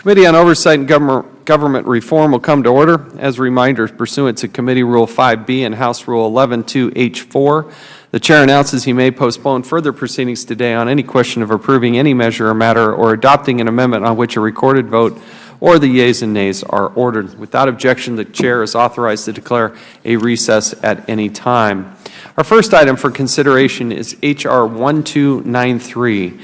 Committee on Oversight and Government Reform will come to order. As a reminder, pursuant to Committee Rule 5B and House Rule 11-2H4, the Chair announces he may postpone further proceedings today on any question of approving any measure or matter or adopting an amendment on which a recorded vote or the yeas and nays are ordered. Without objection, the Chair is authorized to declare a recess at any time. Our first item for consideration is H.R. 1293.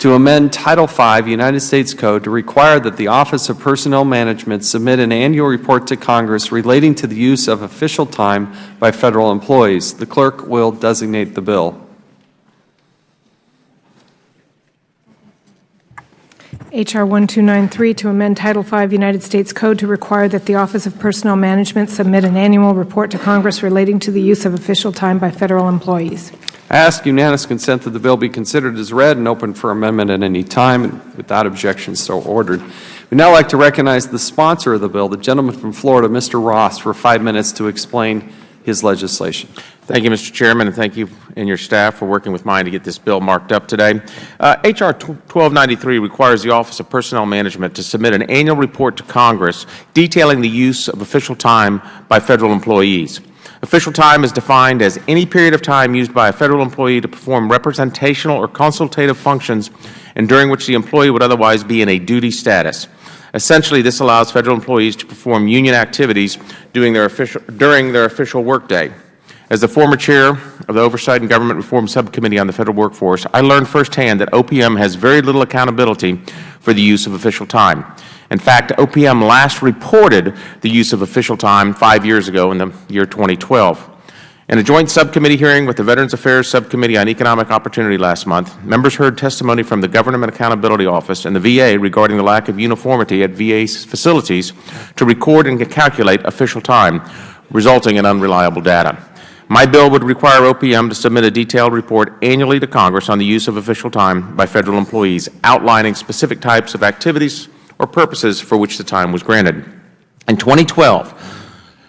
To amend Title V United States Code to require that the Office of Personnel Management submit an annual report to Congress relating to the use of official time by Federal employees. The Clerk will designate the bill. H.R. 1293 to amend Title V United States Code to require that the Office of Personnel Management submit an annual report to Congress relating to the use of official time by Federal employees. I ask unanimous consent that the bill be considered as read and open for amendment at any time, and without objection, so ordered. We'd now like to recognize the sponsor of the bill, the gentleman from Florida, Mr. Ross, for 5 minutes to explain his legislation. Thank you, Mr. Chairman, and thank you and your staff for working with mine to get this bill marked up today. H.R. 1293 requires the Office of Personnel Management to submit an annual report to Congress detailing the use of official time by Federal employees. Official time is defined as any period of time used by a Federal employee to perform representational or consultative functions and during which the employee would otherwise be in a duty status. Essentially, this allows Federal employees to perform union activities during their official workday. As the former chair of the Oversight and Government Reform Subcommittee on the Federal Workforce, I learned firsthand that OPM has very little accountability for the use of official time. In fact, OPM last reported the use of official time 5 years ago in the year 2012. In a joint subcommittee hearing with the Veterans Affairs Subcommittee on Economic Opportunity last month, members heard testimony from the Government Accountability Office and the VA regarding the lack of uniformity at VA facilities to record and calculate official time, resulting in unreliable data. My bill would require OPM to submit a detailed report annually to Congress on the use of official time by Federal employees, outlining specific types of activities or purposes for which the time was granted. In 2012,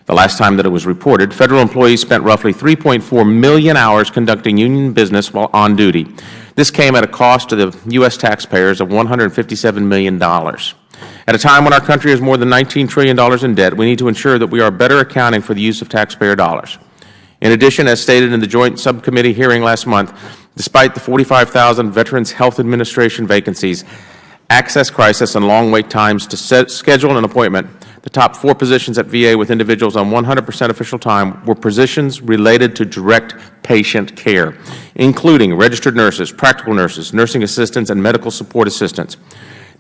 the last time that it was reported, Federal employees spent roughly 3.4 million hours conducting union business while on duty. This came at a cost to the U.S. taxpayers of $157 million. At a time when our country is more than $19 trillion in debt, we need to ensure that we are better accounting for the use of taxpayer dollars. In addition, as stated in the joint subcommittee hearing last month, despite the 45,000 Veterans Health Administration vacancies, access crisis, and long wait times to schedule an appointment, the top 4 positions at VA with individuals on 100% official time were positions related to direct patient care, including registered nurses, practical nurses, nursing assistants, and medical support assistants.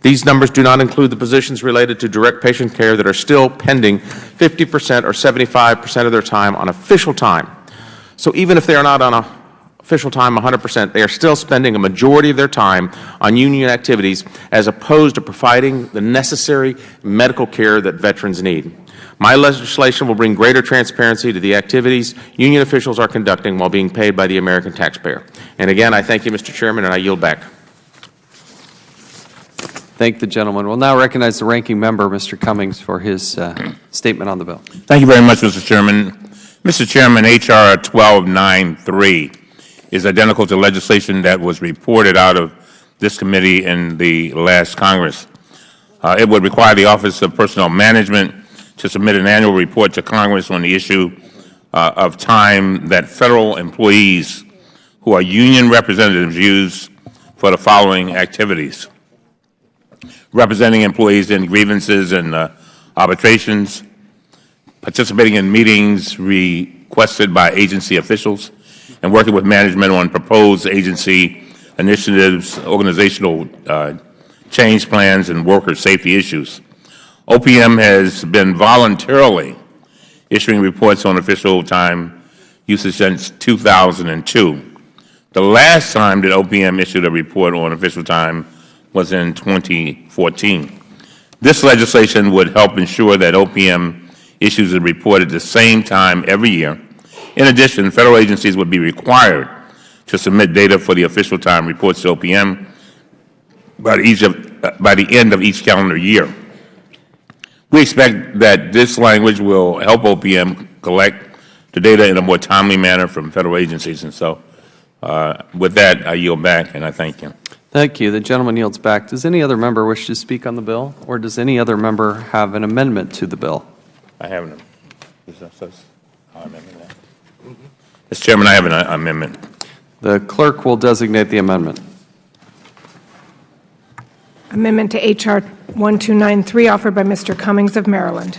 These numbers do not include the positions related to direct patient care that are still pending 50% or 75% of their time on official time. So even if they are not on official time 100%, they are still spending a majority of their time on union activities as opposed to providing the necessary medical care that veterans need. My legislation will bring greater transparency to the activities union officials are conducting while being paid by the American taxpayer. And again, I thank you, Mr. Chairman, and I yield back. Thank the gentleman. We'll now recognize the ranking member, Mr. Cummings, for his statement on the bill. Thank you very much, Mr. Chairman. Mr. Chairman, H.R. 1293 is identical to legislation that was reported out of this committee in the last Congress. It would require the Office of Personnel Management to submit an annual report to Congress on the issue of time that Federal employees who are union representatives use for the following activities: representing employees in grievances and arbitrations, participating in meetings requested by agency officials, and working with management on proposed agency initiatives, organizational change plans, and worker safety issues. OPM has been voluntarily issuing reports on official time usage since 2002. The last time that OPM issued a report on official time was in 2014. This legislation would help ensure that OPM issues a report at the same time every year. In addition, Federal agencies would be required to submit data for the official time reports to OPM by the end of each calendar year. We expect that this language will help OPM collect the data in a more timely manner from Federal agencies. And so with that, I yield back, and I thank you. Thank you. The gentleman yields back. Does any other member wish to speak on the bill, or does any other member have an amendment to the bill? I have an amendment. Mr. Chairman, I have an amendment. The clerk will designate the amendment. Amendment to H.R. 1293, offered by Mr. Cummings of Maryland.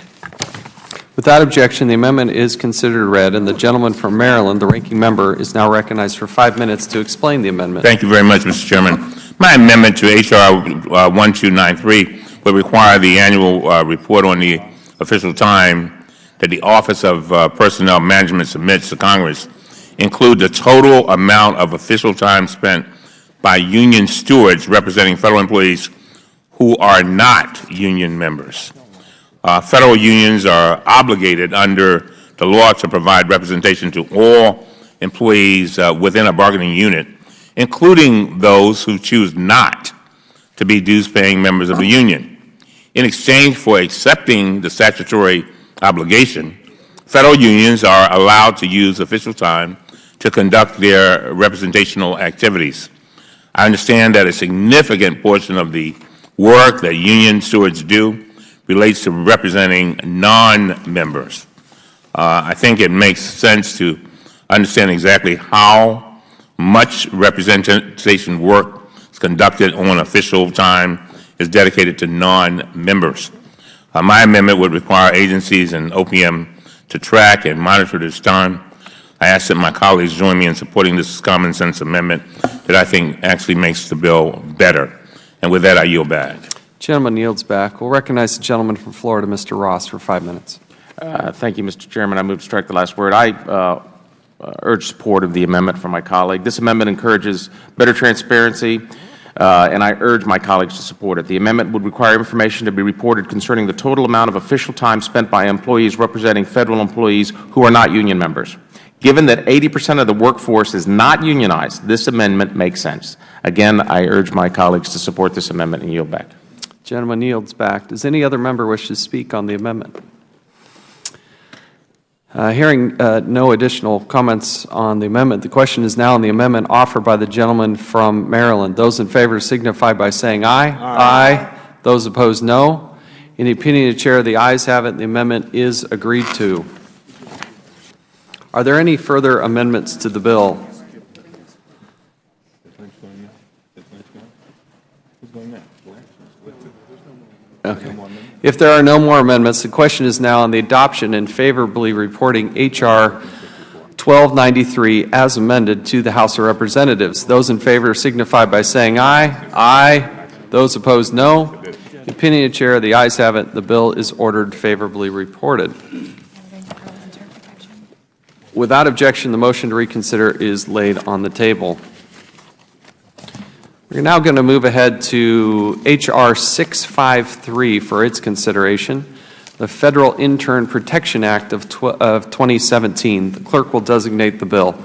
Without objection, the amendment is considered read, and the gentleman from Maryland, the ranking member, is now recognized for 5 minutes to explain the amendment. Thank you very much, Mr. Chairman. My amendment to H.R. 1293 would require the annual report on the official time that the Office of Personnel Management submits to Congress include the total amount of official time spent by union stewards representing federal employees who are not union members. Federal unions are obligated under the law to provide representation to all employees within a bargaining unit, including those who choose not to be dues-paying members of the union. In exchange for accepting the statutory obligation, federal unions are allowed to use official time to conduct their representational activities. I understand that a significant portion of the work that union stewards do relates to representing non-members. I think it makes sense to understand exactly how much representation work is conducted on official time is dedicated to non-members. My amendment would require agencies and OPM to track and monitor this time. I ask that my colleagues join me in supporting this common sense amendment that I think actually makes the bill better. And with that, I yield back. Gentleman yields back. We'll recognize the gentleman from Florida, Mr. Ross, for 5 minutes. Thank you, Mr. Chairman. I move to strike the last word. I urge support of the amendment from my colleague. This amendment encourages better transparency, and I urge my colleagues to support it. The amendment would require information to be reported concerning the total amount of official time spent by employees representing federal employees who are not union members. Given that 80% of the workforce is not unionized, this amendment makes sense. Again, I urge my colleagues to support this amendment and yield back. Gentleman yields back. Does any other member wish to speak on the amendment? Hearing no additional comments on the amendment, the question is now on the amendment offered by the gentleman from Maryland. Those in favor signify by saying aye. Aye. Those opposed, no. In the opinion of the Chair, the ayes have it. The amendment is agreed to. Are there any further amendments to the bill? Okay. If there are no more amendments, the question is now on the adoption and favorably reporting H.R. 1293 as amended to the House of Representatives. Those in favor signify by saying aye. Aye. Those opposed, no. In the opinion of the Chair, the ayes have it. The bill is ordered favorably reported. Without objection, the motion to reconsider is laid on the table. We're now going to move ahead to H.R. 653 for its consideration, the Federal Intern Protection Act of 2017. The clerk will designate the bill.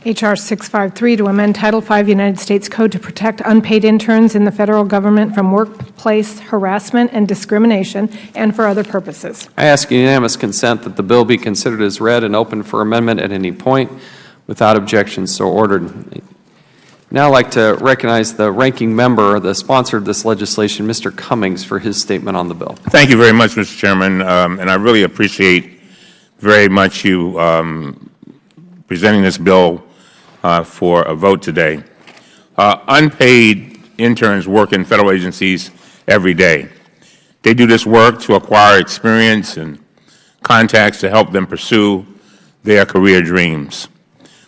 H.R. 653 to amend Title V United States Code to protect unpaid interns in the federal government from workplace harassment and discrimination and for other purposes. I ask unanimous consent that the bill be considered as read and open for amendment at any point. Without objection, so ordered. Now I'd like to recognize the ranking member, the sponsor of this legislation, Mr. Cummings, for his statement on the bill. Thank you very much, Mr. Chairman, and I really appreciate very much you presenting this bill for a vote today. Unpaid interns work in federal agencies every day. They do this work to acquire experience and contacts to help them pursue their career dreams,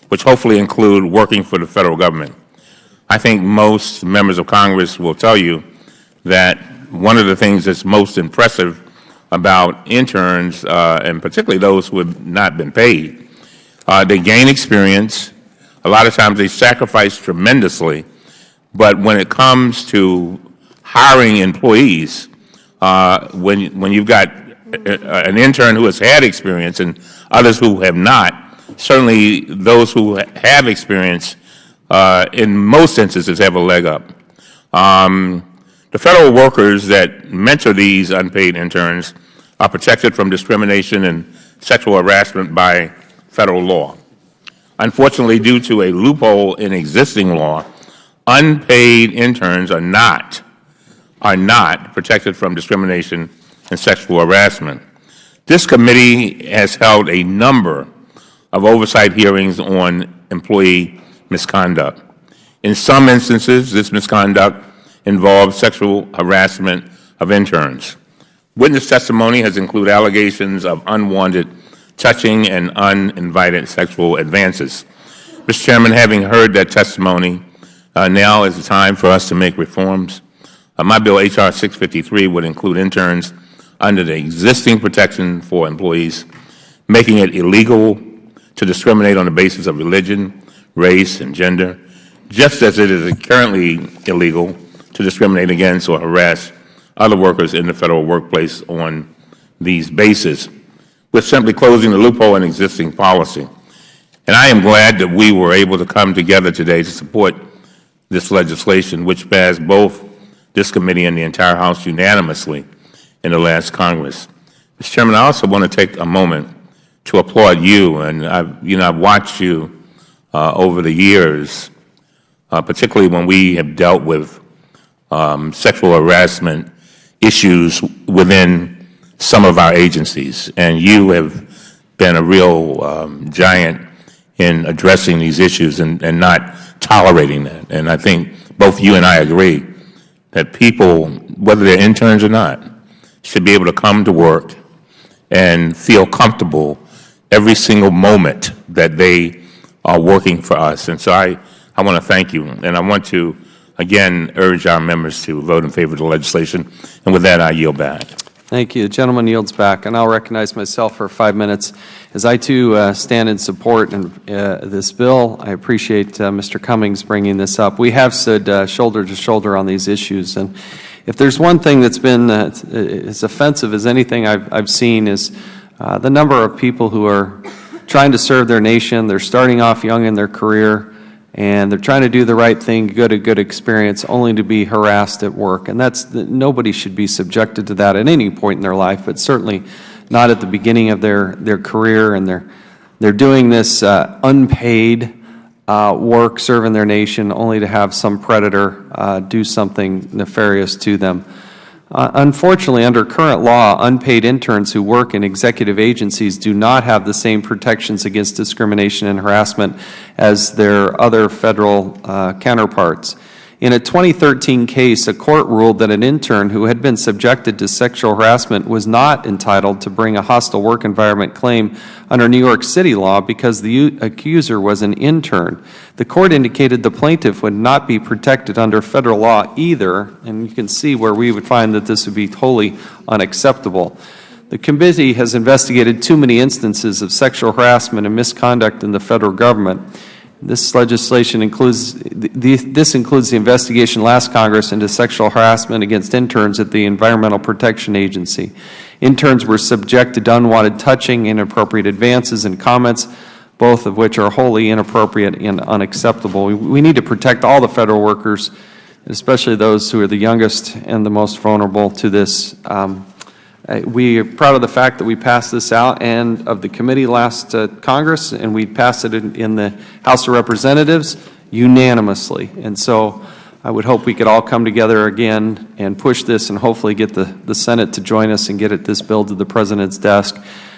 which hopefully include working for the federal government. I think most members of Congress will tell you that one of the things that's most impressive about interns, and particularly those who have not been paid, they gain experience. A lot of times they sacrifice tremendously, but when it comes to hiring employees, when you've got an intern who has had experience and others who have not, certainly those who have experience in most instances have a leg up. The federal workers that mentor these unpaid interns are protected from discrimination and sexual harassment by federal law. Unfortunately, due to a loophole in existing law, unpaid interns are not protected from discrimination and sexual harassment. This committee has held a number of oversight hearings on employee misconduct. In some instances, this misconduct involves sexual harassment of interns. Witness testimony has included allegations of unwanted touching and uninvited sexual advances. Mr. Chairman, having heard that testimony, now is the time for us to make reforms. My bill, H.R. 653, would include interns under the existing protection for employees, making it illegal to discriminate on the basis of religion, race, and gender, just as it is currently illegal to discriminate against or harass other workers in the federal workplace on these bases. We're simply closing the loophole in existing policy. And I am glad that we were able to come together today to support this legislation, which passed both this committee and the entire House unanimously in the last Congress. Mr. Chairman, I also want to take a moment to applaud you, and I've watched you over the years, particularly when we have dealt with sexual harassment issues within some of our agencies, and you have been a real giant in addressing these issues and not tolerating that. And I think both you and I agree that people, whether they're interns or not, should be able to come to work and feel comfortable every single moment that they are working for us. And so I want to thank you, and I want to again urge our members to vote in favor of the legislation. And with that, I yield back. Thank you. The gentleman yields back, and I'll recognize myself for 5 minutes. As I, too, stand in support of this bill, I appreciate Mr. Cummings bringing this up. We have stood shoulder to shoulder on these issues, and if there's one thing that's been as offensive as anything I've seen is the number of people who are trying to serve their nation. They're starting off young in their career, and they're trying to do the right thing, get a good experience, only to be harassed at work. And nobody should be subjected to that at any point in their life, but certainly not at the beginning of their career. And they're doing this unpaid work, serving their nation, only to have some predator do something nefarious to them. Unfortunately, under current law, unpaid interns who work in executive agencies do not have the same protections against discrimination and harassment as their other federal counterparts. In a 2013 case, a court ruled that an intern who had been subjected to sexual harassment was not entitled to bring a hostile work environment claim under New York City law because the accuser was an intern. The court indicated the plaintiff would not be protected under federal law either, and you can see where we would find that this would be totally unacceptable. The committee has investigated too many instances of sexual harassment and misconduct in the federal government. This legislation includes the investigation last Congress into sexual harassment against interns at the Environmental Protection Agency. Interns were subjected to unwanted touching, inappropriate advances, and comments, both of which are wholly inappropriate and unacceptable. We need to protect all the federal workers, especially those who are the youngest and the most vulnerable to this. We are proud of the fact that we passed this out and of the committee last Congress, and we passed it in the House of Representatives unanimously. And so I would hope we could all come together again and push this and hopefully get the Senate to join us and get this bill to the President's desk.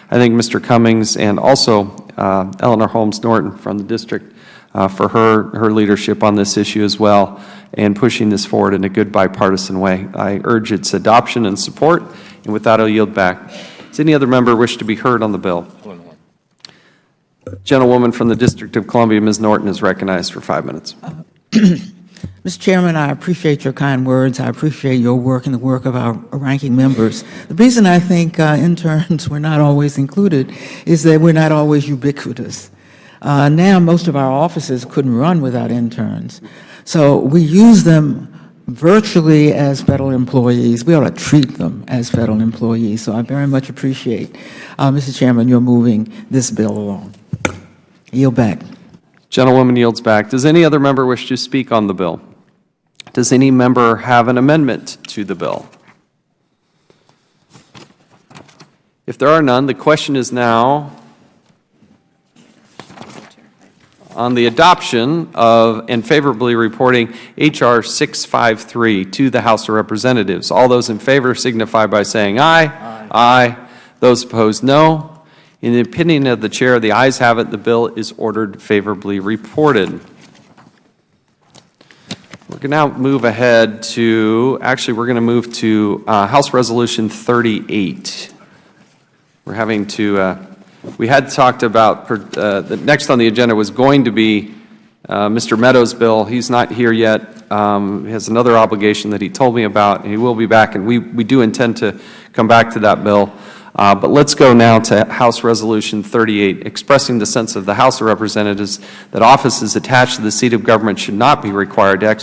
I thank Mr. Cummings and also Eleanor Holmes Norton from the district for her leadership on this issue as well and pushing this forward in a good bipartisan way. I urge its adoption and support. And with that, I'll yield back. Does any other member wish to be heard on the bill? Gentlewoman from the District of Columbia, Ms. Norton, is recognized for 5 minutes. Mr. Chairman, I appreciate your kind words. I appreciate your work and the work of our ranking members. The reason I think interns were not always included is that we're not always ubiquitous. Now most of our offices couldn't run without interns. So we use them virtually as federal employees. We ought to treat them as federal employees. So I very much appreciate, Mr. Chairman, you're moving this bill along. Yield back. Gentlewoman yields back. Does any other member wish to speak on the bill? Does any member have an amendment to the bill? If there are none, the question is now on the adoption of and favorably reporting H.R. 653 to the House of Representatives. All those in favor signify by saying aye. Aye. Aye. Those opposed, no. In the opinion of the Chair, the ayes have it. The bill is ordered favorably reported. We're going to now move ahead to, actually, we're going to move to House Resolution 38. We're having to, we had talked about, the next on the agenda was going to be Mr. Meadows' bill. He's not here yet. He has another obligation that he told me about, and he will be back, and we do intend to come back to that bill. But let's go now to House Resolution 38, expressing the sense of the House of Representatives that offices attached to the seat of government should not be required to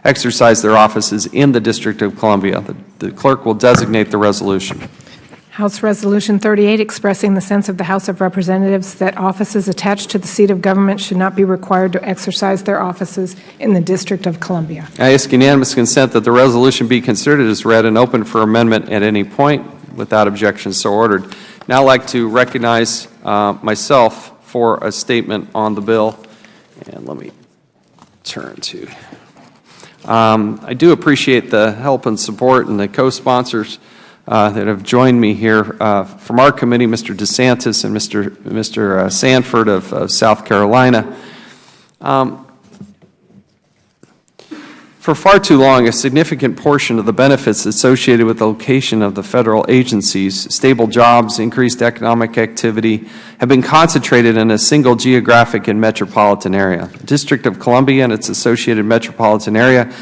exercise their offices in the District of Columbia. The clerk will designate the resolution. House Resolution 38, expressing the sense of the House of Representatives that offices attached to the seat of government should not be required to exercise their offices in the District of Columbia. I ask unanimous consent that the resolution be considered as read and open for amendment at any point. Without objection, so ordered. Now I'd like to recognize myself for a statement on the bill. And let me turn to. I do appreciate the help and support and the co-sponsors that have joined me here from our committee, Mr. DeSantis and Mr. Sanford of South Carolina. For far too long, a significant portion of the benefits associated with the location of the federal agencies, stable jobs, increased economic activity, have been concentrated in a single geographic and metropolitan area. The District of Columbia and its associated metropolitan area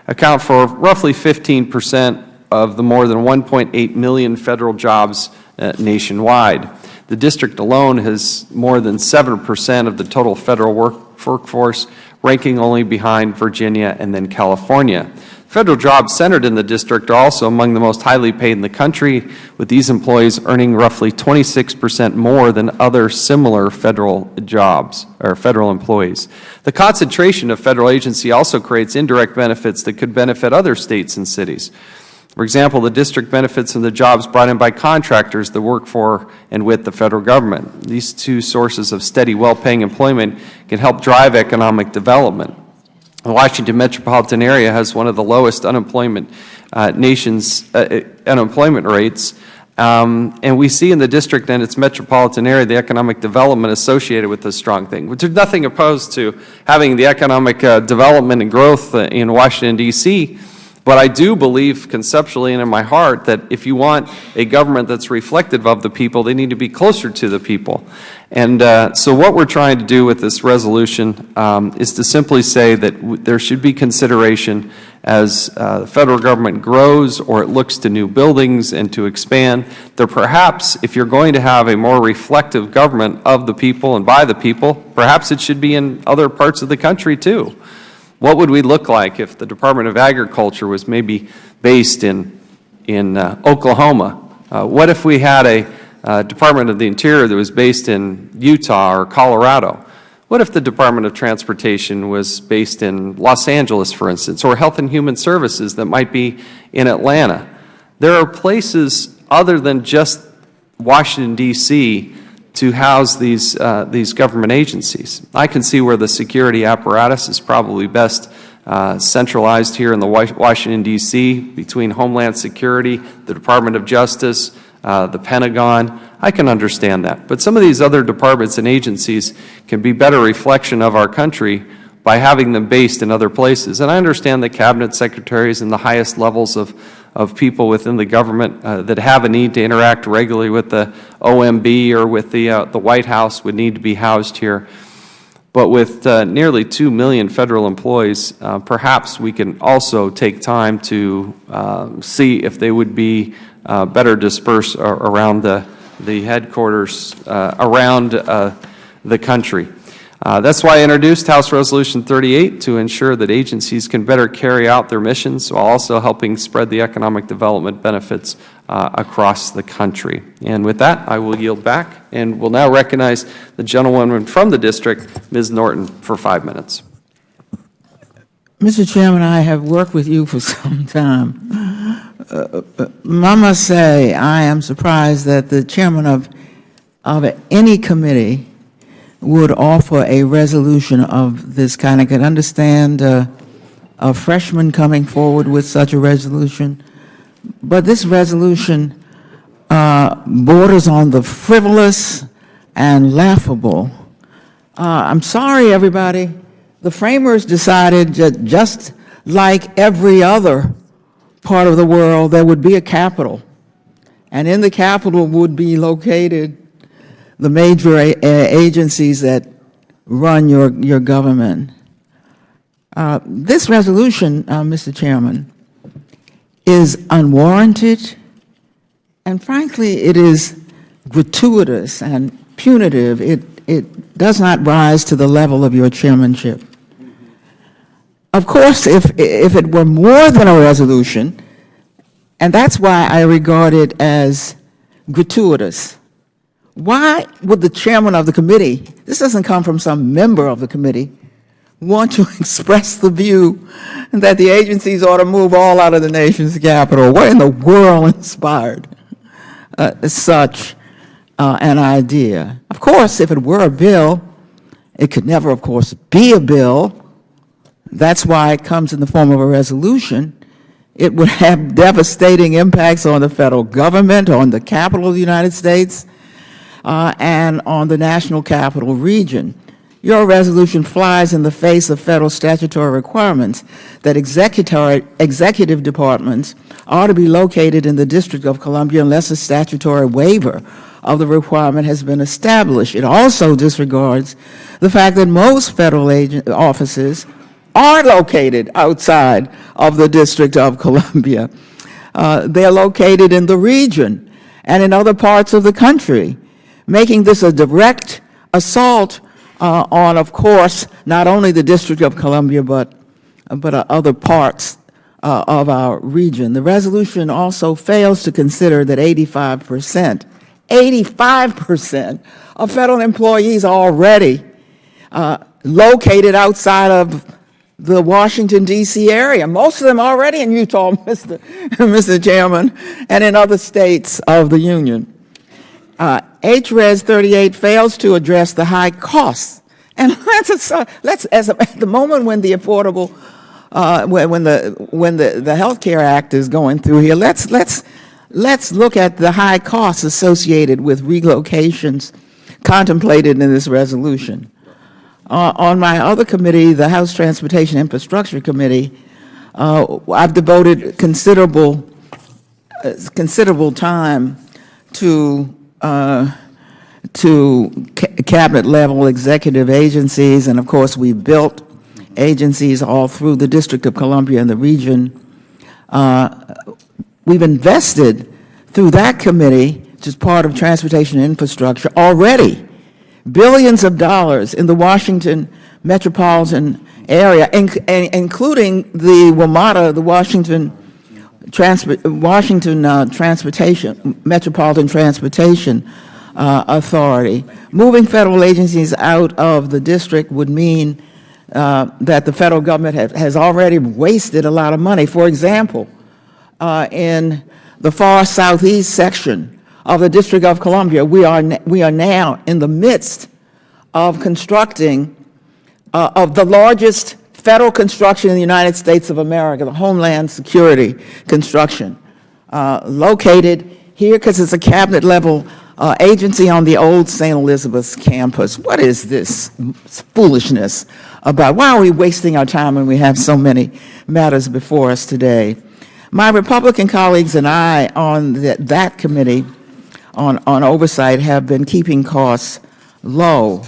account for roughly 15% of the more than 1.8 million federal jobs nationwide. The district alone has more than 7% of the total federal workforce, ranking only behind Virginia and then California. Federal jobs centered in the district are also among the most highly paid in the country, with these employees earning roughly 26% more than other similar federal jobs or federal employees. The concentration of federal agency also creates indirect benefits that could benefit other states and cities. For example, the district benefits from the jobs brought in by contractors that work for and with the federal government. These two sources of steady, well-paying employment can help drive economic development. The Washington metropolitan area has one of the lowest unemployment unemployment rates, and we see in the district and its metropolitan area the economic development associated with this strong thing. There's nothing opposed to having the economic development and growth in Washington, D.C., but I do believe conceptually and in my heart that if you want a government that's reflective of the people, they need to be closer to the people. And so what we're trying to do with this resolution is to simply say that there should be consideration as the federal government grows or it looks to new buildings and to expand, that perhaps if you're going to have a more reflective government of the people and by the people, perhaps it should be in other parts of the country too. What would we look like if the Department of Agriculture was maybe based in Oklahoma? What if we had a Department of the Interior that was based in Utah or Colorado? What if the Department of Transportation was based in Los Angeles, for instance, or Health and Human Services that might be in Atlanta? There are places other than just Washington, D.C., to house these government agencies. I can see where the security apparatus is probably best centralized here in the Washington, D.C., between Homeland Security, the Department of Justice, the Pentagon. I can understand that. But some of these other departments and agencies can be better reflection of our country by having them based in other places. And I understand that cabinet secretaries and the highest levels of people within the government that have a need to interact regularly with the OMB or with the White House would need to be housed here. But with nearly 2 million federal employees, perhaps we can also take time to see if they would be better dispersed around the headquarters around the country. That's why I introduced House Resolution 38 to ensure that agencies can better carry out their missions while also helping spread the economic development benefits across the country. And with that, I will yield back and will now recognize the gentlewoman from the district, Ms. Norton, for 5 minutes. Mr. Chairman, I have worked with you for some time. I must say I am surprised that the chairman of any committee would offer a resolution of this kind. I can understand a freshman coming forward with such a resolution, but this resolution borders on the frivolous and laughable. I'm sorry, everybody. The framers decided that just like every other part of the world, there would be a capital, and in the capital would be located the major agencies that run your government. This resolution, Mr. Chairman, is unwarranted, and frankly, it is gratuitous and punitive. It does not rise to the level of your chairmanship. Of course, if it were more than a resolution, and that's why I regard it as gratuitous, why would the chairman of the committee, this doesn't come from some member of the committee, want to express the view that the agencies ought to move all out of the nation's capital? What in the world inspired such an idea? Of course, if it were a bill, it could never, of course, be a bill. That's why it comes in the form of a resolution. It would have devastating impacts on the federal government, on the capital of the United States, and on the national capital region. Your resolution flies in the face of federal statutory requirements that executive departments are to be located in the District of Columbia unless a statutory waiver of the requirement has been established. It also disregards the fact that most federal offices are located outside of the District of Columbia. They're located in the region and in other parts of the country, making this a direct assault on, of course, not only the District of Columbia, but other parts of our region. The resolution also fails to consider that 85% of federal employees are already located outside of the Washington, D.C. area. Most of them already in Utah, Mr. Chairman, and in other states of the Union. H.Res. 38 fails to address the high costs. And at the moment when the Affordable, when the Health Care Act is going through here, let's look at the high costs associated with relocations contemplated in this resolution. On my other committee, the House Transportation Infrastructure Committee, I've devoted considerable time to cabinet-level executive agencies, and of course, we built agencies all through the District of Columbia and the region. We've invested through that committee, which is part of transportation infrastructure, already billions of dollars in the Washington metropolitan area, including the WMATA, the Washington Metropolitan Transportation Authority. Moving federal agencies out of the district would mean that the federal government has already wasted a lot of money. For example, in the far southeast section of the District of Columbia, we are now in the midst of constructing of the largest federal construction in the United States of America, the Homeland Security construction, located here because it's a cabinet-level agency on the old St. Elizabeth's campus. What is this foolishness about? Why are we wasting our time when we have so many matters before us today? My Republican colleagues and I on that committee on oversight have been keeping costs low,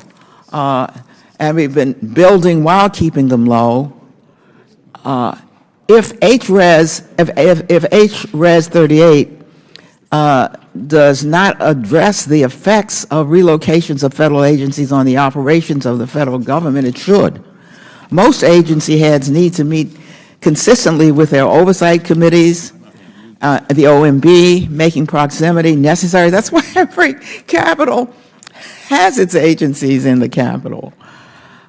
and we've been building while keeping them low. If H.Res. 38 does not address the effects of relocations of federal agencies on the operations of the federal government, it should. Most agency heads need to meet consistently with their oversight committees, the OMB, making proximity necessary. That's why every capital has its agencies in the capital.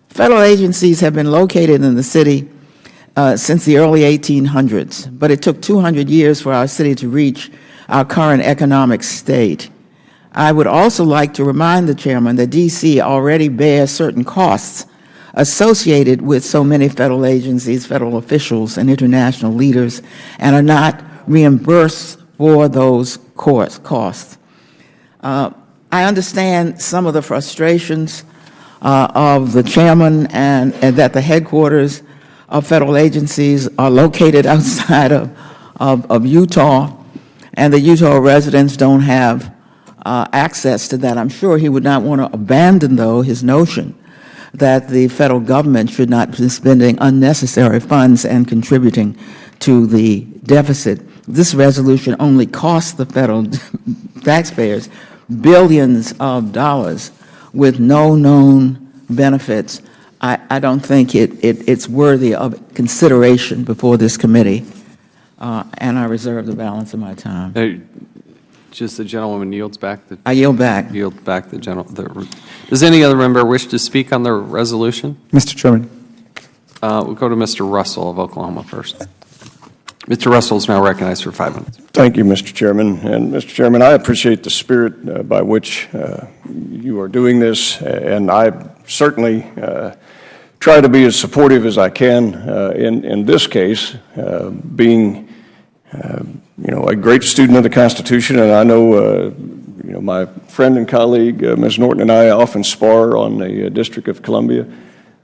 Federal agencies have been located in the city since the early 1800s, but it took 200 years for our city to reach our current economic state. I would also like to remind the Chairman that D.C. already bears certain costs associated with so many federal agencies, federal officials, and international leaders, and are not reimbursed for those costs. I understand some of the frustrations of the Chairman and that the headquarters of federal agencies are located outside of Utah, and the Utah residents don't have access to that. I'm sure he would not want to abandon, though, his notion that the federal government should not be spending unnecessary funds and contributing to the deficit. This resolution only costs the federal taxpayers billions of dollars with no known benefits. I don't think it's worthy of consideration before this committee, and I reserve the balance of my time. Just the gentlewoman yields back. I yield back. Yield back the gentleman. Does any other member wish to speak on the resolution? Mr. Chairman. We'll go to Mr. Russell of Oklahoma first. Mr. Russell is now recognized for 5 minutes. Thank you, Mr. Chairman. And, Mr. Chairman, I appreciate the spirit by which you are doing this, and I certainly try to be as supportive as I can in this case, being a great student of the Constitution, and I know my friend and colleague, Ms. Norton, and I often spar on the District of Columbia.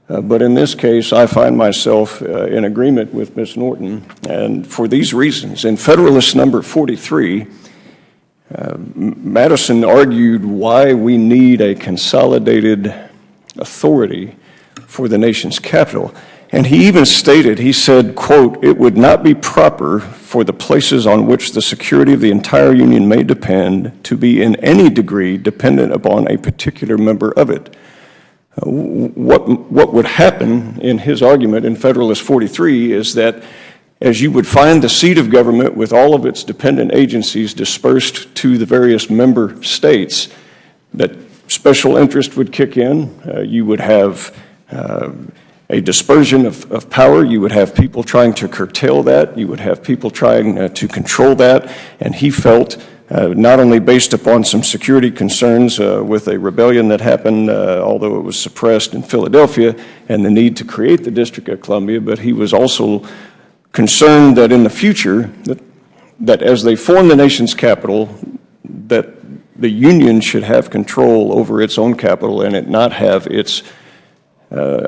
But in this case, I find myself in agreement with Ms. Norton, and for these reasons. In Federalist number 43, Madison argued why we need a consolidated authority for the nation's capital. And he even stated, he said, quote, "It would not be proper for the places on which the security of the entire Union may depend to be in any degree dependent upon a particular member of it." What would happen in his argument in Federalist 43 is that as you would find the seat of government with all of its dependent agencies dispersed to the various member states, that special interest would kick in. You would have a dispersion of power. You would have people trying to curtail that. You would have people trying to control that. And he felt, not only based upon some security concerns with a rebellion that happened, although it was suppressed in Philadelphia, and the need to create the District of Columbia, but he was also concerned that in the future, that as they form the nation's capital, that the Union should have control over its own capital and it not have its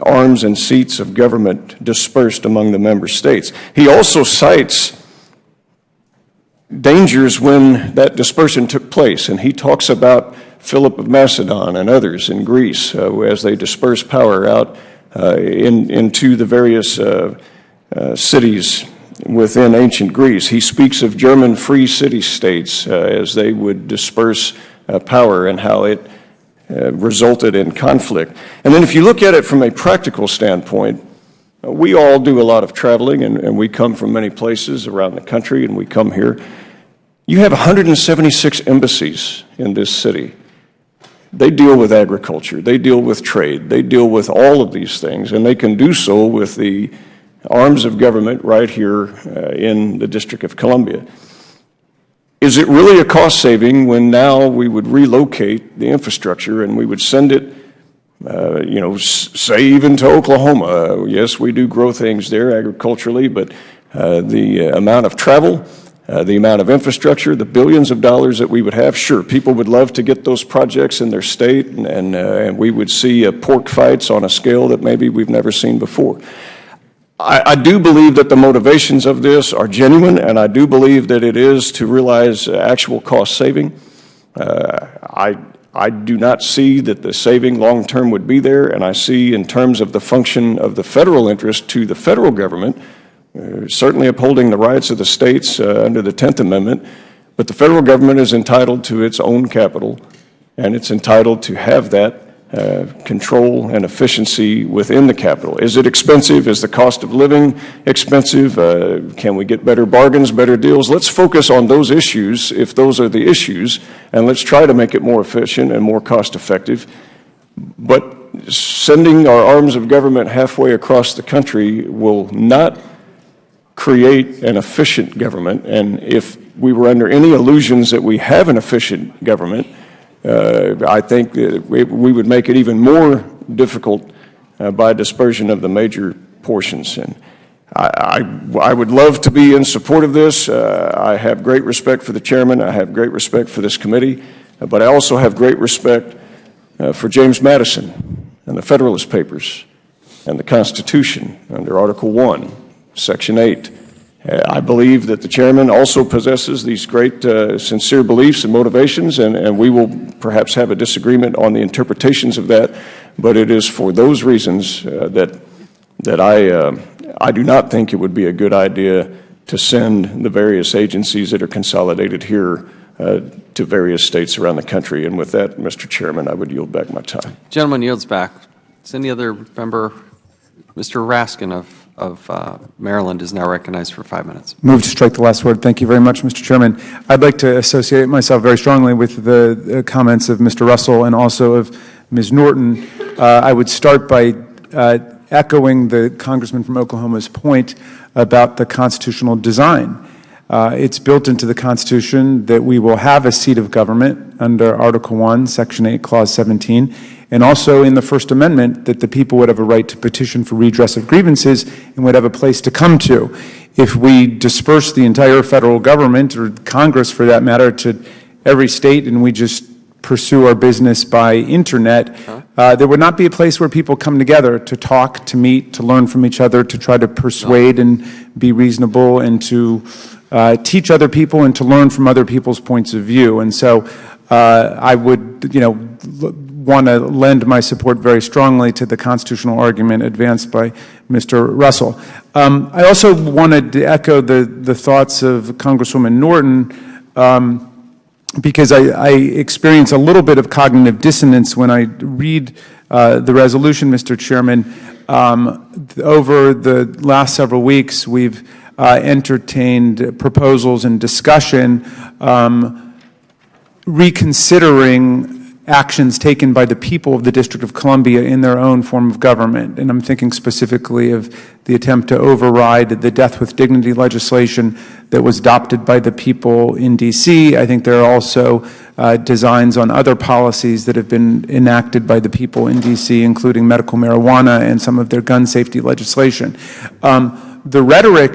arms and seats of government dispersed among the member states. He also cites dangers when that dispersion took place, and he talks about Philip of Macedon and others in Greece as they dispersed power out into the various cities within ancient Greece. He speaks of German free city-states as they would disperse power and how it resulted in conflict. And then if you look at it from a practical standpoint, we all do a lot of traveling, and we come from many places around the country, and we come here. You have 176 embassies in this city. They deal with agriculture, they deal with trade, they deal with all of these things, and they can do so with the arms of government right here in the District of Columbia. Is it really a cost saving when now we would relocate the infrastructure and we would send it, say even to Oklahoma? Yes, we do grow things there agriculturally, but the amount of travel, the amount of infrastructure, the billions of dollars that we would have, sure, people would love to get those projects in their state, and we would see pork fights on a scale that maybe we've never seen before. I do believe that the motivations of this are genuine, and I do believe that it is to realize actual cost saving. I do not see that the saving long-term would be there, and I see in terms of the function of the federal interest to the federal government, certainly upholding the rights of the states under the 10th Amendment, but the federal government is entitled to its own capital, and it's entitled to have that control and efficiency within the capital. Is it expensive? Is the cost of living expensive? Can we get better bargains, better deals? Let's focus on those issues, if those are the issues, and let's try to make it more efficient and more cost effective. But sending our arms of government halfway across the country will not create an efficient government, and if we were under any illusions that we have an efficient government, I think that we would make it even more difficult by dispersion of the major portions. And I would love to be in support of this. I have great respect for the chairman. I have great respect for this committee. But I also have great respect for James Madison and the Federalist Papers and the Constitution under Article 1, Section 8. I believe that the chairman also possesses these great sincere beliefs and motivations, and we will perhaps have a disagreement on the interpretations of that, but it is for those reasons that I do not think it would be a good idea to send the various agencies that are consolidated here to various states around the country. And with that, Mr. Chairman, I would yield back my time. Gentleman yields back. Does any other member? Mr. Raskin of Maryland is now recognized for 5 minutes. Move to strike the last word. Thank you very much, Mr. Chairman. I'd like to associate myself very strongly with the comments of Mr. Russell and also of Ms. Norton. I would start by echoing the Congressman from Oklahoma's point about the constitutional design. It's built into the Constitution that we will have a seat of government under Article 1, Section 8, Clause 17, and also in the First Amendment that the people would have a right to petition for redress of grievances and would have a place to come to. If we disperse the entire federal government, or Congress for that matter, to every state and we just pursue our business by internet, there would not be a place where people come together to talk, to meet, to learn from each other, to try to persuade and be reasonable and to teach other people and to learn from other people's points of view. And so I would, want to lend my support very strongly to the constitutional argument advanced by Mr. Russell. I also wanted to echo the thoughts of Congresswoman Norton because I experience a little bit of cognitive dissonance when I read the resolution, Mr. Chairman. Over the last several weeks, we've entertained proposals and discussion reconsidering actions taken by the people of the District of Columbia in their own form of government. And I'm thinking specifically of the attempt to override the Death with Dignity legislation that was adopted by the people in D.C. I think there are also designs on other policies that have been enacted by the people in D.C., including medical marijuana and some of their gun safety legislation. The rhetoric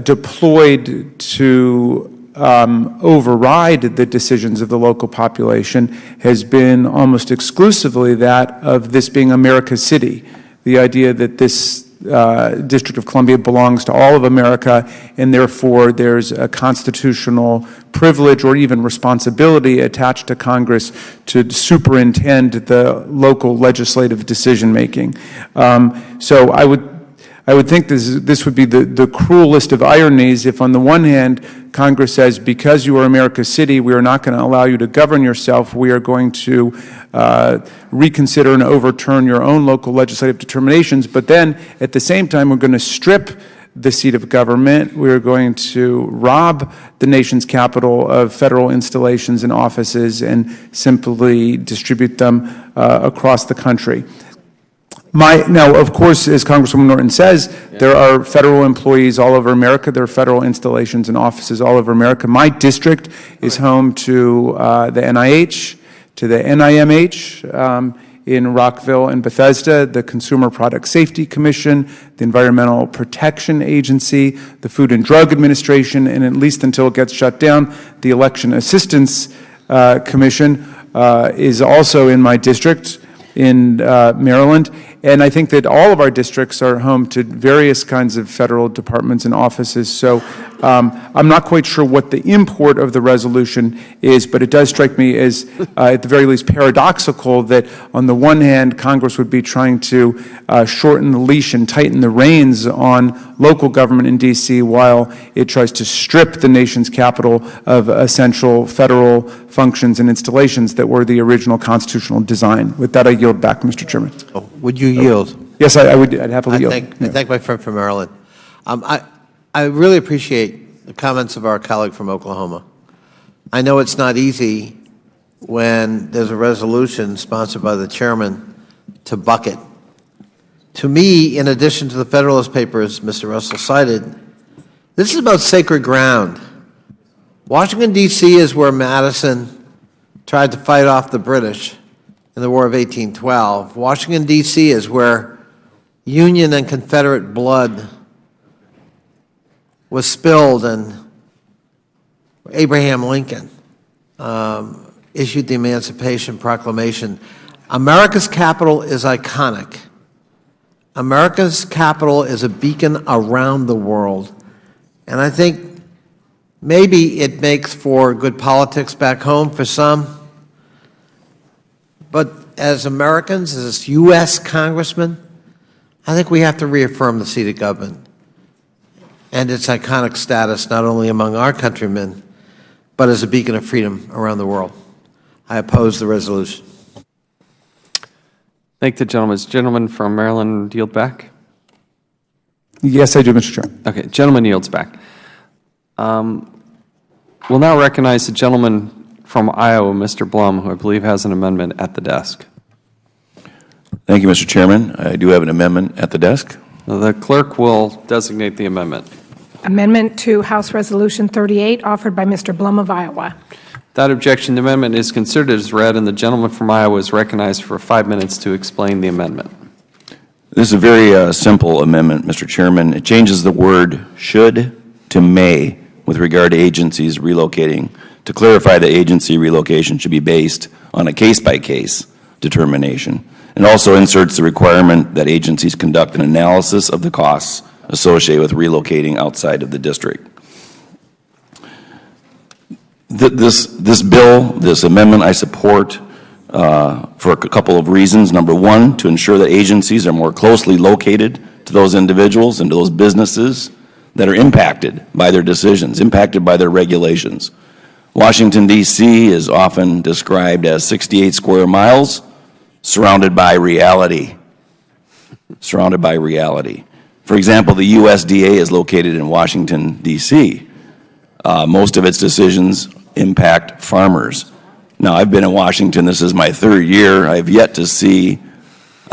deployed to override the decisions of the local population has been almost exclusively that of this being America's city, the idea that this District of Columbia belongs to all of America, and therefore there's a constitutional privilege or even responsibility attached to Congress to superintend the local legislative decision-making. So I would think this would be the cruelest of ironies if, on the one hand, Congress says, because you are America's city, we are not going to allow you to govern yourself. We are going to reconsider and overturn your own local legislative determinations. But then, at the same time, we're going to strip the seat of government. We're going to rob the nation's capital of federal installations and offices and simply distribute them across the country. Now, of course, as Congresswoman Norton says, there are federal employees all over America. There are federal installations and offices all over America. My district is home to the NIH, to the NIMH in Rockville and Bethesda, the Consumer Product Safety Commission, the Environmental Protection Agency, the Food and Drug Administration, and at least until it gets shut down, the Election Assistance Commission is also in my district in Maryland. And I think that all of our districts are home to various kinds of federal departments and offices. So I'm not quite sure what the import of the resolution is, but it does strike me as, at the very least, paradoxical that on the one hand, Congress would be trying to shorten the leash and tighten the reins on local government in D.C. while it tries to strip the nation's capital of essential federal functions and installations that were the original constitutional design. With that, I yield back, Mr. Chairman. Would you yield? Yes, I would. I'd happily yield. I thank my friend from Maryland. I really appreciate the comments of our colleague from Oklahoma. I know it's not easy when there's a resolution sponsored by the chairman to bucket. To me, in addition to the Federalist Papers Mr. Russell cited, this is about sacred ground. Washington, D.C. is where Madison tried to fight off the British in the War of 1812. Washington, D.C. is where Union and Confederate blood was spilled, and Abraham Lincoln issued the Emancipation Proclamation. America's capital is iconic. America's capital is a beacon around the world. And I think maybe it makes for good politics back home for some. But as Americans, as U.S. congressmen, I think we have to reaffirm the seat of government and its iconic status not only among our countrymen, but as a beacon of freedom around the world. I oppose the resolution. Thank the gentleman. Is the gentleman from Maryland yield back? Yes, I do, Mr. Chairman. Okay, gentleman yields back. We'll now recognize the gentleman from Iowa, Mr. Blum, who I believe has an amendment at the desk. Thank you, Mr. Chairman. I do have an amendment at the desk. The clerk will designate the amendment. Amendment to House Resolution 38, offered by Mr. Blum of Iowa. Without objection, the amendment is considered as read, and the gentleman from Iowa is recognized for 5 minutes to explain the amendment. This is a very simple amendment, Mr. Chairman. It changes the word should to may with regard to agencies relocating to clarify that agency relocation should be based on a case-by-case determination, and also inserts the requirement that agencies conduct an analysis of the costs associated with relocating outside of the district. This bill, this amendment, I support for a couple of reasons. Number one, to ensure that agencies are more closely located to those individuals and to those businesses that are impacted by their decisions, impacted by their regulations. Washington, D.C. is often described as 68 square miles surrounded by reality. Surrounded by reality. For example, the USDA is located in Washington, D.C. Most of its decisions impact farmers. Now, I've been in Washington, this is my third year. I've yet to see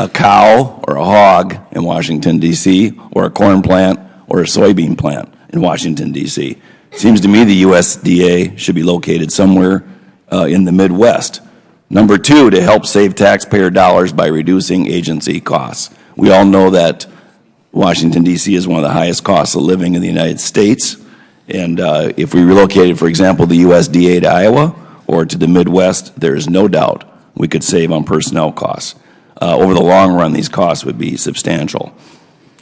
a cow or a hog in Washington, D.C., or a corn plant or a soybean plant in Washington, D.C. Seems to me the USDA should be located somewhere in the Midwest. Number two, to help save taxpayer dollars by reducing agency costs. We all know that Washington, D.C. is one of the highest costs of living in the United States. And if we relocated, for example, the USDA to Iowa or to the Midwest, there is no doubt we could save on personnel costs. Over the long run, these costs would be substantial.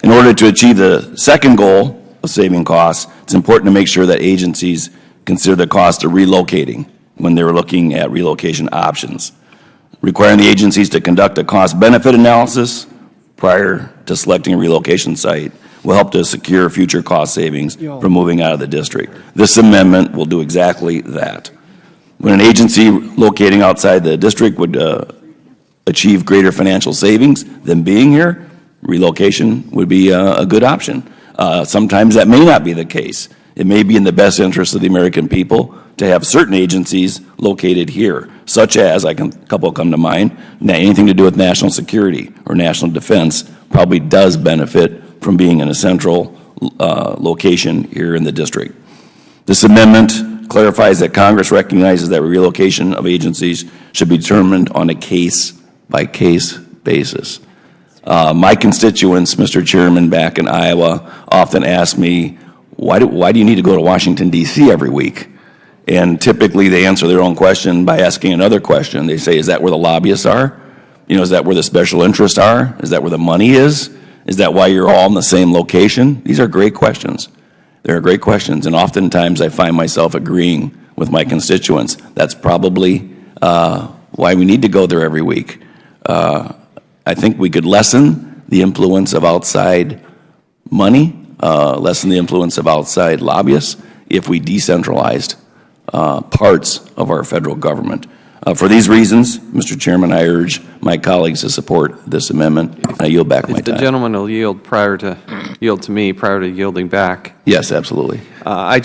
In order to achieve the second goal of saving costs, it's important to make sure that agencies consider the cost of relocating when they're looking at relocation options. Requiring the agencies to conduct a cost-benefit analysis prior to selecting a relocation site will help to secure future cost savings from moving out of the district. This amendment will do exactly that. When an agency locating outside the district would achieve greater financial savings than being here, relocation would be a good option. Sometimes that may not be the case. It may be in the best interest of the American people to have certain agencies located here, such as, a couple come to mind, anything to do with national security or national defense probably does benefit from being in a central location here in the district. This amendment clarifies that Congress recognizes that relocation of agencies should be determined on a case-by-case basis. My constituents, Mr. Chairman, back in Iowa often ask me, why do you need to go to Washington, D.C. every week? And typically they answer their own question by asking another question. They say, is that where the lobbyists are? You know, is that where the special interests are? Is that where the money is? Is that why you're all in the same location? These are great questions. They're great questions, and oftentimes I find myself agreeing with my constituents. That's probably why we need to go there every week. I think we could lessen the influence of outside money, lessen the influence of outside lobbyists if we decentralized parts of our federal government. For these reasons, Mr. Chairman, I urge my colleagues to support this amendment. I yield back my time. The gentleman will yield to me prior to yielding back. Yes, absolutely. I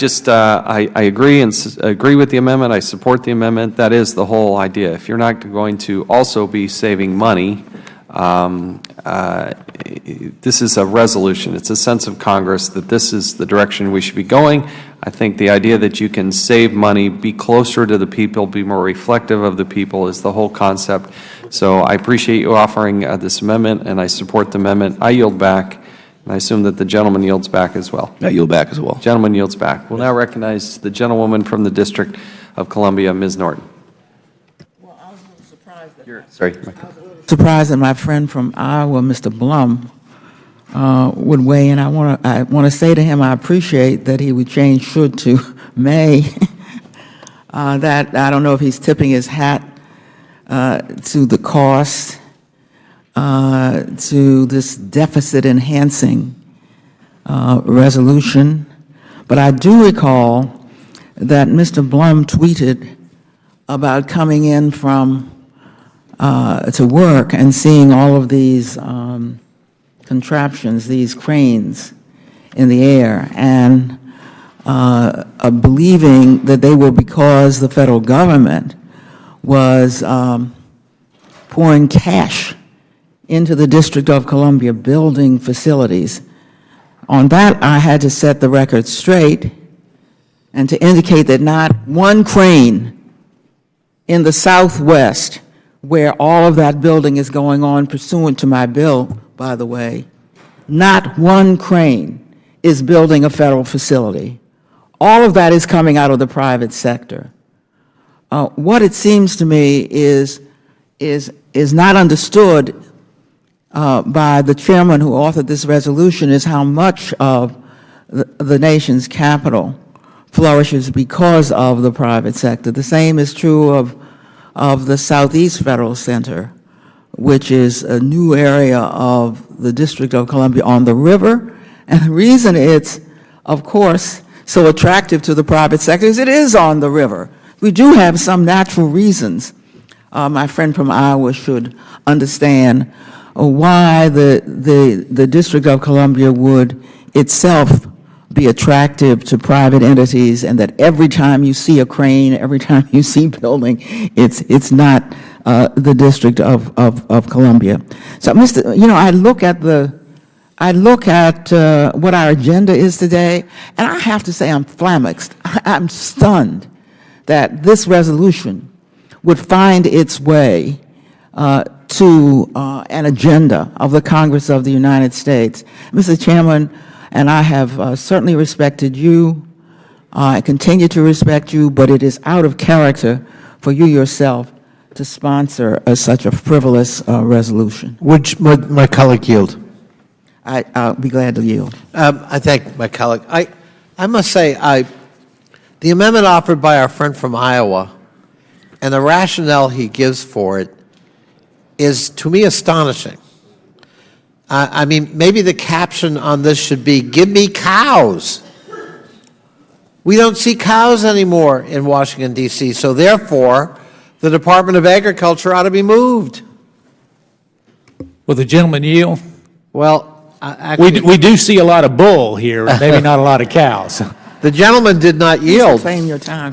agree with the amendment. I support the amendment. That is the whole idea. If you're not going to also be saving money, this is a resolution. It's a sense of Congress that this is the direction we should be going. I think the idea that you can save money, be closer to the people, be more reflective of the people is the whole concept. So I appreciate you offering this amendment, and I support the amendment. I yield back, and I assume that the gentleman yields back as well. I yield back as well. Gentleman yields back. We'll now recognize the gentlewoman from the District of Columbia, Ms. Norton. Well, I was a little surprised Sorry. that my friend from Iowa, Mr. Blum, would weigh in. I want to say to him, I appreciate that he would change should to may. That I don't know if he's tipping his hat to the cost, to this deficit enhancing resolution. But I do recall that Mr. Blum tweeted about coming in from to work and seeing all of these contraptions, these cranes in the air, and believing that they were because the federal government was pouring cash into the District of Columbia building facilities. On that, I had to set the record straight and to indicate that not one crane in the Southwest, where all of that building is going on pursuant to my bill, by the way, not one crane is building a federal facility. All of that is coming out of the private sector. What it seems to me is not understood by the chairman who authored this resolution is how much of the nation's capital flourishes because of the private sector. The same is true of the Southeast Federal Center, which is a new area of the District of Columbia on the river. And the reason it's, of course, so attractive to the private sector is it is on the river. We do have some natural reasons. My friend from Iowa should understand why the District of Columbia would itself be attractive to private entities, and that every time you see a crane, every time you see building, it's not the District of Columbia. So, I look at what our agenda is today, and I have to say I'm flummoxed. I'm stunned that this resolution would find its way to an agenda of the Congress of the United States. Mr. Chairman, and I have certainly respected you. I continue to respect you, but it is out of character for you yourself to sponsor such a frivolous resolution. Would my colleague yield? I'll be glad to yield. I thank my colleague. I must say, the amendment offered by our friend from Iowa and the rationale he gives for it is, to me, astonishing. I mean, maybe the caption on this should be, "Give me cows." We don't see cows anymore in Washington, D.C., so therefore, the Department of Agriculture ought to be moved. Will the gentleman yield? Well, actually, We do see a lot of bull here, maybe not a lot of cows. the gentleman did not yield. Claim your time.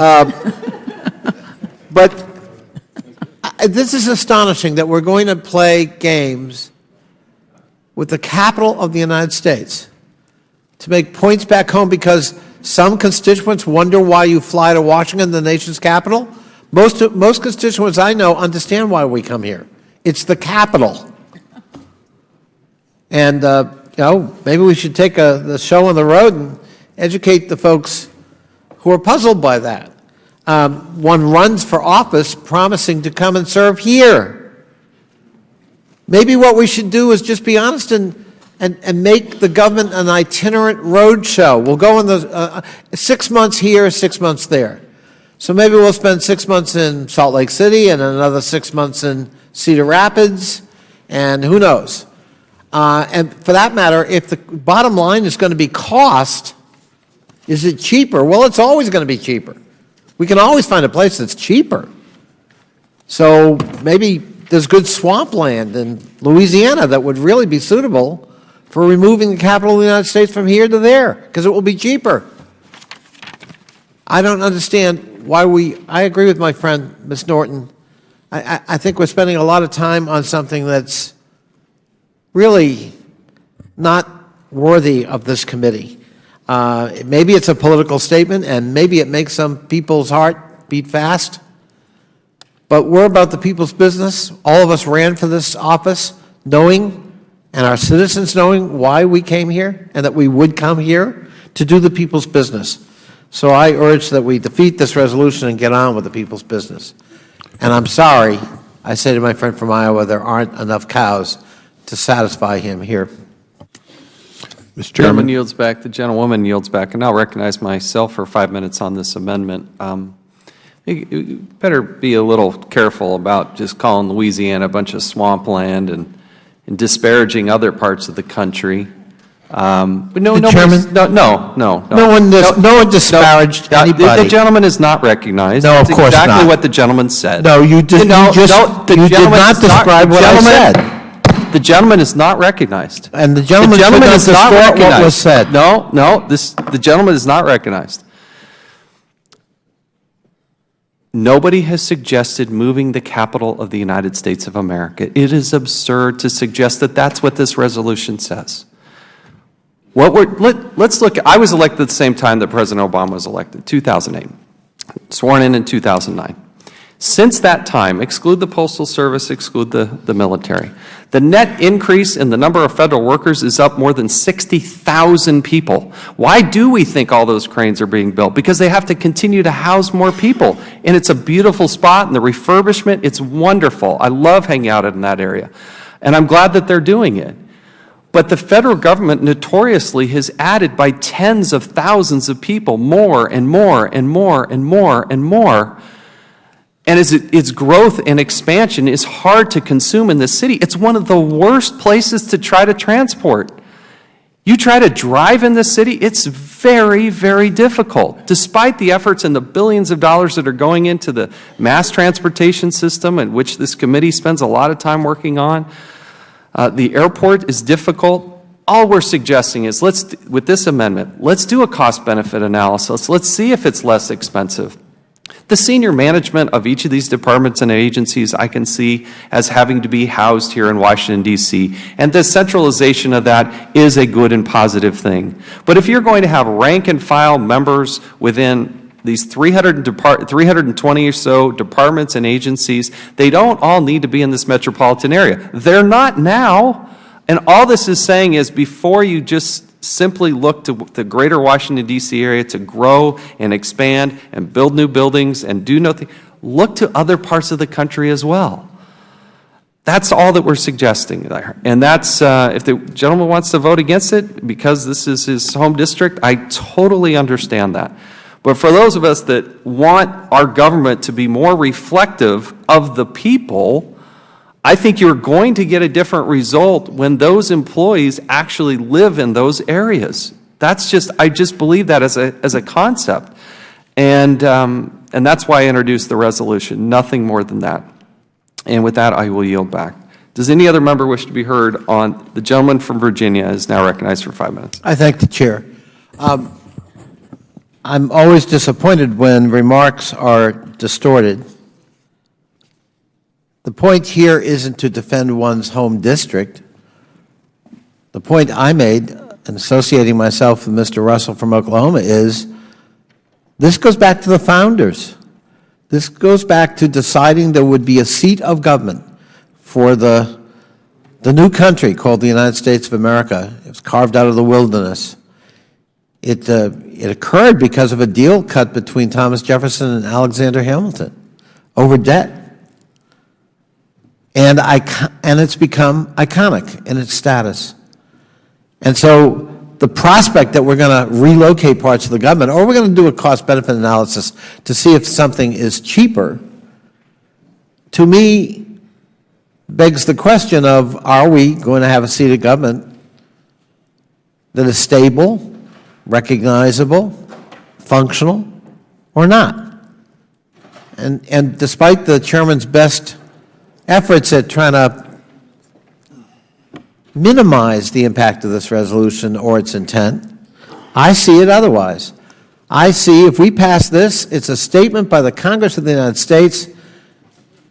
But this is astonishing that we're going to play games with the capital of the United States to make points back home because some constituents wonder why you fly to Washington, the nation's capital. Most constituents I know understand why we come here. It's the capital. And, maybe we should take the show on the road and educate the folks who are puzzled by that. One runs for office promising to come and serve here. Maybe what we should do is just be honest and make the government an itinerant road show. We'll go in the 6 months here, 6 months there. So maybe we'll spend 6 months in Salt Lake City and another 6 months in Cedar Rapids, and who knows. And for that matter, if the bottom line is going to be cost, is it cheaper? Well, it's always going to be cheaper. We can always find a place that's cheaper. So maybe there's good swampland in Louisiana that would really be suitable for removing the capital of the United States from here to there, because it will be cheaper. I don't understand why I agree with my friend, Ms. Norton. I think we're spending a lot of time on something that's really not worthy of this committee. Maybe it's a political statement, and maybe it makes some people's heart beat fast, but we're about the people's business. All of us ran for this office knowing, and our citizens knowing, why we came here and that we would come here to do the people's business. So I urge that we defeat this resolution and get on with the people's business. And I'm sorry, I say to my friend from Iowa, there aren't enough cows to satisfy him here. Mr. Chairman yields back. The gentlewoman yields back. And I'll recognize myself for 5 minutes on this amendment. You better be a little careful about just calling Louisiana a bunch of swampland and disparaging other parts of the country. But no one disparaged anybody. The gentleman is not recognized. No, of course exactly not. what the gentleman said. No, you did not describe what I said. The gentleman is not recognized. And the gentleman should not distort what was said. The gentleman is not recognized. Nobody has suggested moving the capital of the United States of America. It is absurd to suggest that that's what this resolution says. Let's look at, I was elected at the same time that President Obama was elected, 2008, sworn in 2009. Since that time, exclude the Postal Service, exclude the military, the net increase in the number of federal workers is up more than 60,000 people. Why do we think all those cranes are being built? Because they have to continue to house more people. And it's a beautiful spot, and the refurbishment, it's wonderful. I love hanging out in that area. And I'm glad that they're doing it. But the federal government notoriously has added by tens of thousands of people, more and more and more and more and more. And as its growth and expansion is hard to consume in the city, it's one of the worst places to try to transport. You try to drive in the city, it's very, very difficult. Despite the efforts and the billions of dollars that are going into the mass transportation system, and which this committee spends a lot of time working on, the airport is difficult. All we're suggesting is, with this amendment, let's do a cost-benefit analysis. Let's see if it's less expensive. The senior management of each of these departments and agencies I can see as having to be housed here in Washington, D.C., and the centralization of that is a good and positive thing. But if you're going to have rank-and-file members within these 320 or so departments and agencies, they don't all need to be in this metropolitan area. They're not now. And all this is saying is, before you just simply look to the greater Washington, D.C. area to grow and expand and build new buildings and do nothing, look to other parts of the country as well. That's all that we're suggesting there. And that's, if the gentleman wants to vote against it because this is his home district, I totally understand that. But for those of us that want our government to be more reflective of the people, I think you're going to get a different result when those employees actually live in those areas. That's just, I just believe that as a concept. And that's why I introduced the resolution, nothing more than that. And with that, I will yield back. Does any other member wish to be heard on? The gentleman from Virginia is now recognized for 5 minutes. I thank the Chair. I'm always disappointed when remarks are distorted. The point here isn't to defend one's home district. The point I made, in associating myself with Mr. Russell from Oklahoma, is this goes back to the founders. This goes back to deciding there would be a seat of government for the new country called the United States of America. It was carved out of the wilderness. It occurred because of a deal cut between Thomas Jefferson and Alexander Hamilton over debt. And it's become iconic in its status. And so the prospect that we're going to relocate parts of the government, or we're going to do a cost-benefit analysis to see if something is cheaper, to me begs the question of, are we going to have a seat of government that is stable, recognizable, functional, or not? And despite the Chairman's best efforts at trying to minimize the impact of this resolution or its intent, I see it otherwise. I see, if we pass this, it's a statement by the Congress of the United States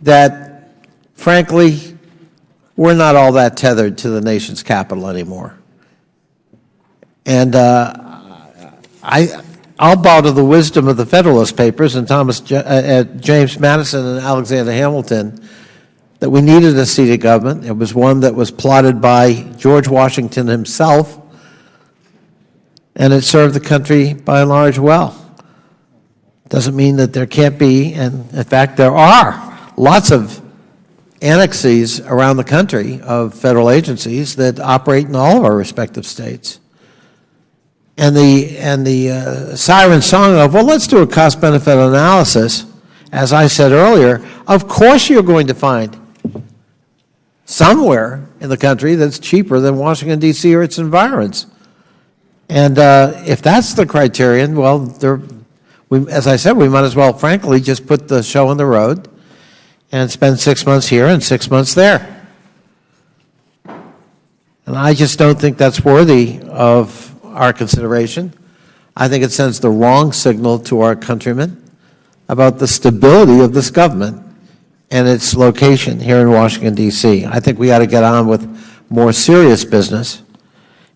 that, frankly, we're not all that tethered to the nation's capital anymore. And I'll bow to the wisdom of the Federalist Papers and James Madison and Alexander Hamilton that we needed a seat of government. It was one that was plotted by George Washington himself, and it served the country by and large well. Doesn't mean that there can't be, and in fact there are lots of annexes around the country of federal agencies that operate in all of our respective states. And the siren song of, well, let's do a cost-benefit analysis, as I said earlier, of course you're going to find somewhere in the country that's cheaper than Washington, D.C. or its environs. And if that's the criterion, well, as I said, we might as well, frankly, just put the show on the road and spend 6 months here and 6 months there. And I just don't think that's worthy of our consideration. I think it sends the wrong signal to our countrymen about the stability of this government and its location here in Washington, D.C. I think we ought to get on with more serious business,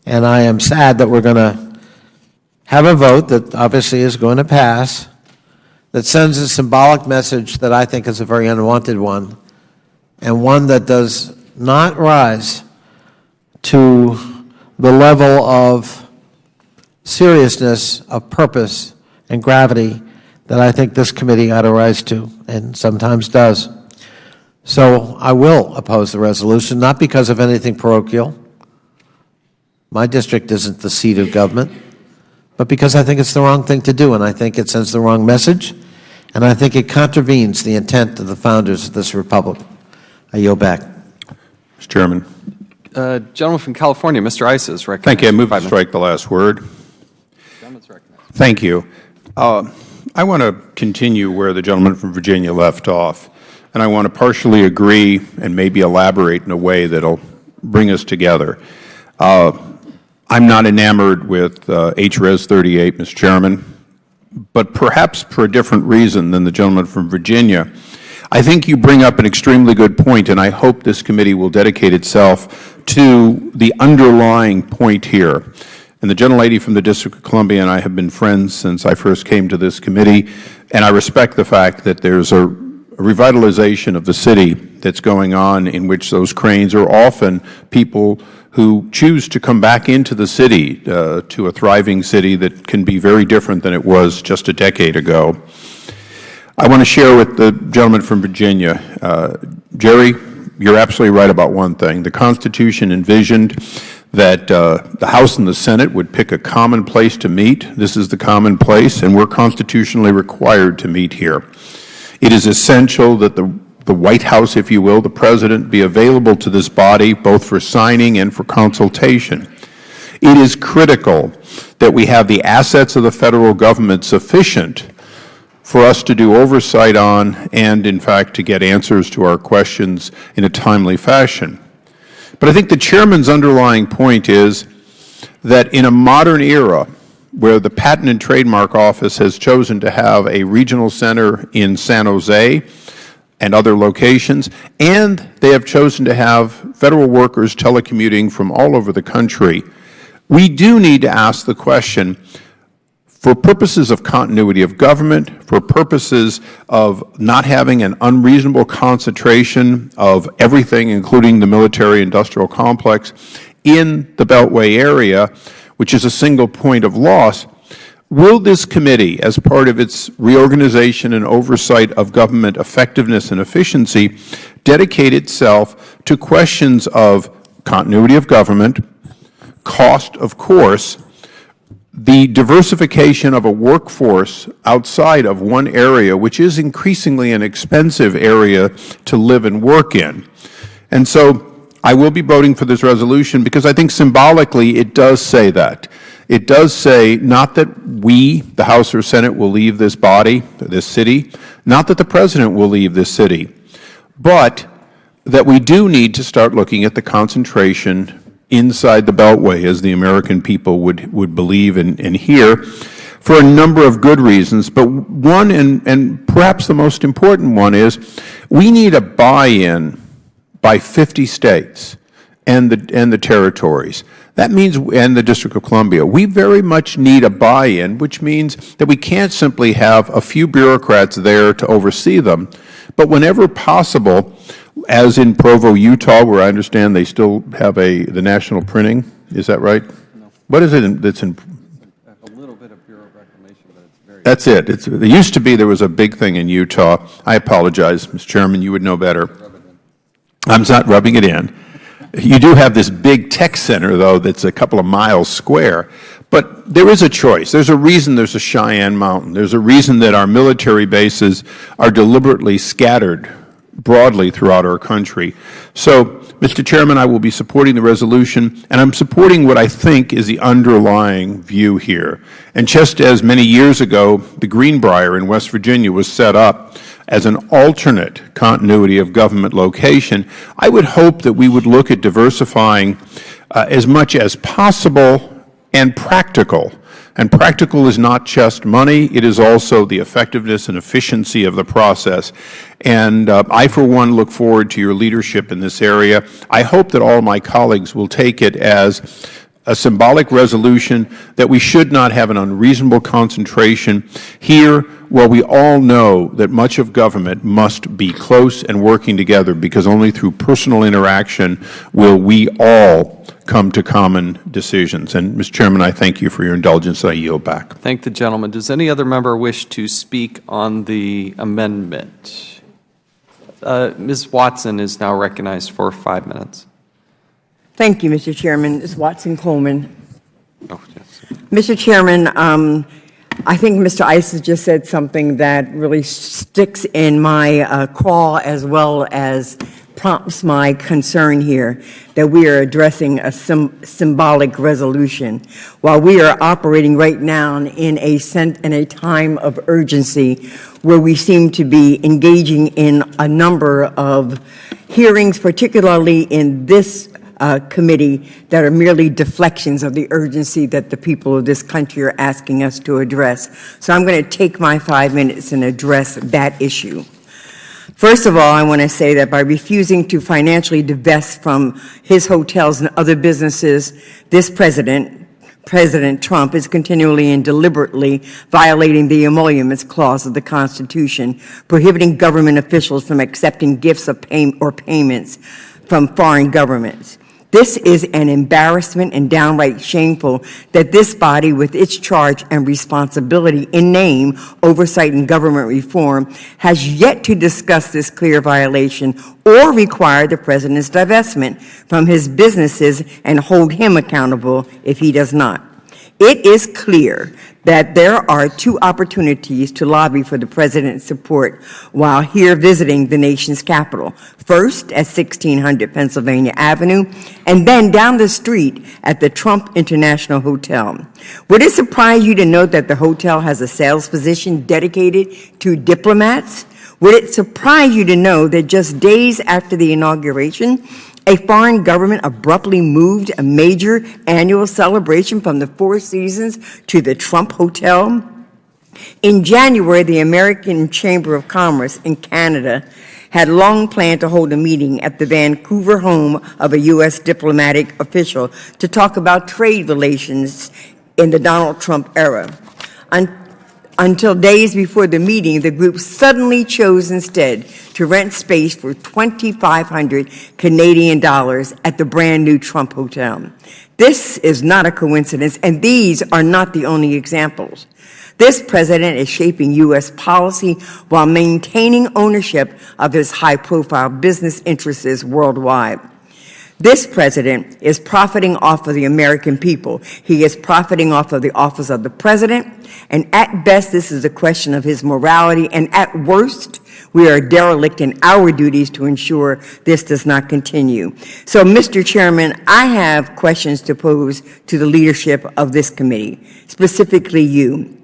and I am sad that we're going to have a vote that obviously is going to pass that sends a symbolic message that I think is a very unwanted one, and one that does not rise to the level of seriousness, of purpose, and gravity that I think this committee ought to rise to, and sometimes does. So I will oppose the resolution, not because of anything parochial. My district isn't the seat of government, but because I think it's the wrong thing to do, and I think it sends the wrong message, and I think it contravenes the intent of the founders of this republic. I yield back. Mr. Chairman. Gentleman from California, Mr. Issa is recognized. Thank you. I move to strike the last word. Thank you. I want to continue where the gentleman from Virginia left off, and I want to partially agree and maybe elaborate in a way that will bring us together. I'm not enamored with H.Res 38, Mr. Chairman, but perhaps for a different reason than the gentleman from Virginia. I think you bring up an extremely good point, and I hope this committee will dedicate itself to the underlying point here. And the gentlelady from the District of Columbia and I have been friends since I first came to this committee, and I respect the fact that there's a revitalization of the city that's going on, in which those cranes are often people who choose to come back into the city, to a thriving city that can be very different than it was just a decade ago. I want to share with the gentleman from Virginia, Jerry, you're absolutely right about one thing. The Constitution envisioned that the House and the Senate would pick a common place to meet. This is the common place, and we're constitutionally required to meet here. It is essential that the White House, if you will, the President, be available to this body both for signing and for consultation. It is critical that we have the assets of the federal government sufficient for us to do oversight on and, in fact, to get answers to our questions in a timely fashion. But I think the Chairman's underlying point is that in a modern era where the Patent and Trademark Office has chosen to have a regional center in San Jose and other locations, and they have chosen to have federal workers telecommuting from all over the country, we do need to ask the question, for purposes of continuity of government, for purposes of not having an unreasonable concentration of everything, including the military-industrial complex, in the Beltway area, which is a single point of loss, will this committee, as part of its reorganization and oversight of government effectiveness and efficiency, dedicate itself to questions of continuity of government, cost, of course, the diversification of a workforce outside of one area, which is increasingly an expensive area to live and work in. And so I will be voting for this resolution because I think symbolically it does say that. It does say not that we, the House or Senate, will leave this body, this city, not that the President will leave this city, but that we do need to start looking at the concentration inside the Beltway, as the American people would believe and hear, for a number of good reasons. But one, and perhaps the most important one, is we need a buy-in by 50 states and the territories. That means, and the District of Columbia, we very much need a buy-in, which means that we can't simply have a few bureaucrats there to oversee them, but whenever possible, as in Provo, Utah, where I understand they still have the national printing, is that right? No. What is it that's in? A little bit of Bureau of Reclamation, but it's very. That's it. It used to be there was a big thing in Utah. I apologize, Mr. Chairman, you would know better. I'm not rubbing it in. You do have this big tech center, though, that's a couple of miles square. But there is a choice. There's a reason there's a Cheyenne Mountain. There's a reason that our military bases are deliberately scattered broadly throughout our country. So, Mr. Chairman, I will be supporting the resolution, and I'm supporting what I think is the underlying view here. And just as many years ago, the Greenbrier in West Virginia was set up as an alternate continuity of government location, I would hope that we would look at diversifying as much as possible and practical. And practical is not just money, it is also the effectiveness and efficiency of the process. And I, for one, look forward to your leadership in this area. I hope that all my colleagues will take it as a symbolic resolution that we should not have an unreasonable concentration here, while we all know that much of government must be close and working together, because only through personal interaction will we all come to common decisions. And, Mr. Chairman, I thank you for your indulgence. I yield back. Thank the gentleman. Does any other member wish to speak on the amendment? Ms. Watson is now recognized for 5 minutes. Thank you, Mr. Chairman. Ms. Watson Coleman. Oh, yes. Mr. Chairman, I think Mr. Ice has just said something that really sticks in my craw, as well as prompts my concern here, that we are addressing a symbolic resolution while we are operating right now in a time of urgency, where we seem to be engaging in a number of hearings, particularly in this committee, that are merely deflections of the urgency that the people of this country are asking us to address. So I'm going to take my 5 minutes and address that issue. First of all, I want to say that by refusing to financially divest from his hotels and other businesses, this President Trump, is continually and deliberately violating the Emoluments Clause of the Constitution, prohibiting government officials from accepting gifts of or payments from foreign governments. This is an embarrassment and downright shameful that this body, with its charge and responsibility in name, oversight, and government reform, has yet to discuss this clear violation or require the President's divestment from his businesses and hold him accountable if he does not. It is clear that there are two opportunities to lobby for the President's support while here visiting the nation's capital. First, at 1600 Pennsylvania Avenue, and then down the street at the Trump International Hotel. Would it surprise you to note that the hotel has a sales position dedicated to diplomats? Would it surprise you to know that just days after the inauguration, a foreign government abruptly moved a major annual celebration from the Four Seasons to the Trump Hotel? In January, the American Chamber of Commerce in Canada had long planned to hold a meeting at the Vancouver home of a U.S. diplomatic official to talk about trade relations in the Donald Trump era. Until days before the meeting, the group suddenly chose instead to rent space for $2,500 Canadian at the brand new Trump Hotel. This is not a coincidence, and these are not the only examples. This President is shaping U.S. policy while maintaining ownership of his high-profile business interests worldwide. This President is profiting off of the American people. He is profiting off of the office of the President, and at best, this is a question of his morality, and at worst, we are derelict in our duties to ensure this does not continue. So, Mr. Chairman, I have questions to pose to the leadership of this committee, specifically you.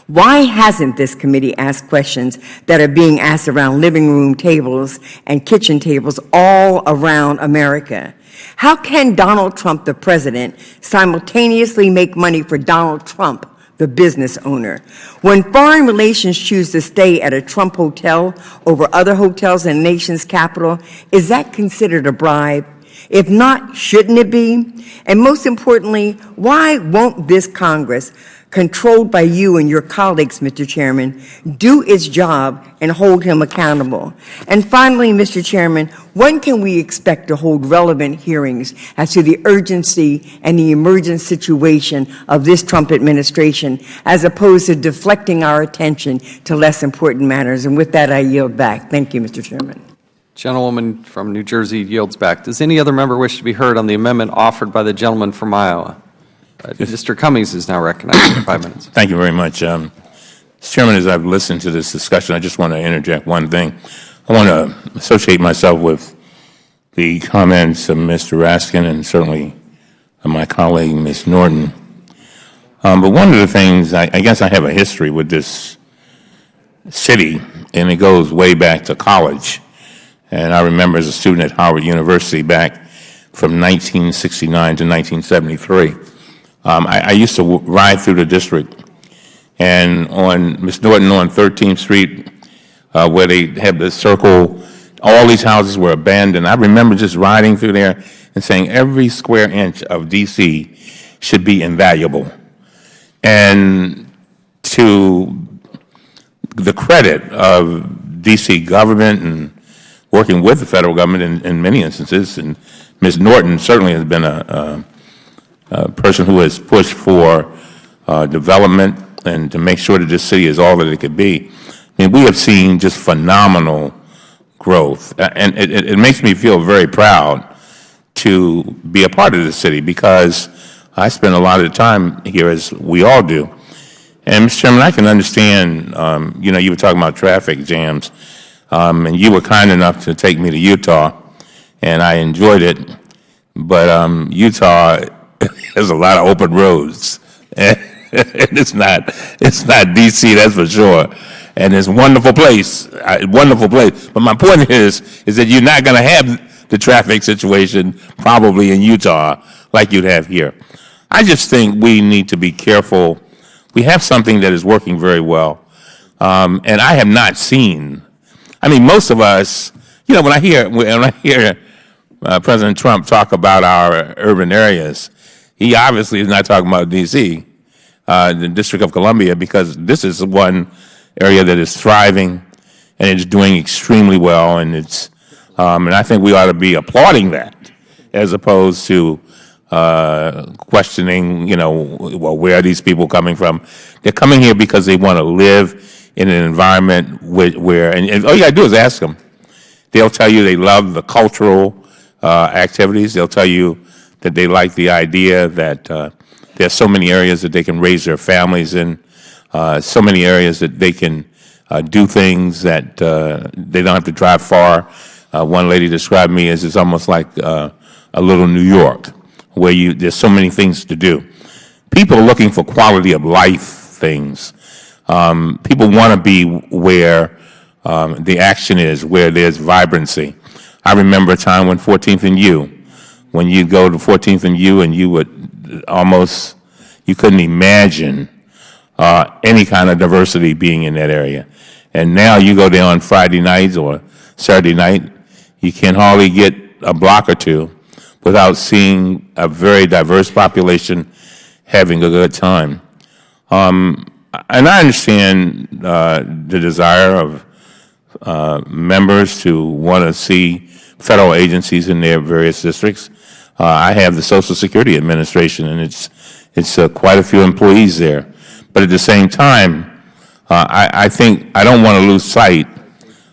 Why hasn't this committee asked questions that are being asked around living room tables and kitchen tables all around America? How can Donald Trump, the President, simultaneously make money for Donald Trump, the business owner. When foreign relations choose to stay at a Trump hotel over other hotels in the nation's capital, is that considered a bribe? If not, shouldn't it be? And most importantly, why won't this Congress, controlled by you and your colleagues, Mr. Chairman, do its job and hold him accountable? And finally, Mr. Chairman, when can we expect to hold relevant hearings as to the urgency and the emergent situation of this Trump administration, as opposed to deflecting our attention to less important matters? And with that, I yield back. Thank you, Mr. Chairman. Gentlewoman from New Jersey yields back. Does any other member wish to be heard on the amendment offered by the gentleman from Iowa? Mr. Cummings is now recognized for 5 minutes. Thank you very much. Mr. Chairman, as I've listened to this discussion, I just want to interject one thing. I want to associate myself with the comments of Mr. Raskin and certainly of my colleague, Ms. Norton. But one of the things, I guess I have a history with this city, and it goes way back to college. And I remember as a student at Howard University back from 1969 to 1973. I used to ride through the district, and on Ms. Norton on 13th Street, where they had the circle, all these houses were abandoned. I remember just riding through there and saying every square inch of D.C. should be invaluable. And to the credit of D.C. government and working with the federal government in many instances, and Ms. Norton certainly has been a person who has pushed for development and to make sure that this city is all that it could be. I mean, we have seen just phenomenal growth, and it makes me feel very proud to be a part of this city because I spend a lot of the time here, as we all do. And, Mr. Chairman, I can understand, you were talking about traffic jams, and you were kind enough to take me to Utah, and I enjoyed it. But Utah has a lot of open roads, and it's not D.C., that's for sure. And it's a wonderful place, wonderful place. But my point is that you're not going to have the traffic situation probably in Utah like you'd have here. I just think we need to be careful. We have something that is working very well, and I have not seen. I mean, most of us, when I hear President Trump talk about our urban areas, he obviously is not talking about D.C., the District of Columbia, because this is one area that is thriving and it's doing extremely well, and and I think we ought to be applauding that as opposed to questioning, well, where are these people coming from? They're coming here because they want to live in an environment where and all you got to do is ask them. They'll tell you they love the cultural activities. They'll tell you that they like the idea that there's so many areas that they can raise their families in, so many areas that they can do things that they don't have to drive far. One lady described me as it's almost like a little New York, where there's so many things to do. People are looking for quality of life things. People want to be where the action is, where there's vibrancy. I remember a time when 14th and U, when you go to 14th and U and you would you couldn't imagine any kind of diversity being in that area. And now you go there on Friday nights or Saturday night, you can hardly get a block or two without seeing a very diverse population having a good time. And I understand the desire of members to want to see federal agencies in their various districts. I have the Social Security Administration, and it's quite a few employees there. But at the same time, I think I don't want to lose sight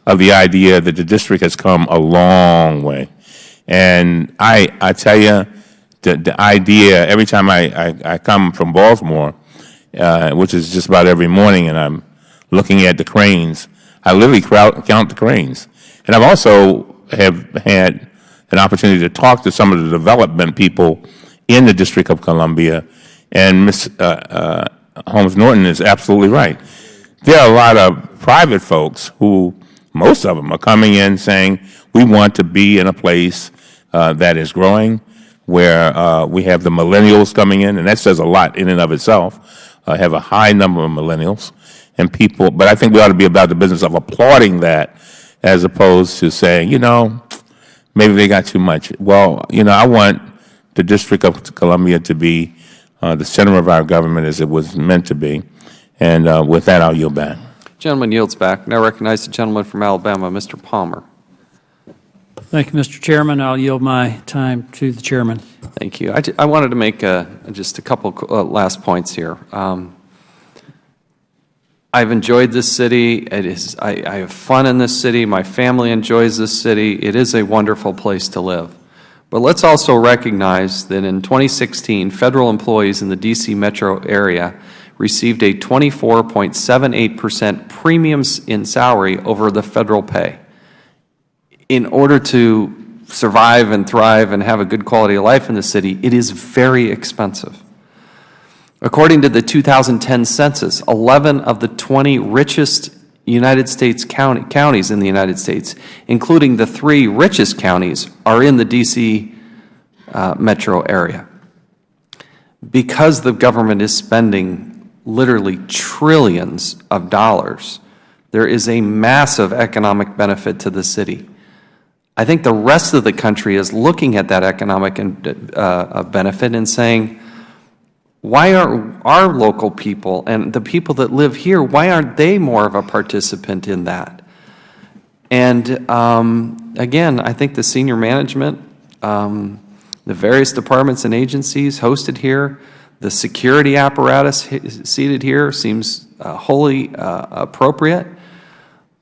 of the idea that the district has come a long way. And I tell you, the idea, every time I come from Baltimore, which is just about every morning, and I'm looking at the cranes, I literally count the cranes. And I've also have had an opportunity to talk to some of the development people in the District of Columbia, and Ms. Holmes Norton is absolutely right. There are a lot of private folks who, most of them, are coming in saying, we want to be in a place that is growing, where we have the millennials coming in, and that says a lot in and of itself. have a high number of millennials and people, but I think we ought to be about the business of applauding that as opposed to saying, you know, maybe they got too much. Well, you know, I want the District of Columbia to be the center of our government as it was meant to be. And with that, I'll yield back. Gentleman yields back. Now recognize the gentleman from Alabama, Mr. Palmer. Thank you, Mr. Chairman. I'll yield my time to the chairman. Thank you. I wanted to make just a couple last points here. I've enjoyed this city. I have fun in this city. My family enjoys this city. It is a wonderful place to live. But let's also recognize that in 2016, federal employees in the D.C. metro area received a 24.78% premiums in salary over the federal pay. In order to survive and thrive and have a good quality of life in the city, it is very expensive. According to the 2010 census, 11 of the 20 richest United States counties in the United States, including the 3 richest counties, are in the D.C. metro area. Because the government is spending literally trillions of dollars, there is a massive economic benefit to the city. I think the rest of the country is looking at that economic benefit and saying, why are our local people and the people that live here, why aren't they more of a participant in that? And again, I think the senior management, the various departments and agencies hosted here, the security apparatus seated here seems wholly appropriate.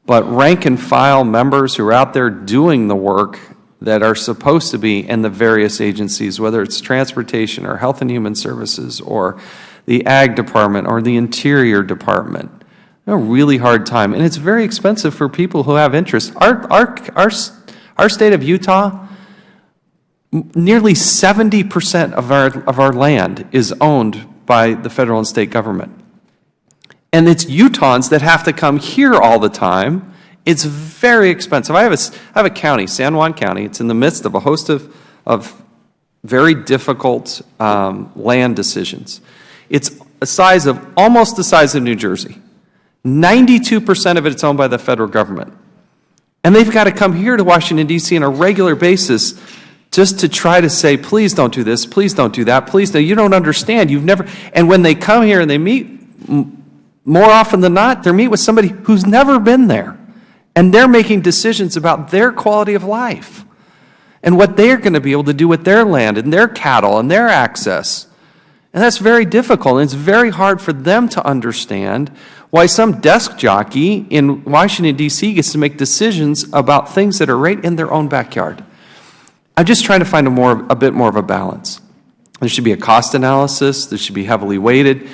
But rank and file members who are out there doing the work that are supposed to be in the various agencies, whether it's transportation or health and human services or the ag department or the interior department, a really hard time. And it's very expensive for people who have interest. Our state of Utah, nearly 70% of our land is owned by the federal and state government. And it's Utahns that have to come here all the time. It's very expensive. I have a county, San Juan County. It's in the midst of a host of very difficult land decisions. It's almost the size of New Jersey. 92% of it is owned by the federal government. And they've got to come here to Washington, D.C. on a regular basis just to try to say, please don't do this, please don't do that, please don't. You don't understand. You've never. And when they come here and they meet, more often than not, they meet with somebody who's never been there. And they're making decisions about their quality of life and what they're going to be able to do with their land and their cattle and their access. And that's very difficult. And it's very hard for them to understand why some desk jockey in Washington, D.C. gets to make decisions about things that are right in their own backyard. I'm just trying to find a bit more of a balance. There should be a cost analysis. There should be heavily weighted.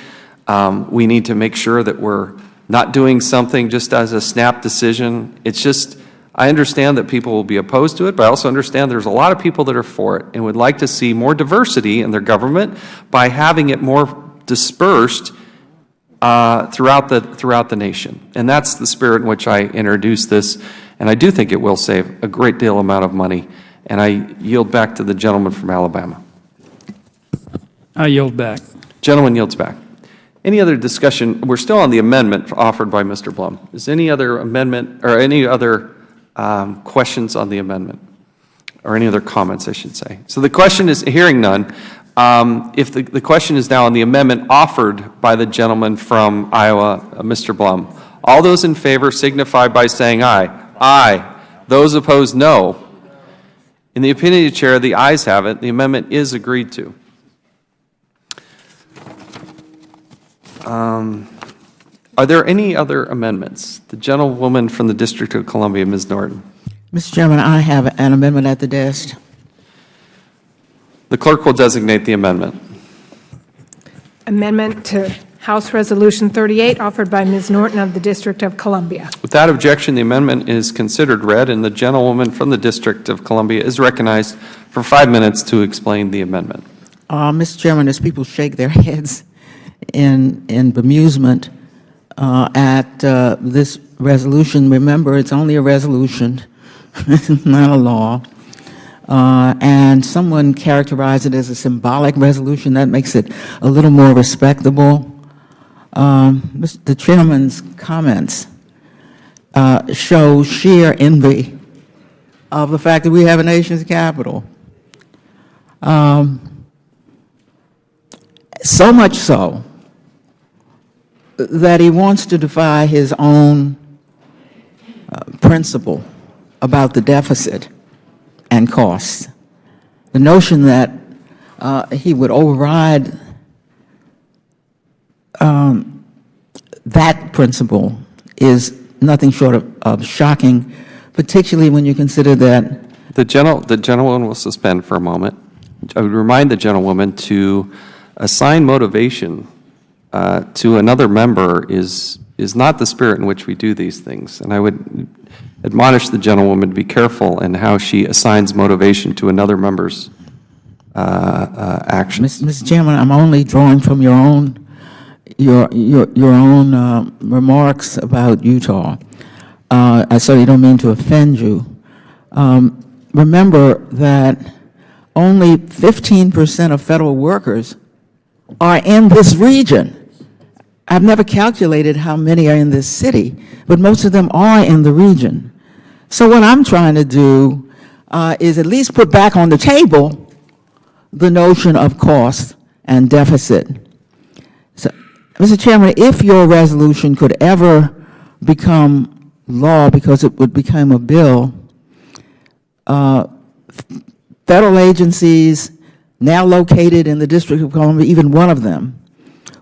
We need to make sure that we're not doing something just as a snap decision. It's just, I understand that people will be opposed to it, but I also understand there's a lot of people that are for it and would like to see more diversity in their government by having it more dispersed throughout the nation. And that's the spirit in which I introduced this, and I do think it will save a great deal amount of money. And I yield back to the gentleman from Alabama. I yield back. Gentleman yields back. Any other discussion? We're still on the amendment offered by Mr. Blum. Is any other amendment or any other questions on the amendment? Or any other comments, I should say. So the question is, hearing none, if the question is now on the amendment offered by the gentleman from Iowa, Mr. Blum. All those in favor signify by saying aye. Aye. Those opposed, no. In the opinion of the chair, the ayes have it. The amendment is agreed to. Are there any other amendments? The gentlewoman from the District of Columbia, Ms. Norton. Mr. Chairman, I have an amendment at the desk. The clerk will designate the amendment. Amendment to House Resolution 38, offered by Ms. Norton of the District of Columbia. Without objection, the amendment is considered read, and the gentlewoman from the District of Columbia is recognized for 5 minutes to explain the amendment. Mr. Chairman, as people shake their heads in bemusement at this resolution, remember it's only a resolution, it's not a law. And someone characterized it as a symbolic resolution. That makes it a little more respectable. The Chairman's comments show sheer envy of the fact that we have a nation's capital. So much so that he wants to defy his own principle about the deficit and costs. The notion that he would override that principle is nothing short of shocking, particularly when you consider that the gentleman will suspend for a moment. I would remind the gentlewoman to assign motivation to another member is not the spirit in which we do these things. And I would admonish the gentlewoman to be careful in how she assigns motivation to another member's actions. Mr. Chairman, I'm only drawing from your own remarks about Utah. I certainly don't mean to offend you. Remember that only 15% of federal workers are in this region. I've never calculated how many are in this city, but most of them are in the region. So what I'm trying to do is at least put back on the table the notion of cost and deficit. So, Mr. Chairman, if your resolution could ever become law, because it would become a bill, federal agencies now located in the District of Columbia, even one of them,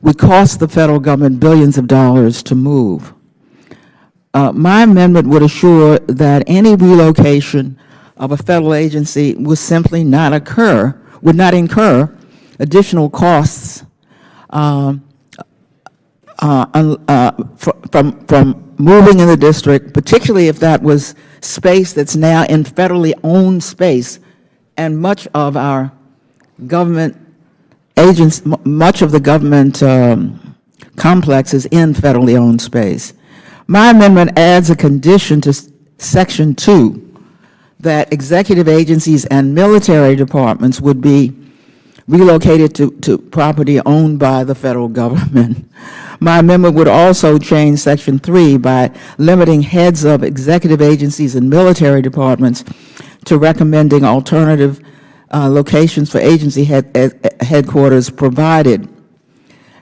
would cost the federal government billions of dollars to move. My amendment would assure that any relocation of a federal agency would simply not occur, would not incur additional costs from moving in the district, particularly if that was space that's now in federally owned space, and much of our government agents, much of the government complex is in federally owned space. My amendment adds a condition to Section 2 that executive agencies and military departments would be relocated to property owned by the federal government. My amendment would also change Section 3 by limiting heads of executive agencies and military departments to recommending alternative locations for agency headquarters, provided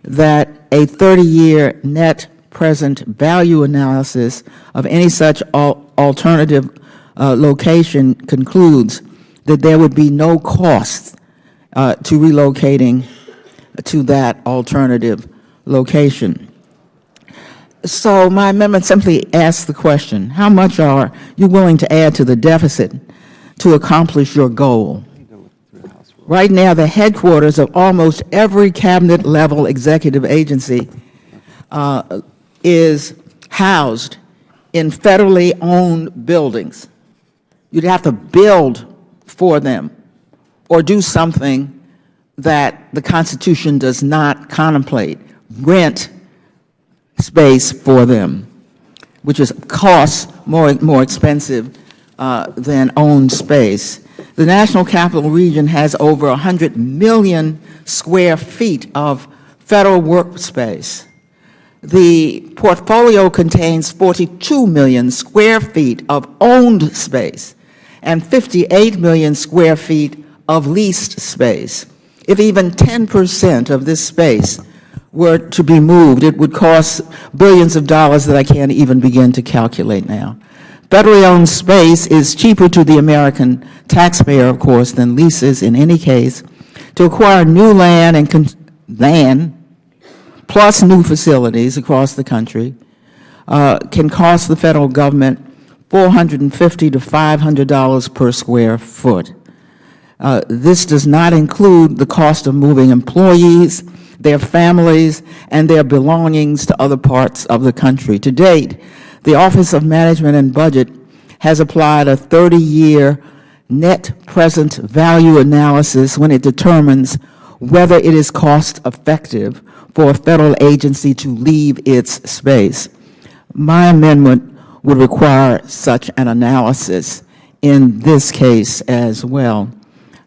that a 30-year net present value analysis of any such alternative location concludes that there would be no cost to relocating to that alternative location. So my amendment simply asks the question, how much are you willing to add to the deficit to accomplish your goal? Right now, the headquarters of almost every cabinet-level executive agency is housed in federally owned buildings. You'd have to build for them or do something that the Constitution does not contemplate, rent space for them, which costs more expensive than owned space. The National Capital Region has over 100 million square feet of federal workspace. The portfolio contains 42 million square feet of owned space and 58 million square feet of leased space. If even 10% of this space were to be moved, it would cost billions of dollars that I can't even begin to calculate now. Federally owned space is cheaper to the American taxpayer, of course, than leases in any case. To acquire new land and land plus new facilities across the country can cost the federal government $450 to $500 per square foot. This does not include the cost of moving employees, their families, and their belongings to other parts of the country. To date, the Office of Management and Budget has applied a 30-year net present value analysis when it determines whether it is cost-effective for a federal agency to leave its space. My amendment would require such an analysis in this case as well.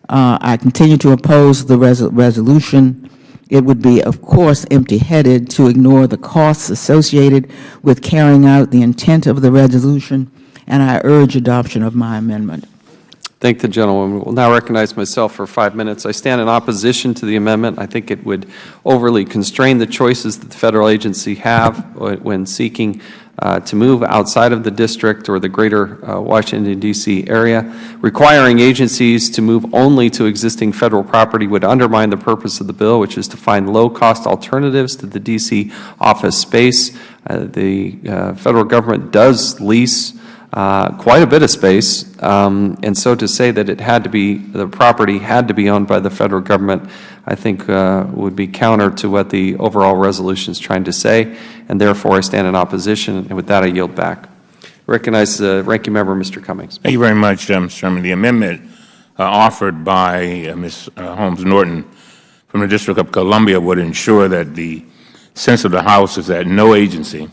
I continue to oppose the resolution It would be, of course, empty-headed to ignore the costs associated with carrying out the intent of the resolution, and I urge adoption of my amendment. Thank the gentleman. Will now recognize myself for 5 minutes. I stand in opposition to the amendment. I think it would overly constrain the choices that the federal agency have when seeking to move outside of the district or the greater Washington, D.C. area. Requiring agencies to move only to existing federal property would undermine the purpose of the bill, which is to find low-cost alternatives to the D.C. office space. The federal government does lease quite a bit of space, and so to say that it had to be, the property had to be owned by the federal government, I think would be counter to what the overall resolution is trying to say, and therefore I stand in opposition, and with that I yield back. Recognize the Ranking Member, Mr. Cummings. Thank you very much, Mr. Chairman. The amendment offered by Ms. Holmes Norton from the District of Columbia would ensure that the sense of the House is that no agency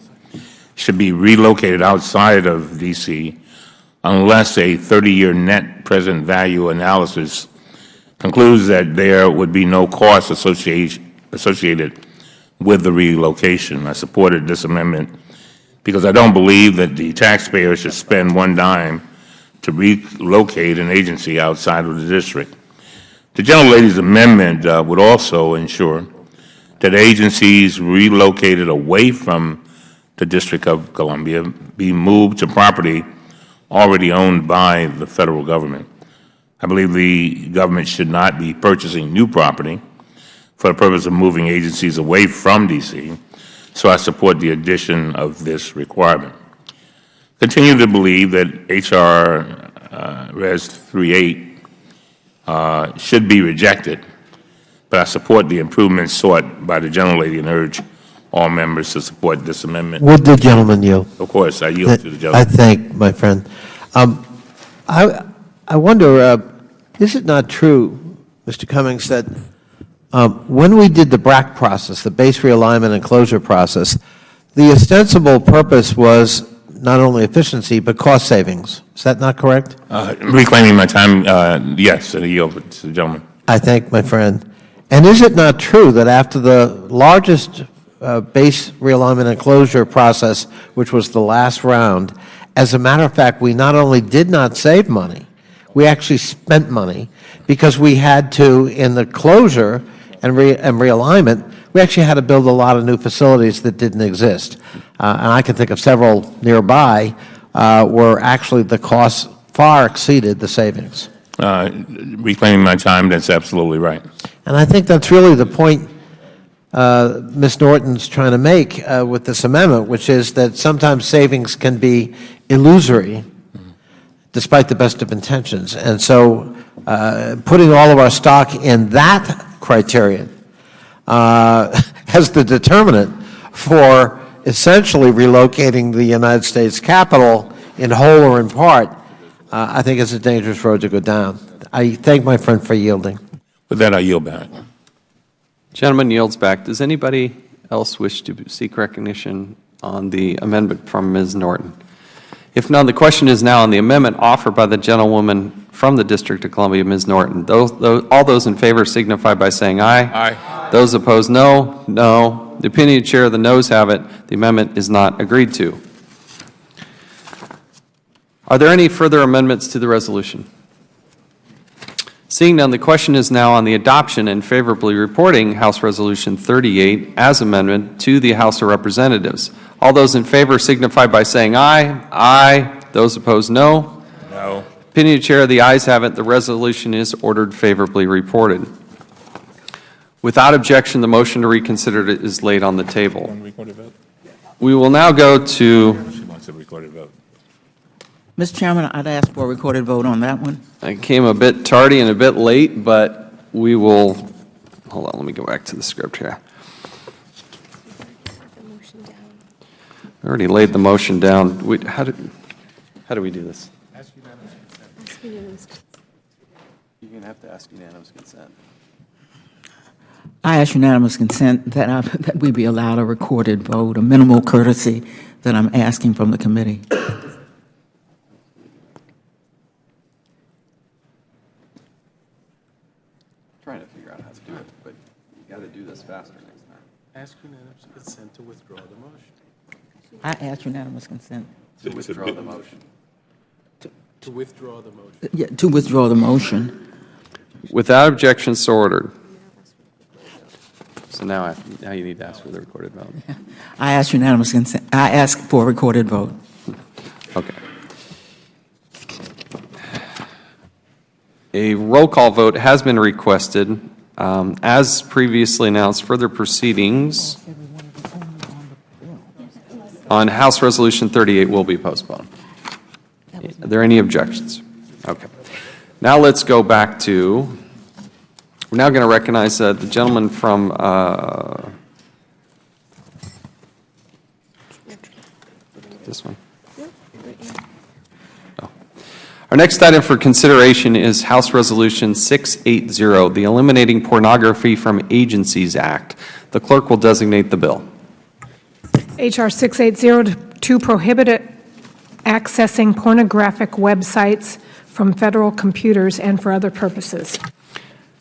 should be relocated outside of D.C. unless a 30-year net present value analysis concludes that there would be no cost associated with the relocation. I supported this amendment because I don't believe that the taxpayer should spend one dime to relocate an agency outside of the district. The gentlelady's amendment would also ensure that agencies relocated away from the District of Columbia be moved to property already owned by the federal government. I believe the government should not be purchasing new property for the purpose of moving agencies away from D.C., so I support the addition of this requirement. Continue to believe that H.Res. 38 should be rejected, but I support the improvements sought by the gentlelady and urge all members to support this amendment. Would the gentleman yield? Of course, I yield to the gentleman. I thank my friend. I wonder, is it not true, Mr. Cummings, that when we did the BRAC process, the base realignment and closure process, the ostensible purpose was not only efficiency but cost savings? Is that not correct? Reclaiming my time, yes, I yield to the gentleman. I thank my friend. And is it not true that after the largest base realignment and closure process, which was the last round, as a matter of fact, we not only did not save money, we actually spent money because we had to, in the closure and realignment, we actually had to build a lot of new facilities that didn't exist. And I can think of several nearby where actually the costs far exceeded the savings. Reclaiming my time, that's absolutely right. And I think that's really the point Ms. Norton's trying to make with this amendment, which is that sometimes savings can be illusory despite the best of intentions. And so putting all of our stock in that criterion as the determinant for essentially relocating the United States Capitol in whole or in part, I think is a dangerous road to go down. I thank my friend for yielding. With that, I yield back. Gentleman yields back. Does anybody else wish to seek recognition on the amendment from Ms. Norton? If none, the question is now on the amendment offered by the gentlewoman from the District of Columbia, Ms. Norton. All those in favor signify by saying aye. Aye. Those opposed, no. No. The opinion of the chair, the noes have it. The amendment is not agreed to. Are there any further amendments to the resolution? Seeing none, the question is now on the adoption and favorably reporting House Resolution 38 as amendment to the House of Representatives. All those in favor signify by saying aye. Aye. Those opposed, no. No. Opinion of the chair, the ayes have it. The resolution is ordered favorably reported. Without objection, the motion to reconsider is laid on the table. We will now go to... She wants a recorded vote. Mr. Chairman, I'd ask for a recorded vote on that one. I came a bit tardy and a bit late, but we will, hold on, let me go back to the script here. I already laid the motion down. How do we do this? You're going to have to ask unanimous consent. I ask unanimous consent that we be allowed a recorded vote, a minimal courtesy that I'm asking from the committee. Trying to figure out how to do it, but you got to do this faster next time. Ask unanimous consent to withdraw the motion. I ask unanimous consent. To withdraw the motion. To withdraw the motion. Yeah, to withdraw the motion. Without objection, so ordered. So now you need to ask for the recorded vote. I ask unanimous consent. I ask for a recorded vote. Okay. A roll call vote has been requested. As previously announced, further proceedings on House Resolution 38 will be postponed. Are there any objections? Okay. Now let's go back to, we're now going to recognize the gentleman from this one. Oh. Our next item for consideration is House Resolution 680, the Eliminating Pornography from Agencies Act. The clerk will designate the bill. H.R. 680 to prohibit accessing pornographic websites from federal computers and for other purposes.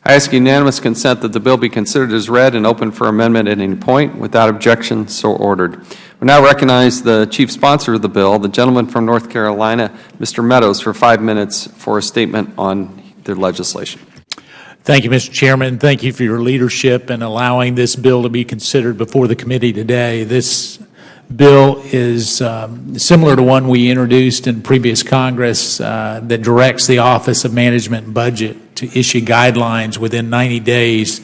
I ask unanimous consent that the bill be considered as read and open for amendment at any point. Without objection, so ordered. We now recognize the chief sponsor of the bill, the gentleman from North Carolina, Mr. Meadows, for 5 minutes for a statement on the legislation. Thank you, Mr. Chairman. Thank you for your leadership in allowing this bill to be considered before the committee today. This bill is similar to one we introduced in previous Congress that directs the Office of Management and Budget to issue guidelines within 90 days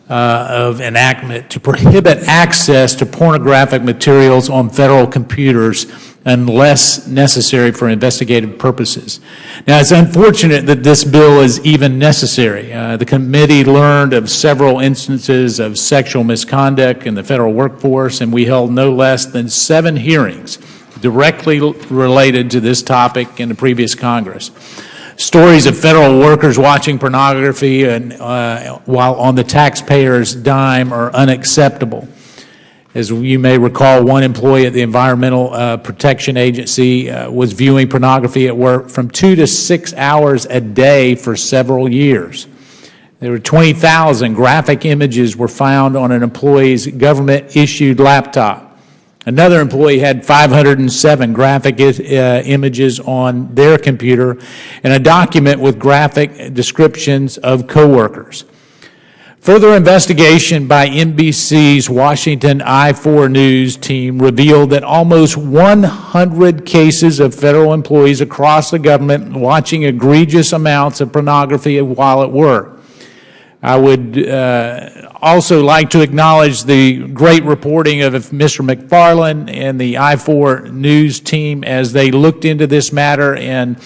of enactment to prohibit access to pornographic materials on federal computers unless necessary for investigative purposes. Now, it's unfortunate that this bill is even necessary. The committee learned of several instances of sexual misconduct in the federal workforce, and we held no less than 7 hearings directly related to this topic in the previous Congress. Stories of federal workers watching pornography and, while on the taxpayer's dime are unacceptable. As you may recall, one employee at the Environmental Protection Agency was viewing pornography at work from 2 to 6 hours a day for several years. There were 20,000 graphic images were found on an employee's government-issued laptop. Another employee had 507 graphic images on their computer and a document with graphic descriptions of coworkers. Further investigation by NBC's Washington I-4 News team revealed that almost 100 cases of federal employees across the government watching egregious amounts of pornography while at work. I would also like to acknowledge the great reporting of Mr. McFarland and the I-4 News team as they looked into this matter, and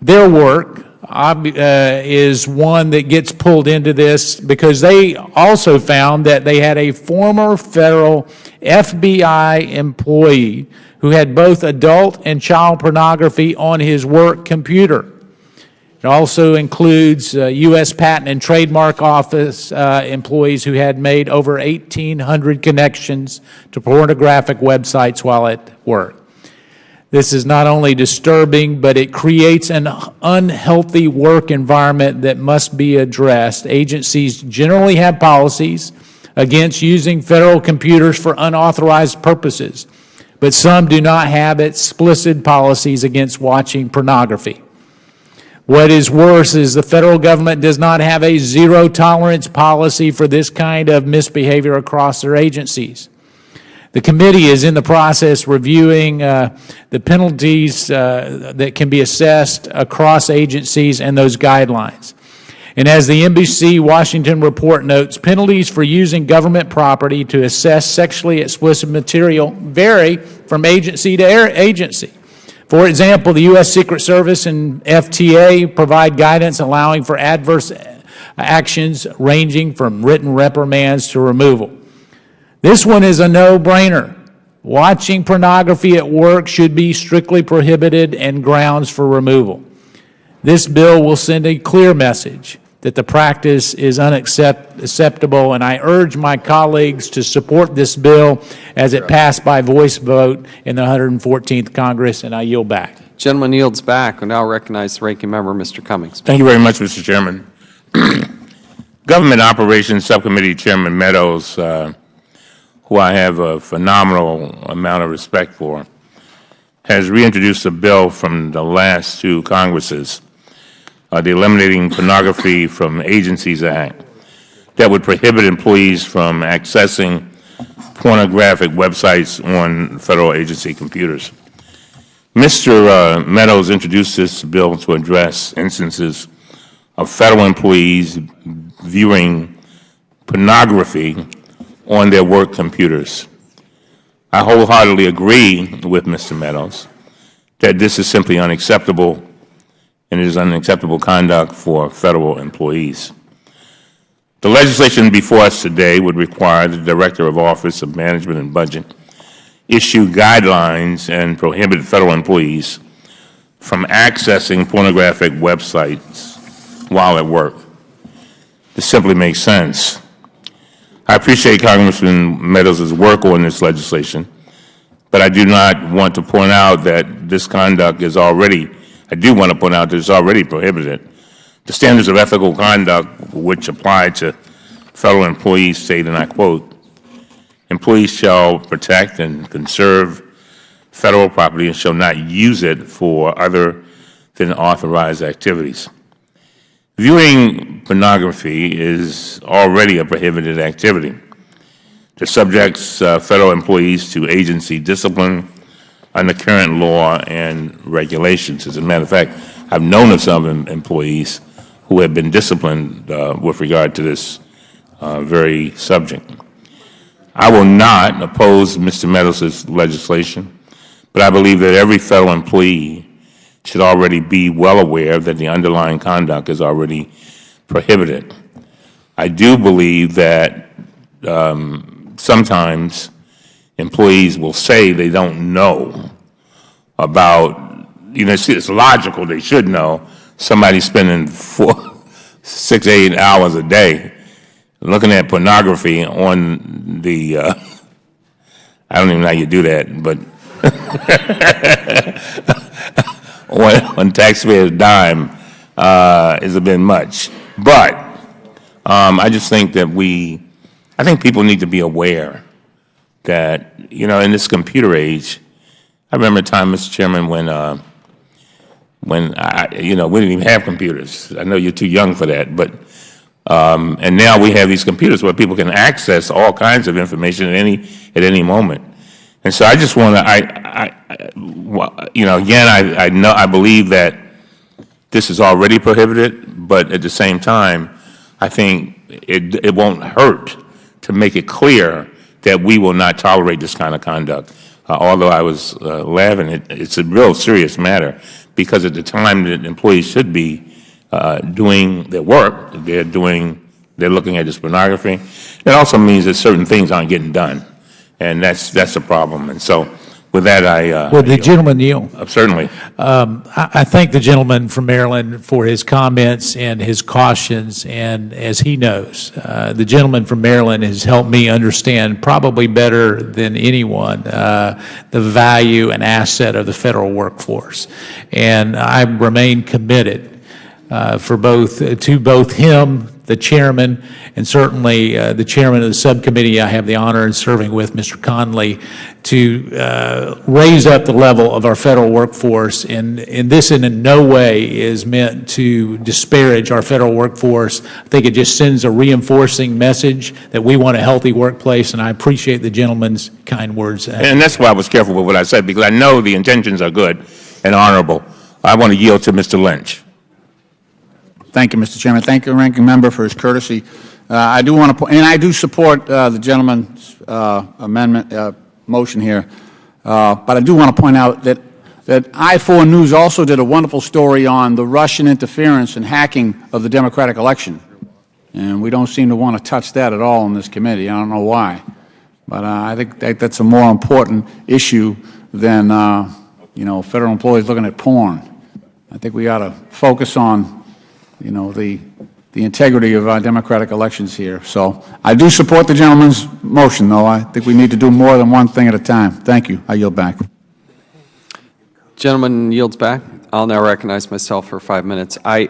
their work is one that gets pulled into this because they also found that they had a former federal FBI employee who had both adult and child pornography on his work computer. It also includes U.S. Patent and Trademark Office employees who had made over 1,800 connections to pornographic websites while at work. This is not only disturbing, but it creates an unhealthy work environment that must be addressed. Agencies generally have policies against using federal computers for unauthorized purposes, but some do not have explicit policies against watching pornography. What is worse is the federal government does not have a zero-tolerance policy for this kind of misbehavior across their agencies. The committee is in the process reviewing the penalties that can be assessed across agencies and those guidelines. And as the NBC Washington report notes, penalties for using government property to assess sexually explicit material vary from agency to agency. For example, the U.S. Secret Service and FTA provide guidance allowing for adverse actions ranging from written reprimands to removal. This one is a no-brainer. Watching pornography at work should be strictly prohibited and grounds for removal. This bill will send a clear message that the practice is unacceptable, and I urge my colleagues to support this bill as it passed by voice vote in the 114th Congress, and I yield back. Gentleman yields back. We now recognize the ranking member, Mr. Cummings. Thank you very much, Mr. Chairman. Government Operations Subcommittee Chairman Meadows, who I have a phenomenal amount of respect for, has reintroduced a bill from the last two Congresses, the Eliminating Pornography from Agencies Act, that would prohibit employees from accessing pornographic websites on federal agency computers. Mr. Meadows introduced this bill to address instances of federal employees viewing pornography on their work computers. I wholeheartedly agree with Mr. Meadows that this is simply unacceptable, and it is unacceptable conduct for federal employees. The legislation before us today would require the Director of Office of Management and Budget issue guidelines and prohibit federal employees from accessing pornographic websites while at work. This simply makes sense. I appreciate Congressman Meadows' work on this legislation, but I do not want to point out that this conduct is already, I do want to point out that it's already prohibited. The standards of ethical conduct which apply to federal employees state, and I quote, "Employees shall protect and conserve federal property and shall not use it for other than authorized activities." Viewing pornography is already a prohibited activity. It subjects federal employees to agency discipline under current law and regulations. As a matter of fact, I've known of some employees who have been disciplined with regard to this very subject. I will not oppose Mr. Meadows' legislation, but I believe that every federal employee should already be well aware that the underlying conduct is already prohibited. I do believe that sometimes employees will say they don't know about, it's logical, they should know. Somebody spending 6, 8 hours a day looking at pornography on the, I don't even know how you do that, but on taxpayers' dime is a bit much. But I just think that I think people need to be aware that, in this computer age, I remember a time, Mr. Chairman, when we didn't even have computers. I know you're too young for that, but and now we have these computers where people can access all kinds of information at any moment. And so I just want to, I believe that this is already prohibited, but at the same time, I think it won't hurt to make it clear that we will not tolerate this kind of conduct. Although I was laughing, it's a real serious matter, because at the time that employees should be doing their work, they're looking at this pornography. It also means that certain things aren't getting done, and that's a problem. And so, with that, Would the gentleman yield? Certainly. I thank the gentleman from Maryland for his comments and his cautions, and as he knows, the gentleman from Maryland has helped me understand probably better than anyone the value and asset of the federal workforce. And I remain committed to both him, the chairman, and certainly the chairman of the subcommittee I have the honor of serving with, Mr. Conley, to raise up the level of our federal workforce. And this in no way is meant to disparage our federal workforce. I think it just sends a reinforcing message that we want a healthy workplace, and I appreciate the gentleman's kind words. And that's why I was careful with what I said, because I know the intentions are good and honorable. I want to yield to Mr. Lynch. Thank you, Mr. Chairman. Thank you, Ranking Member, for his courtesy. I do want to point, and I do support the gentleman's amendment motion here, but I do want to point out that I4 News also did a wonderful story on the Russian interference and hacking of the Democratic election, and we don't seem to want to touch that at all in this committee. I don't know why, but I think that's a more important issue than federal employees looking at porn. I think we ought to focus on the integrity of our democratic elections here. So I do support the gentleman's motion, though. I think we need to do more than one thing at a time. Thank you. I yield back. Gentleman yields back. I'll now recognize myself for 5 minutes. I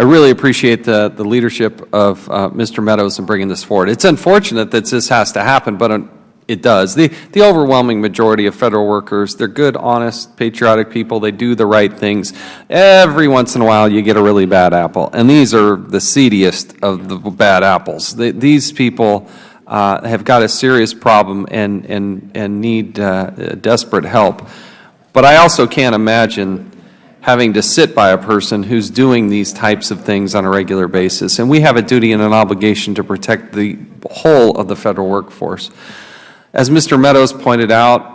really appreciate the leadership of Mr. Meadows in bringing this forward. It's unfortunate that this has to happen, but it does. The overwhelming majority of federal workers, they're good, honest, patriotic people. They do the right things. Every once in a while, you get a really bad apple, and these are the seediest of the bad apples. These people have got a serious problem and need desperate help. But I also can't imagine having to sit by a person who's doing these types of things on a regular basis. And we have a duty and an obligation to protect the whole of the federal workforce. As Mr. Meadows pointed out,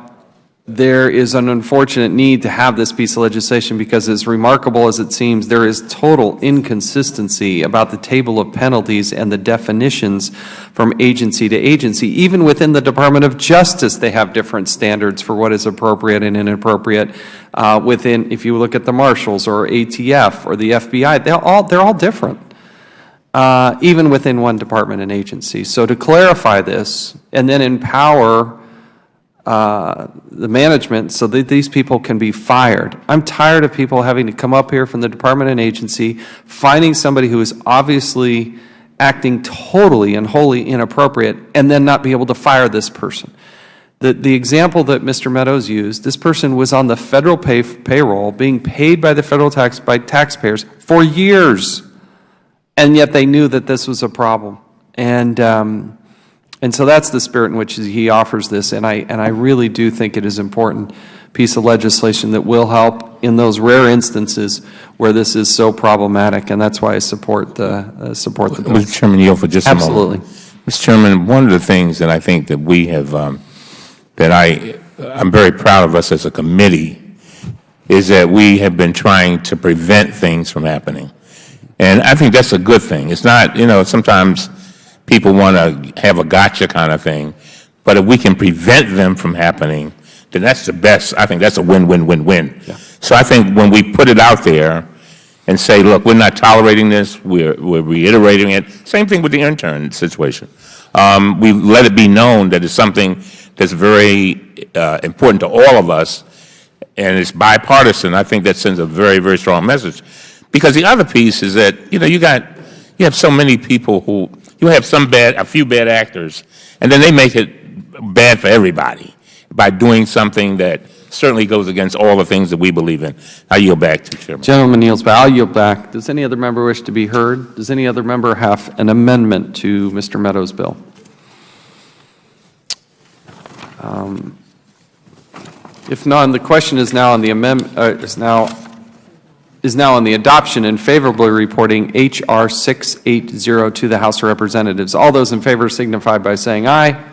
there is an unfortunate need to have this piece of legislation because, as remarkable as it seems, there is total inconsistency about the table of penalties and the definitions from agency to agency. Even within the Department of Justice, they have different standards for what is appropriate and inappropriate. If you look at the Marshals or ATF or the FBI, they're all different. Even within one department and agency. So to clarify this and then empower the management so that these people can be fired. I'm tired of people having to come up here from the department and agency, finding somebody who is obviously acting totally and wholly inappropriate, and then not be able to fire this person. The example that Mr. Meadows used, this person was on the federal payroll, being paid by the federal by taxpayers for years. And yet they knew that this was a problem. And so that's the spirit in which he offers this, and I really do think it is an important piece of legislation that will help in those rare instances where this is so problematic, and that's why I support the bill. Mr. Chairman, yield for just a moment. Absolutely. Mr. Chairman, one of the things that I think that we have, I'm very proud of us as a committee, is that we have been trying to prevent things from happening. And I think that's a good thing. It's not, sometimes people want to have a gotcha kind of thing, but if we can prevent them from happening, then that's the best. I think that's a win-win-win-win. Yeah. So I think when we put it out there and say, look, we're not tolerating this, we're reiterating it, same thing with the intern situation. We let it be known that it's something that's very important to all of us, and it's bipartisan. I think that sends a very, very strong message. Because the other piece is that, you have so many people who, you have a few bad actors, and then they make it bad for everybody by doing something that certainly goes against all the things that we believe in. I yield back to you, Chairman. Gentleman yields back. I'll yield back. Does any other member wish to be heard? Does any other member have an amendment to Mr. Meadows' bill? If none, the question is now on the amendment. Is now on the adoption and favorably reporting H.R. 680 to the House of Representatives. All those in favor signify by saying aye.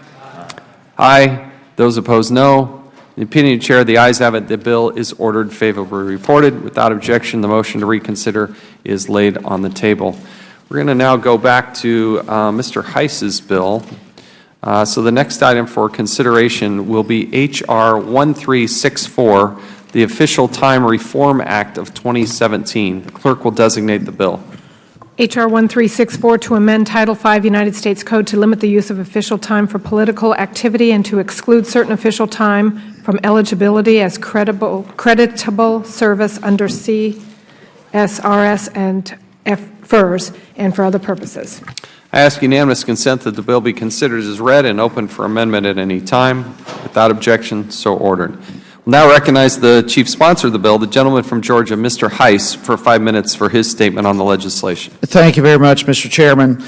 Aye. Those opposed, no. In the opinion of the Chair, the ayes have it. The bill is ordered favorably reported. Without objection, the motion to reconsider is laid on the table. We're going to now go back to Mr. Heiss's bill. So the next item for consideration will be H.R. 1364, the Official Time Reform Act of 2017. The clerk will designate the bill. H.R. 1364 to amend Title V United States Code to limit the use of official time for political activity and to exclude certain official time from eligibility as creditable service under CSRS and FERS and for other purposes. I ask unanimous consent that the bill be considered as read and open for amendment at any time. Without objection, so ordered. We'll now recognize the chief sponsor of the bill, the gentleman from Georgia, Mr. Heiss, for 5 minutes for his statement on the legislation. Thank you very much, Mr. Chairman.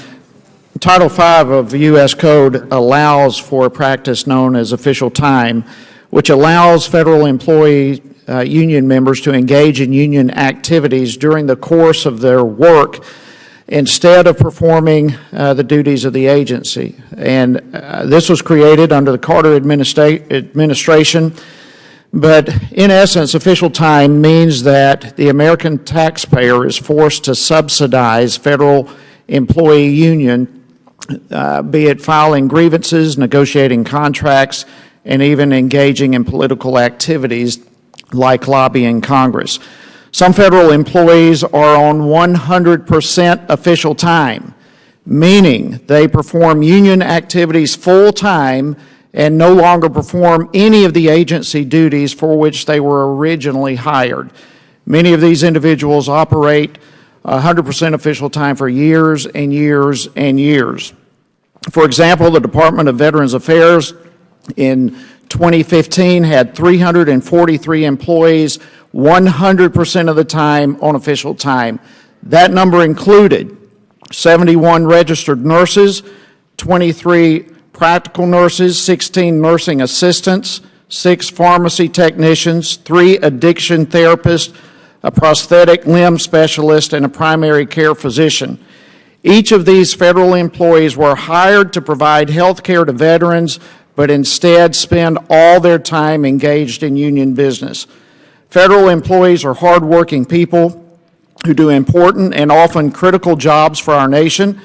Title V of the U.S. Code allows for a practice known as official time, which allows federal employee union members to engage in union activities during the course of their work instead of performing the duties of the agency. And this was created under the Carter administration. But in essence, official time means that the American taxpayer is forced to subsidize federal employee union, be it filing grievances, negotiating contracts, and even engaging in political activities like lobbying Congress. Some federal employees are on 100% official time, meaning they perform union activities full-time and no longer perform any of the agency duties for which they were originally hired. Many of these individuals operate 100% official time for years and years and years. For example, the Department of Veterans Affairs in 2015 had 343 employees 100% of the time on official time. That number included 71 registered nurses, 23 practical nurses, 16 nursing assistants, 6 pharmacy technicians, 3 addiction therapists, a prosthetic limb specialist, and a primary care physician. Each of these federal employees were hired to provide health care to veterans, but instead spend all their time engaged in union business. Federal employees are hardworking people who do important and often critical jobs for our nation.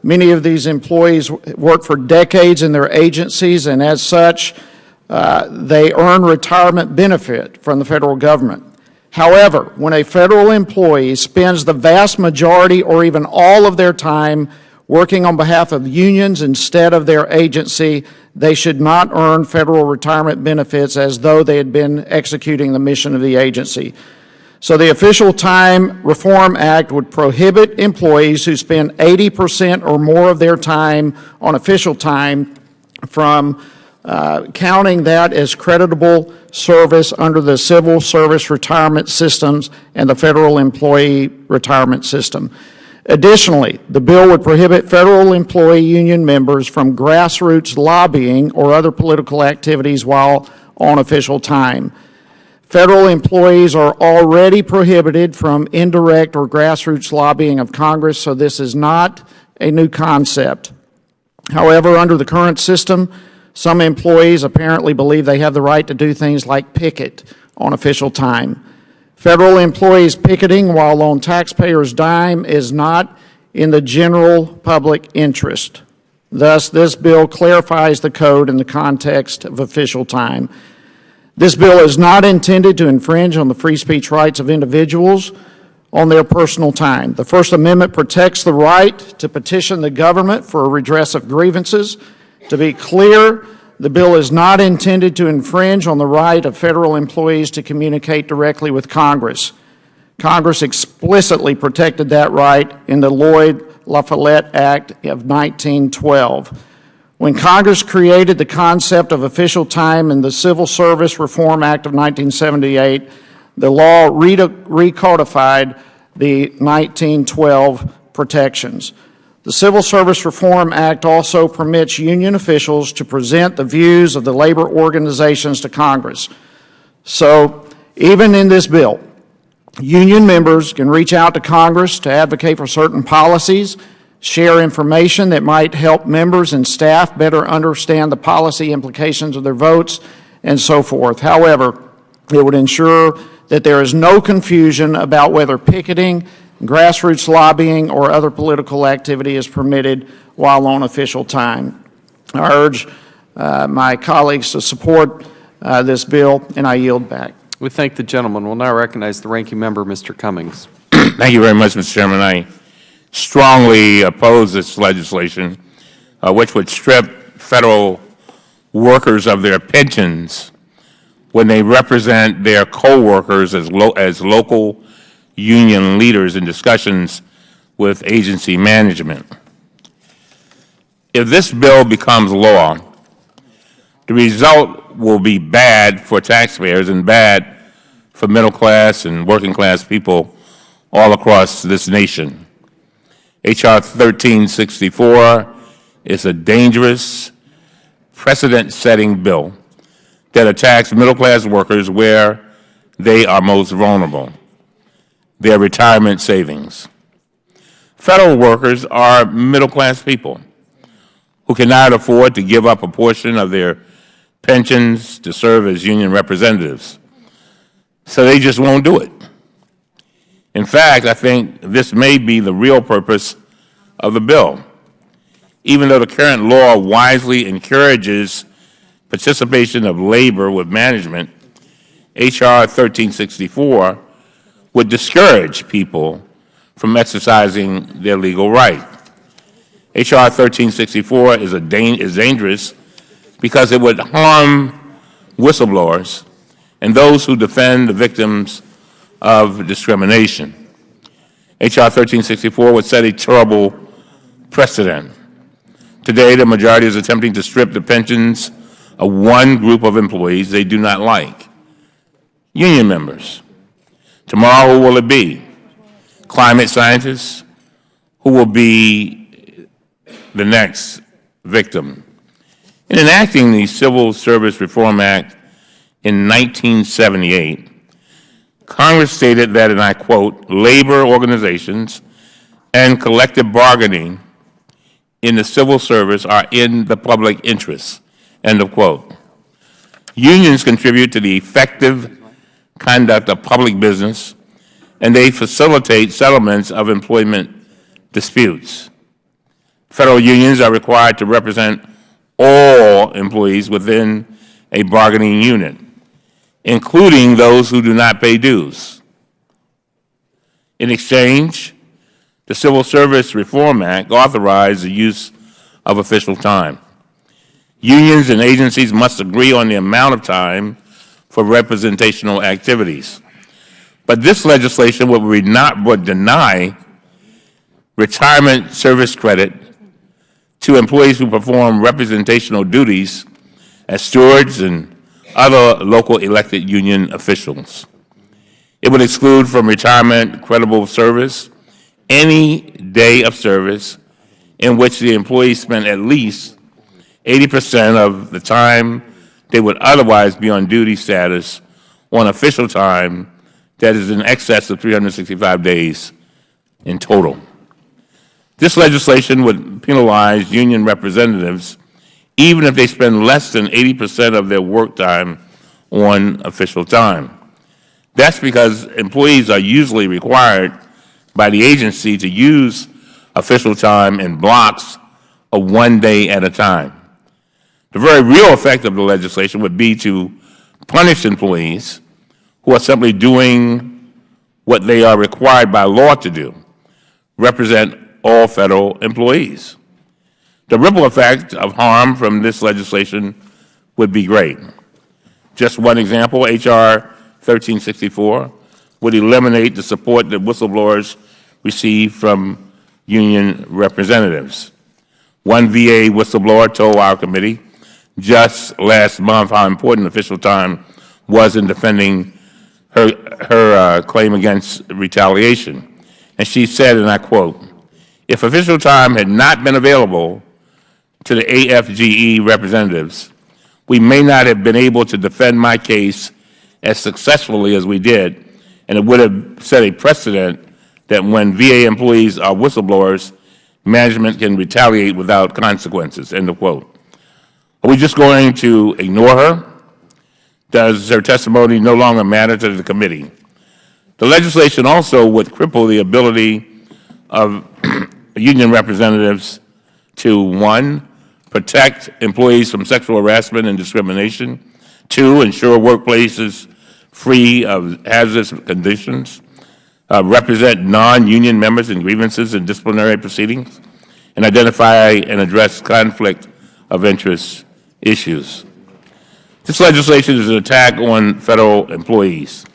Many of these employees work for decades in their agencies, and as such, they earn retirement benefit from the federal government. However, when a federal employee spends the vast majority or even all of their time working on behalf of unions instead of their agency, they should not earn federal retirement benefits as though they had been executing the mission of the agency. So the Official Time Reform Act would prohibit employees who spend 80% or more of their time on official time from counting that as creditable service under the civil service retirement systems and the federal employee retirement system. Additionally, the bill would prohibit federal employee union members from grassroots lobbying or other political activities while on official time. Federal employees are already prohibited from indirect or grassroots lobbying of Congress, so this is not a new concept. However, under the current system, some employees apparently believe they have the right to do things like picket on official time. Federal employees picketing while on taxpayers' dime is not in the general public interest. Thus, this bill clarifies the code in the context of official time. This bill is not intended to infringe on the free speech rights of individuals on their personal time. The First Amendment protects the right to petition the government for a redress of grievances. To be clear, the bill is not intended to infringe on the right of federal employees to communicate directly with Congress. Congress explicitly protected that right in the Lloyd-La Follette Act of 1912. When Congress created the concept of official time in the Civil Service Reform Act of 1978, the law recodified the 1912 protections. The Civil Service Reform Act also permits union officials to present the views of the labor organizations to Congress. So, even in this bill, union members can reach out to Congress to advocate for certain policies, share information that might help members and staff better understand the policy implications of their votes, and so forth. However, it would ensure that there is no confusion about whether picketing, grassroots lobbying, or other political activity is permitted while on official time. I urge my colleagues to support this bill, and I yield back. We thank the gentleman. We'll now recognize the ranking member, Mr. Cummings. Thank you very much, Mr. Chairman. I strongly oppose this legislation, which would strip federal workers of their pensions when they represent their co-workers as local union leaders in discussions with agency management. If this bill becomes law, the result will be bad for taxpayers and bad for middle class and working class people all across this nation. H.R. 1364 is a dangerous, precedent-setting bill that attacks middle class workers where they are most vulnerable, their retirement savings. Federal workers are middle-class people who cannot afford to give up a portion of their pensions to serve as union representatives, so they just won't do it. In fact, I think this may be the real purpose of the bill. Even though the current law wisely encourages participation of labor with management, H.R. 1364 would discourage people from exercising their legal right. H.R. 1364 is dangerous because it would harm whistleblowers and those who defend the victims of discrimination. H.R. 1364 would set a terrible precedent. Today, the majority is attempting to strip the pensions of one group of employees they do not like, union members. Tomorrow, who will it be? Climate scientists? Who will be the next victim? In enacting the Civil Service Reform Act in 1978, Congress stated that, and I quote, labor organizations and collective bargaining in the civil service are in the public interest, end of quote. Unions contribute to the effective conduct of public business, and they facilitate settlements of employment disputes. Federal unions are required to represent all employees within a bargaining unit, including those who do not pay dues. In exchange, the Civil Service Reform Act authorized the use of official time. Unions and agencies must agree on the amount of time for representational activities. But this legislation would deny retirement service credit to employees who perform representational duties as stewards and other local elected union officials. It would exclude from retirement credible service any day of service in which the employee spent at least 80% of the time they would otherwise be on duty status on official time that is in excess of 365 days in total. This legislation would penalize union representatives even if they spend less than 80% of their work time on official time. That's because employees are usually required by the agency to use official time in blocks of 1 day at a time. The very real effect of the legislation would be to punish employees who are simply doing what they are required by law to do, represent all federal employees. The ripple effect of harm from this legislation would be great. Just one example, H.R. 1364 would eliminate the support that whistleblowers receive from union representatives. One VA whistleblower told our committee just last month how important official time was in defending her claim against retaliation. And she said, and I quote, "If official time had not been available to the AFGE representatives, we may not have been able to defend my case as successfully as we did, and it would have set a precedent that when VA employees are whistleblowers, management can retaliate without consequences," end of quote. Are we just going to ignore her? Does her testimony no longer matter to the committee? The legislation also would cripple the ability of union representatives to, 1, protect employees from sexual harassment and discrimination, 2, ensure workplaces free of hazardous conditions, represent non-union members in grievances and disciplinary proceedings, and identify and address conflict of interest issues. This legislation is an attack on federal employees,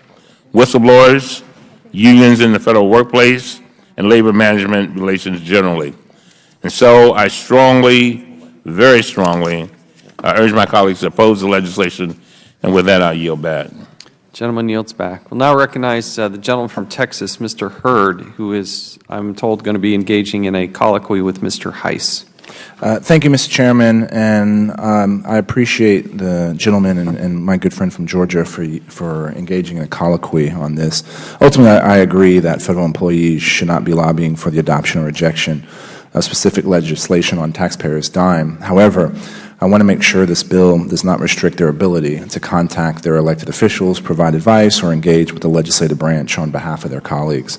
whistleblowers, unions in the federal workplace, and labor management relations generally. And so I strongly, very strongly, urge my colleagues to oppose the legislation, and with that, I yield back. Gentleman yields back. We'll now recognize the gentleman from Texas, Mr. Hurd, who is, I'm told, going to be engaging in a colloquy with Mr. Heiss. Thank you, Mr. Chairman, and I appreciate the gentleman and my good friend from Georgia for engaging in a colloquy on this. Ultimately, I agree that federal employees should not be lobbying for the adoption or rejection of specific legislation on taxpayers' dime. However, I want to make sure this bill does not restrict their ability to contact their elected officials, provide advice, or engage with the legislative branch on behalf of their colleagues.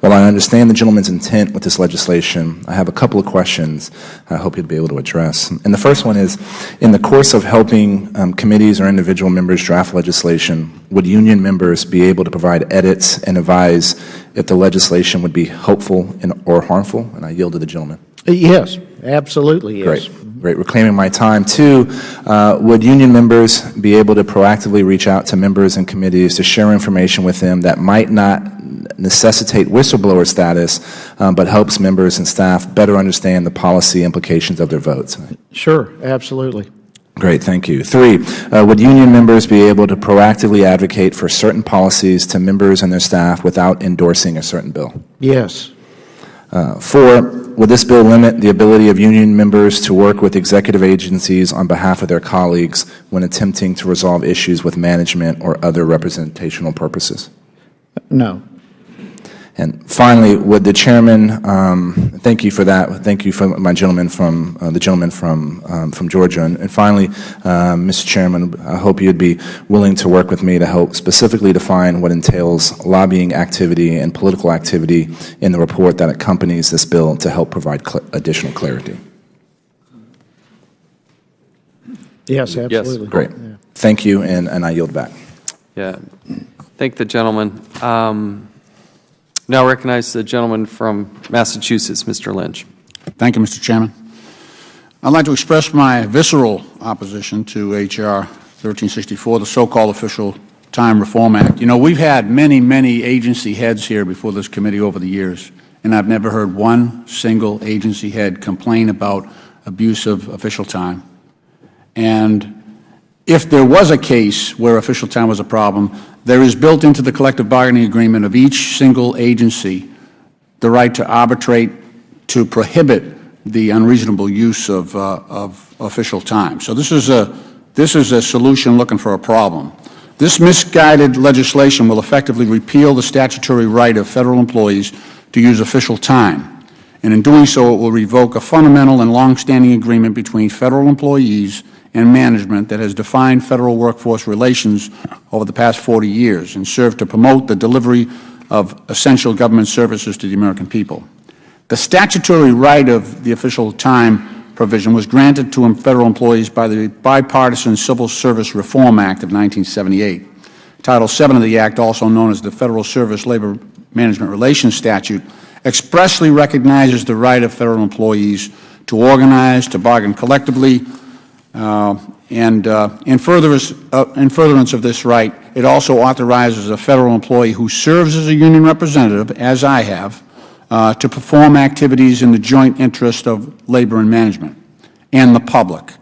While I understand the gentleman's intent with this legislation, I have a couple of questions I hope he'd be able to address. And the first one is, in the course of helping committees or individual members draft legislation, would union members be able to provide edits and advise if the legislation would be helpful or harmful? And I yield to the gentleman. Yes, absolutely, yes. Great. Reclaiming my time. 2, would union members be able to proactively reach out to members and committees to share information with them that might not necessitate whistleblower status, but helps members and staff better understand the policy implications of their votes? Sure, absolutely. Great, thank you. 3, would union members be able to proactively advocate for certain policies to members and their staff without endorsing a certain bill? Yes. 4, would this bill limit the ability of union members to work with executive agencies on behalf of their colleagues when attempting to resolve issues with management or other representational purposes? No. And finally, would the chairman, thank you for that, thank you for my gentleman from, the gentleman from Georgia. And finally, Mr. Chairman, I hope you'd be willing to work with me to help specifically define what entails lobbying activity and political activity in the report that accompanies this bill to help provide additional clarity. Yes, absolutely. Yes. Great. Yeah. Thank you, and I yield back. Yeah. Thank the gentleman. Now recognize the gentleman from Massachusetts, Mr. Lynch. Thank you, Mr. Chairman. I'd like to express my visceral opposition to H.R. 1364, the so-called Official Time Reform Act. You know, we've had many, many agency heads here before this committee over the years, and I've never heard one single agency head complain about abuse of official time. And if there was a case where official time was a problem, there is built into the collective bargaining agreement of each single agency the right to arbitrate to prohibit the unreasonable use of official time. So this is a solution looking for a problem. This misguided legislation will effectively repeal the statutory right of federal employees to use official time. And in doing so, it will revoke a fundamental and long-standing agreement between federal employees and management that has defined federal workforce relations over the past 40 years and served to promote the delivery of essential government services to the American people. The statutory right of the official time provision was granted to federal employees by the Bipartisan Civil Service Reform Act of 1978. Title VII of the Act, also known as the Federal Service Labor Management Relations Statute, expressly recognizes the right of federal employees to organize, to bargain collectively, in furtherance of this right, it also authorizes a federal employee who serves as a union representative, as I have, to perform activities in the joint interest of labor and management and the public.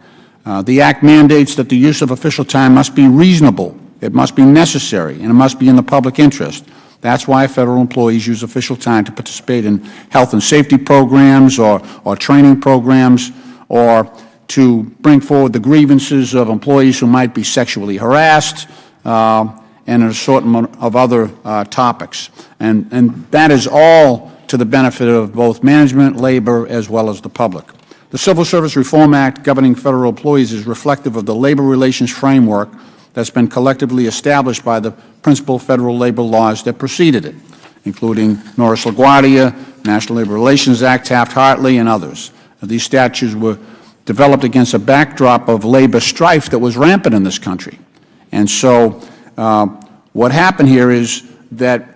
The Act mandates that the use of official time must be reasonable, it must be necessary, and it must be in the public interest. That's why federal employees use official time to participate in health and safety programs or training programs, or to bring forward the grievances of employees who might be sexually harassed, and an assortment of other topics. And that is all to the benefit of both management, labor, as well as the public. The Civil Service Reform Act governing federal employees is reflective of the labor relations framework that's been collectively established by the principal federal labor laws that preceded it, including Norris LaGuardia, National Labor Relations Act, Taft-Hartley, and others. These statutes were developed against a backdrop of labor strife that was rampant in this country. And so what happened here is that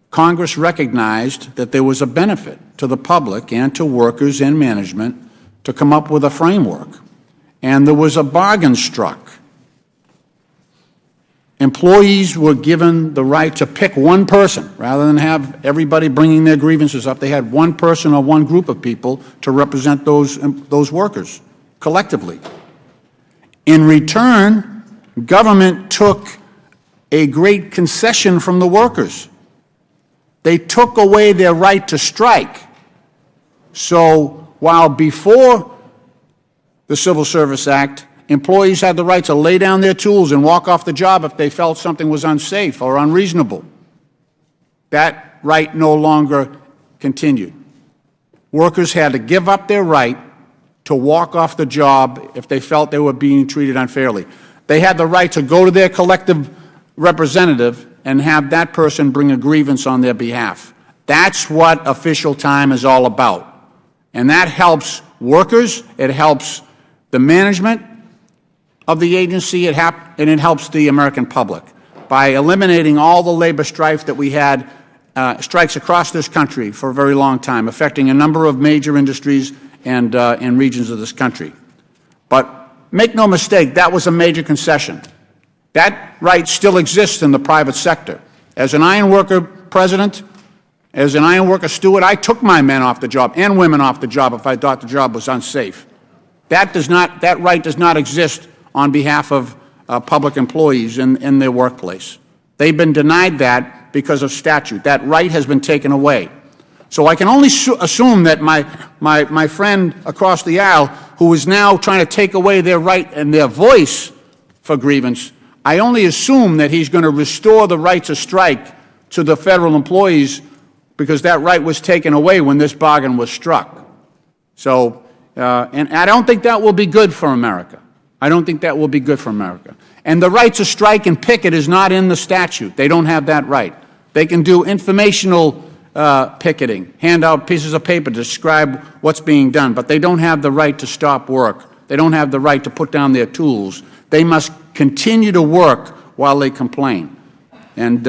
Congress recognized that there was a benefit to the public and to workers and management to come up with a framework. And there was a bargain struck. Employees were given the right to pick one person. Rather than have everybody bringing their grievances up, they had one person or one group of people to represent those workers collectively. In return, government took a great concession from the workers. They took away their right to strike. So while before the Civil Service Act, employees had the right to lay down their tools and walk off the job if they felt something was unsafe or unreasonable, that right no longer continued. Workers had to give up their right to walk off the job if they felt they were being treated unfairly. They had the right to go to their collective representative and have that person bring a grievance on their behalf. That's what official time is all about. And that helps workers, it helps the management of the agency, and it helps the American public. By eliminating all the labor strife that we had, strikes across this country for a very long time, affecting a number of major industries and regions of this country. But make no mistake, that was a major concession. That right still exists in the private sector. As an iron worker president, as an iron worker steward, I took my men off the job and women off the job if I thought the job was unsafe. That right does not exist on behalf of public employees in their workplace. They've been denied that because of statute. That right has been taken away. So I can only assume that my friend across the aisle, who is now trying to take away their right and their voice for grievance, I only assume that he's going to restore the right to strike to the federal employees because that right was taken away when this bargain was struck. So, and I don't think that will be good for America. I don't think that will be good for America. And the right to strike and picket is not in the statute. They don't have that right. They can do informational picketing, hand out pieces of paper to describe what's being done, but they don't have the right to stop work. They don't have the right to put down their tools. They must continue to work while they complain. And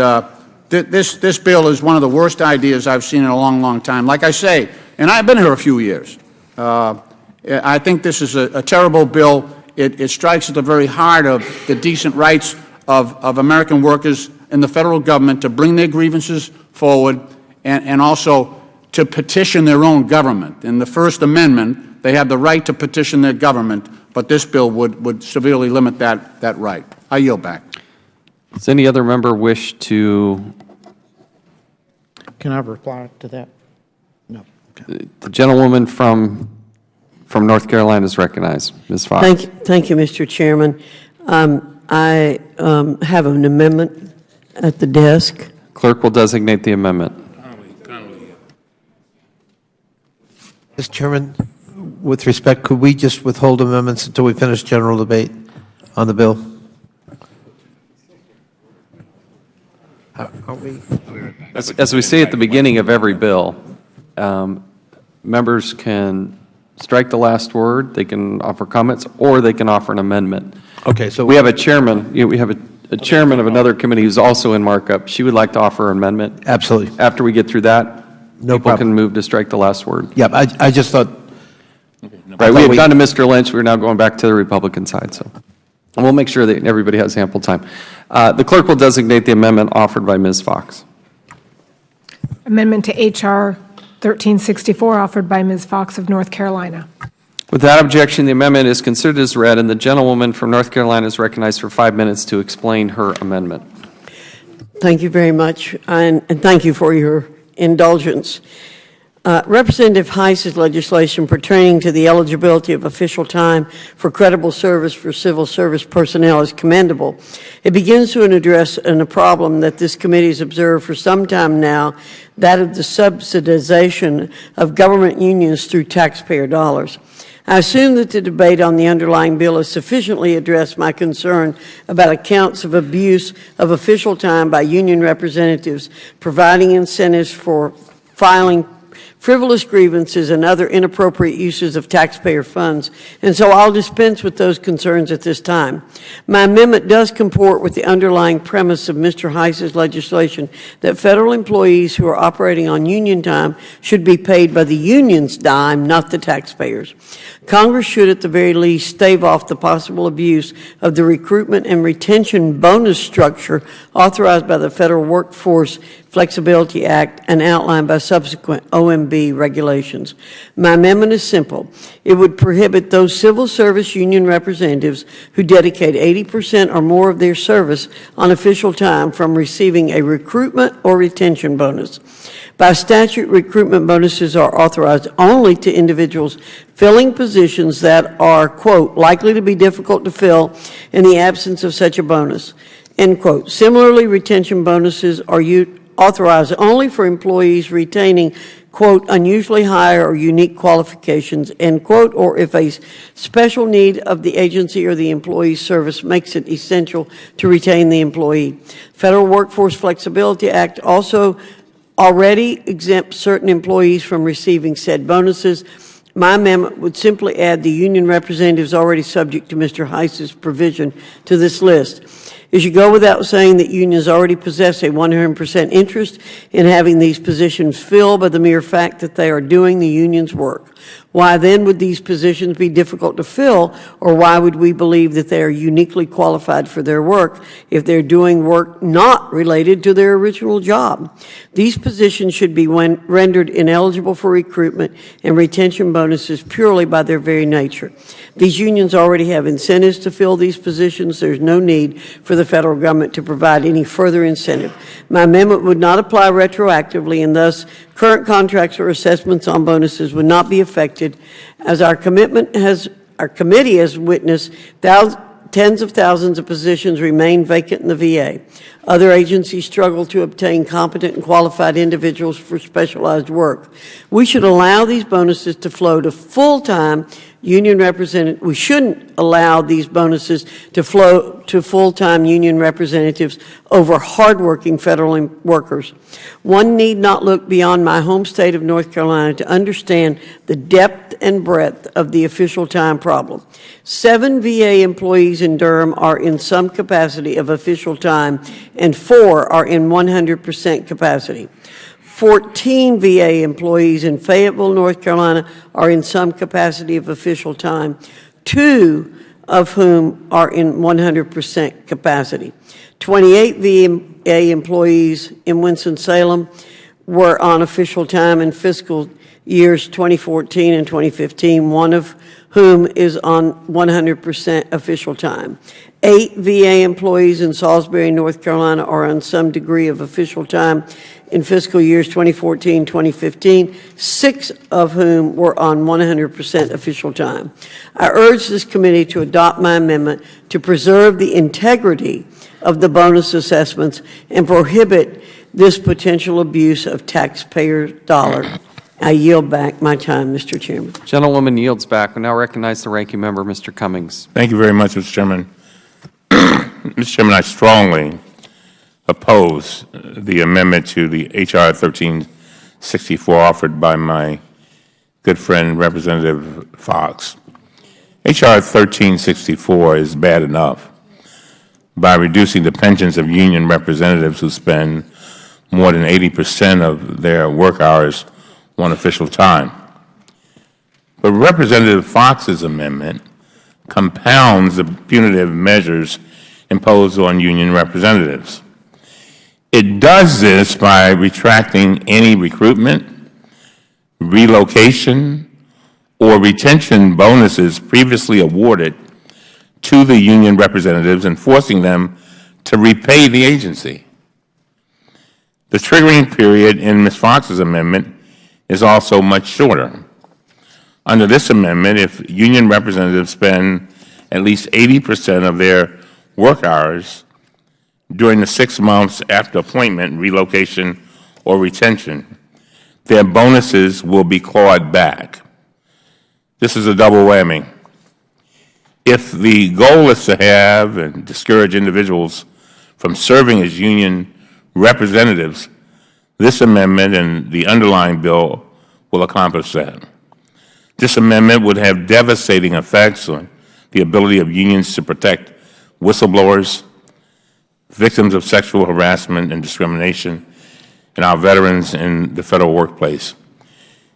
this bill is one of the worst ideas I've seen in a long, long time. Like I say, and I've been here a few years, I think this is a terrible bill. It strikes at the very heart of the decent rights of American workers in the federal government to bring their grievances forward and also to petition their own government. In the First Amendment, they have the right to petition their government, but this bill would severely limit that right. I yield back. Does any other member wish to? Can I reply to that? No. Okay. The gentlewoman from North Carolina is recognized. Ms. Fox. Thank you, Mr. Chairman. I have an amendment at the desk. Clerk will designate the amendment. Mr. Chairman, with respect, could we just withhold amendments until we finish general debate on the bill? As we say at the beginning of every bill, members can strike the last word, they can offer comments, or they can offer an amendment. Okay, so we have a chairman. We have a chairman of another committee who's also in markup. She would like to offer an amendment. Absolutely. After we get through that, no people problem. can move to strike the last word. Yeah, I just thought. Right, we had gone to Mr. Lynch. We're now going back to the Republican side. So, and we'll make sure that everybody has ample time. The clerk will designate the amendment offered by Ms. Fox. Amendment to H.R. 1364, offered by Ms. Fox of North Carolina. Without objection, the amendment is considered as read, and the gentlewoman from North Carolina is recognized for 5 minutes to explain her amendment. Thank you very much, and thank you for your indulgence. Representative Heiss's legislation pertaining to the eligibility of official time for credible service for civil service personnel is commendable. It begins to address a problem that this committee has observed for some time now, that of the subsidization of government unions through taxpayer dollars. I assume that the debate on the underlying bill has sufficiently addressed my concern about accounts of abuse of official time by union representatives, providing incentives for filing frivolous grievances and other inappropriate uses of taxpayer funds, and so I'll dispense with those concerns at this time. My amendment does comport with the underlying premise of Mr. Heiss's legislation that federal employees who are operating on union time should be paid by the union's dime, not the taxpayers. Congress should at the very least stave off the possible abuse of the recruitment and retention bonus structure authorized by the Federal Workforce Flexibility Act and outlined by subsequent OMB regulations. My amendment is simple. It would prohibit those civil service union representatives who dedicate 80% or more of their service on official time from receiving a recruitment or retention bonus. By statute, recruitment bonuses are authorized only to individuals filling positions that are, quote, likely to be difficult to fill in the absence of such a bonus, end quote. Similarly, retention bonuses are authorized only for employees retaining, quote, unusually high or unique qualifications, end quote, or if a special need of the agency or the employee's service makes it essential to retain the employee. Federal Workforce Flexibility Act also already exempts certain employees from receiving said bonuses. My amendment would simply add the union representatives already subject to Mr. Heiss's provision to this list. It should go without saying that unions already possess a 100% interest in having these positions filled by the mere fact that they are doing the union's work. Why then would these positions be difficult to fill, or why would we believe that they are uniquely qualified for their work if they're doing work not related to their original job? These positions should be rendered ineligible for recruitment and retention bonuses purely by their very nature. These unions already have incentives to fill these positions. There's no need for the federal government to provide any further incentive. My amendment would not apply retroactively, and thus current contracts or assessments on bonuses would not be affected, as our committee has witnessed. Tens of thousands of positions remain vacant in the VA. Other agencies struggle to obtain competent and qualified individuals for specialized work. We should allow these bonuses to flow to full-time union representatives. We shouldn't allow these bonuses to flow to full-time union representatives over hardworking federal workers. One need not look beyond my home state of North Carolina to understand the depth and breadth of the official time problem. 7 VA employees in Durham are in some capacity of official time, and 4 are in 100% capacity. 14 VA employees in Fayetteville, North Carolina, are in some capacity of official time, 2 of whom are in 100% capacity. 28 VA employees in Winston-Salem were on official time in fiscal years 2014 and 2015, 1 of whom is on 100% official time. 8 VA employees in Salisbury, North Carolina, are on some degree of official time in fiscal years 2014, 2015, 6 of whom were on 100% official time. I urge this committee to adopt my amendment to preserve the integrity of the bonus assessments and prohibit this potential abuse of taxpayer dollars. I yield back my time, Mr. Chairman. Gentlewoman yields back. We now recognize the ranking member, Mr. Cummings. Thank you very much, Mr. Chairman. Mr. Chairman, I strongly oppose the amendment to the H.R. 1364 offered by my good friend, Representative Fox. H.R. 1364 is bad enough by reducing the pensions of union representatives who spend more than 80% of their work hours on official time. But Representative Fox's amendment compounds the punitive measures imposed on union representatives. It does this by retracting any recruitment, relocation, or retention bonuses previously awarded to the union representatives and forcing them to repay the agency. The triggering period in Ms. Fox's amendment is also much shorter. Under this amendment, if union representatives spend at least 80% of their work hours during the 6 months after appointment, relocation, or retention, their bonuses will be clawed back. This is a double whammy. If the goal is to have and discourage individuals from serving as union representatives, this amendment and the underlying bill will accomplish that. This amendment would have devastating effects on the ability of unions to protect whistleblowers, victims of sexual harassment and discrimination, and our veterans in the federal workplace.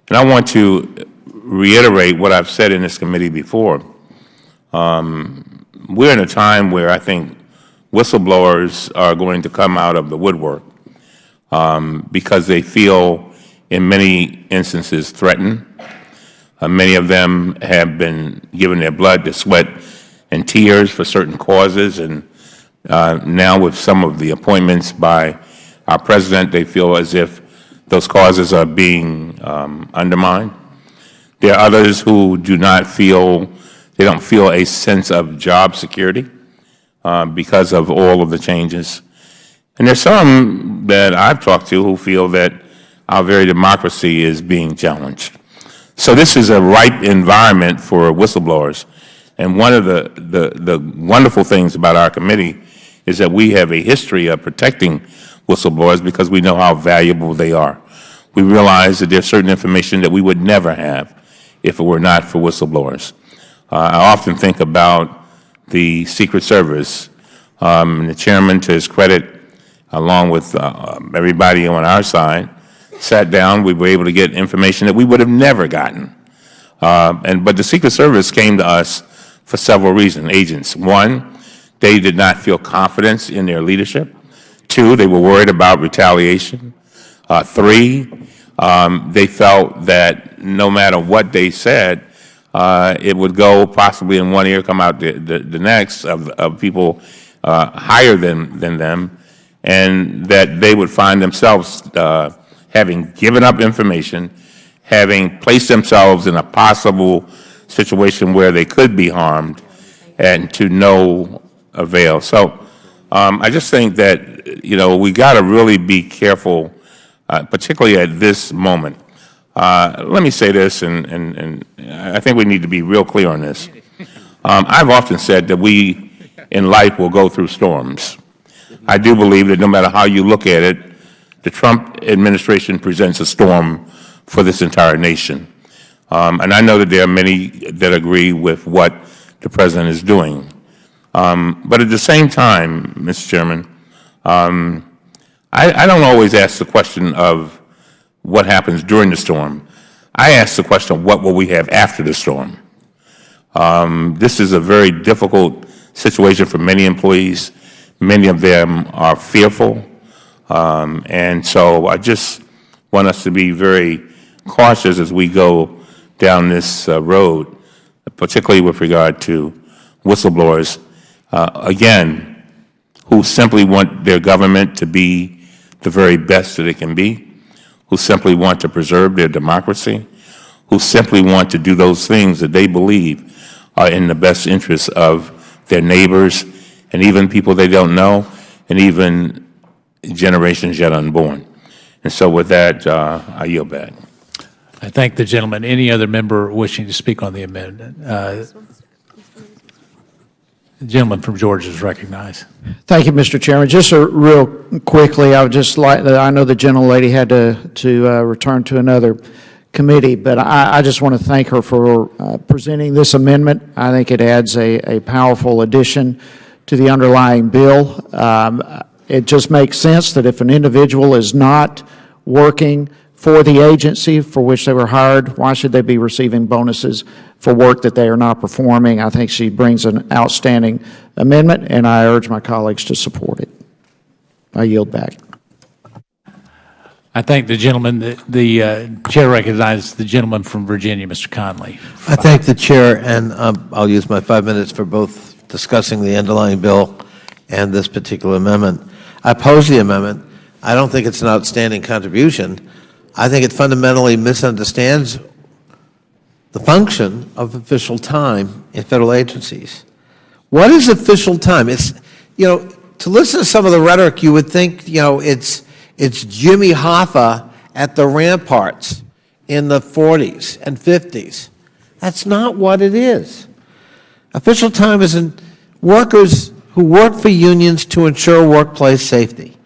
And I want to reiterate what I've said in this committee before. We're in a time where I think whistleblowers are going to come out of the woodwork because they feel, in many instances, threatened. Many of them have been given their blood, their sweat, and tears for certain causes, and now with some of the appointments by our President, they feel as if those causes are being undermined. There are others who do not feel, they don't feel a sense of job security because of all of the changes. And there's some that I've talked to who feel that our very democracy is being challenged. So this is a ripe environment for whistleblowers. And one of the wonderful things about our committee is that we have a history of protecting whistleblowers because we know how valuable they are. We realize that there's certain information that we would never have if it were not for whistleblowers. I often think about the Secret Service. And the chairman, to his credit, along with everybody on our side, sat down. We were able to get information that we would have never gotten But the Secret Service came to us for several reasons, agents. One, they did not feel confidence in their leadership. Two, they were worried about retaliation. Three, they felt that no matter what they said, it would go possibly in one ear, come out the next of people higher than them, and that they would find themselves having given up information, having placed themselves in a possible situation where they could be harmed, and to no avail. So I just think that, we got to really be careful, particularly at this moment. Let me say this, and I think we need to be real clear on this. I've often said that we in life will go through storms. I do believe that no matter how you look at it, the Trump administration presents a storm for this entire nation. And I know that there are many that agree with what the President is doing. But at the same time, Mr. Chairman, I don't always ask the question of what happens during the storm. I ask the question of what will we have after the storm. This is a very difficult situation for many employees. Many of them are fearful. And so I just want us to be very cautious as we go down this road, particularly with regard to whistleblowers, again, who simply want their government to be the very best that it can be, who simply want to preserve their democracy, who simply want to do those things that they believe are in the best interests of their neighbors and even people they don't know, and even generations yet unborn. And so with that, I yield back. I thank the gentleman. Any other member wishing to speak on the amendment? The gentleman from Georgia is recognized. Thank you, Mr. Chairman. Just real quickly, I would just like, I know the gentlelady had to return to another committee, but I just want to thank her for presenting this amendment. I think it adds a powerful addition to the underlying bill. It just makes sense that if an individual is not working for the agency for which they were hired, why should they be receiving bonuses for work that they are not performing? I think she brings an outstanding amendment, and I urge my colleagues to support it. I yield back. I thank the gentleman. The chair recognizes the gentleman from Virginia, Mr. Conley. I thank the chair, and I'll use my 5 minutes for both discussing the underlying bill and this particular amendment. I oppose the amendment. I don't think it's an outstanding contribution. I think it fundamentally misunderstands the function of official time in federal agencies. What is official time? It's, to listen to some of the rhetoric, you would think, it's Jimmy Hoffa at the ramparts in the 40s and 50s. That's not what it is. Official time is in workers who work for unions to ensure workplace safety,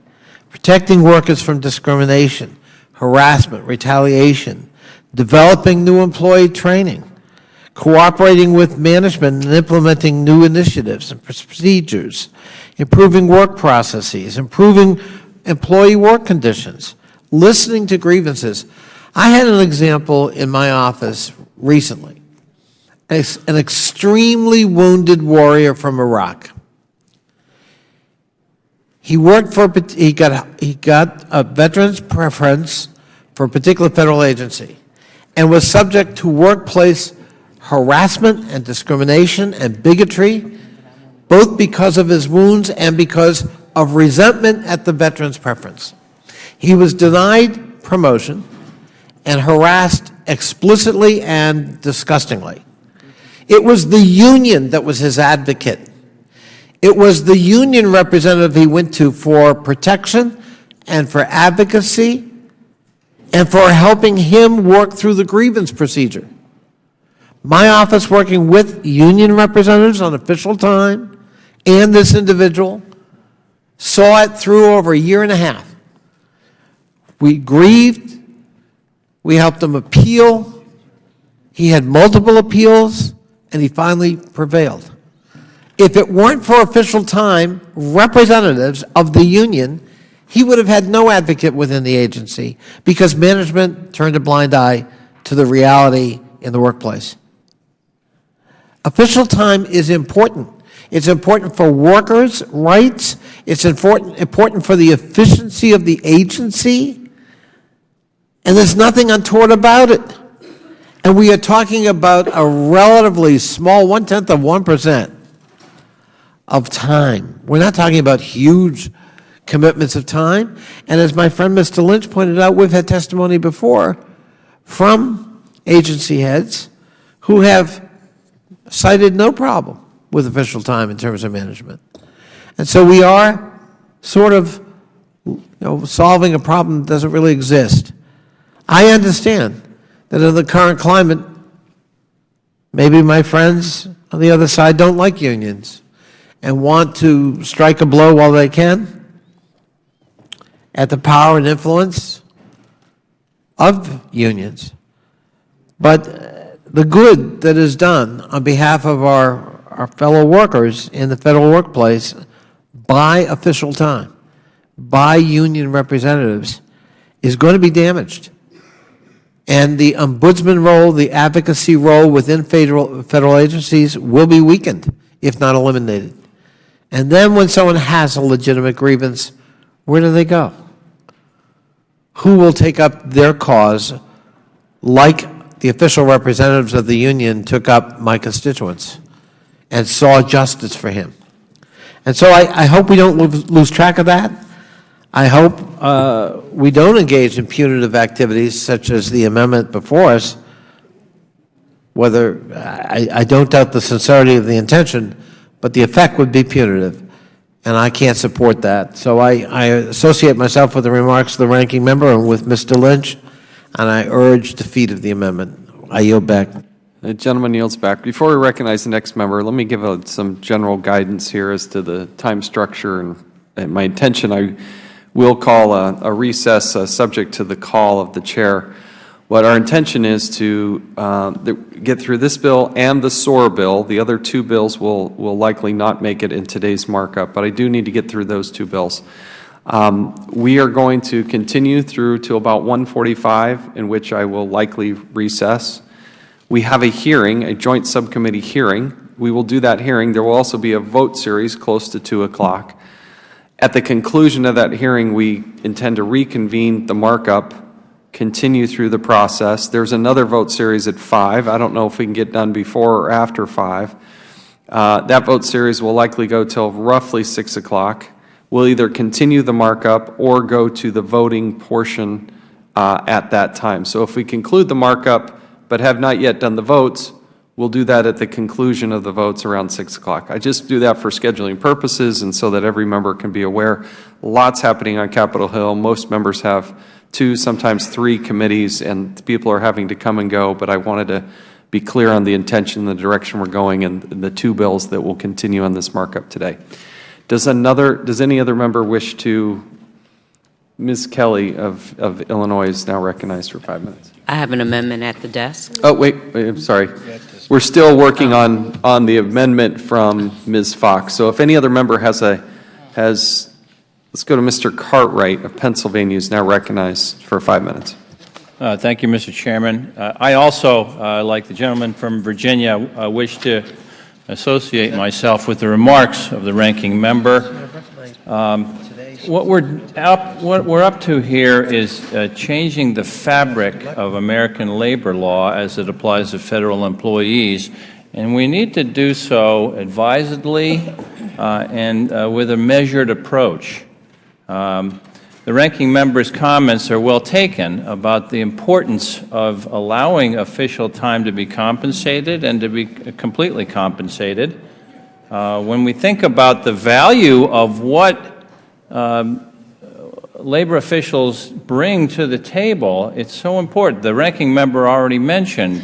protecting workers from discrimination, harassment, retaliation, developing new employee training, cooperating with management and implementing new initiatives and procedures, improving work processes, improving employee work conditions, listening to grievances. I had an example in my office recently, an extremely wounded warrior from Iraq. He worked for, he got a veteran's preference for a particular federal agency and was subject to workplace harassment and discrimination and bigotry, both because of his wounds and because of resentment at the veteran's preference. He was denied promotion and harassed explicitly and disgustingly. It was the union that was his advocate. It was the union representative he went to for protection and for advocacy and for helping him work through the grievance procedure. My office, working with union representatives on official time and this individual, saw it through over a year and a half. We grieved. We helped him appeal. He had multiple appeals, and he finally prevailed. If it weren't for official time representatives of the union, he would have had no advocate within the agency because management turned a blind eye to the reality in the workplace. Official time is important. It's important for workers' rights. It's important for the efficiency of the agency. And there's nothing untoward about it. And we are talking about a relatively small 1/10 of time. We're not talking about huge commitments of time. And as my friend Mr. Lynch pointed out, we've had testimony before from agency heads who have cited no problem with official time in terms of management. And so we are sort of solving a problem that doesn't really exist. I understand that in the current climate, maybe my friends on the other side don't like unions and want to strike a blow while they can at the power and influence of unions. But the good that is done on behalf of our fellow workers in the federal workplace by official time, by union representatives, is going to be damaged. And the ombudsman role, the advocacy role within federal agencies will be weakened, if not eliminated. And then when someone has a legitimate grievance, where do they go? Who will take up their cause like the official representatives of the union took up my constituents and saw justice for him? And so I hope we don't lose track of that. I hope we don't engage in punitive activities such as the amendment before us, whether I don't doubt the sincerity of the intention, but the effect would be punitive, and I can't support that. So I associate myself with the remarks of the ranking member and with Mr. Lynch, and I urge defeat of the amendment. I yield back. The gentleman yields back. Before we recognize the next member, let me give some general guidance here as to the time structure and my intention. I will call a recess subject to the call of the chair. What our intention is to get through this bill and the SOAR bill. The other two bills will likely not make it in today's markup, but I do need to get through those two bills. We are going to continue through to about 1:45, in which I will likely recess. We have a hearing, a joint subcommittee hearing. We will do that hearing. There will also be a vote series close to 2 o'clock. At the conclusion of that hearing, we intend to reconvene the markup, continue through the process. There's another vote series at 5. I don't know if we can get done before or after 5. That vote series will likely go till roughly 6 o'clock. We'll either continue the markup or go to the voting portion at that time. So if we conclude the markup but have not yet done the votes, we'll do that at the conclusion of the votes around 6 o'clock. I just do that for scheduling purposes and so that every member can be aware. Lots happening on Capitol Hill. Most members have 2, sometimes 3 committees, and people are having to come and go, but I wanted to be clear on the intention, the direction we're going, and the 2 bills that will continue on this markup today. Does any other member wish to? Ms. Kelly of Illinois is now recognized for 5 minutes. I have an amendment at the desk. Oh, wait, I'm sorry. We're still working on the amendment from Ms. Fox. So if any other member has, let's go to Mr. Cartwright of Pennsylvania, who's now recognized for 5 minutes. Thank you, Mr. Chairman. I also, like the gentleman from Virginia, wish to associate myself with the remarks of the ranking member. What we're up to here is changing the fabric of American labor law as it applies to federal employees, and we need to do so advisedly and with a measured approach. The ranking member's comments are well taken about the importance of allowing official time to be compensated and to be completely compensated. When we think about the value of what labor officials bring to the table, it's so important. The ranking member already mentioned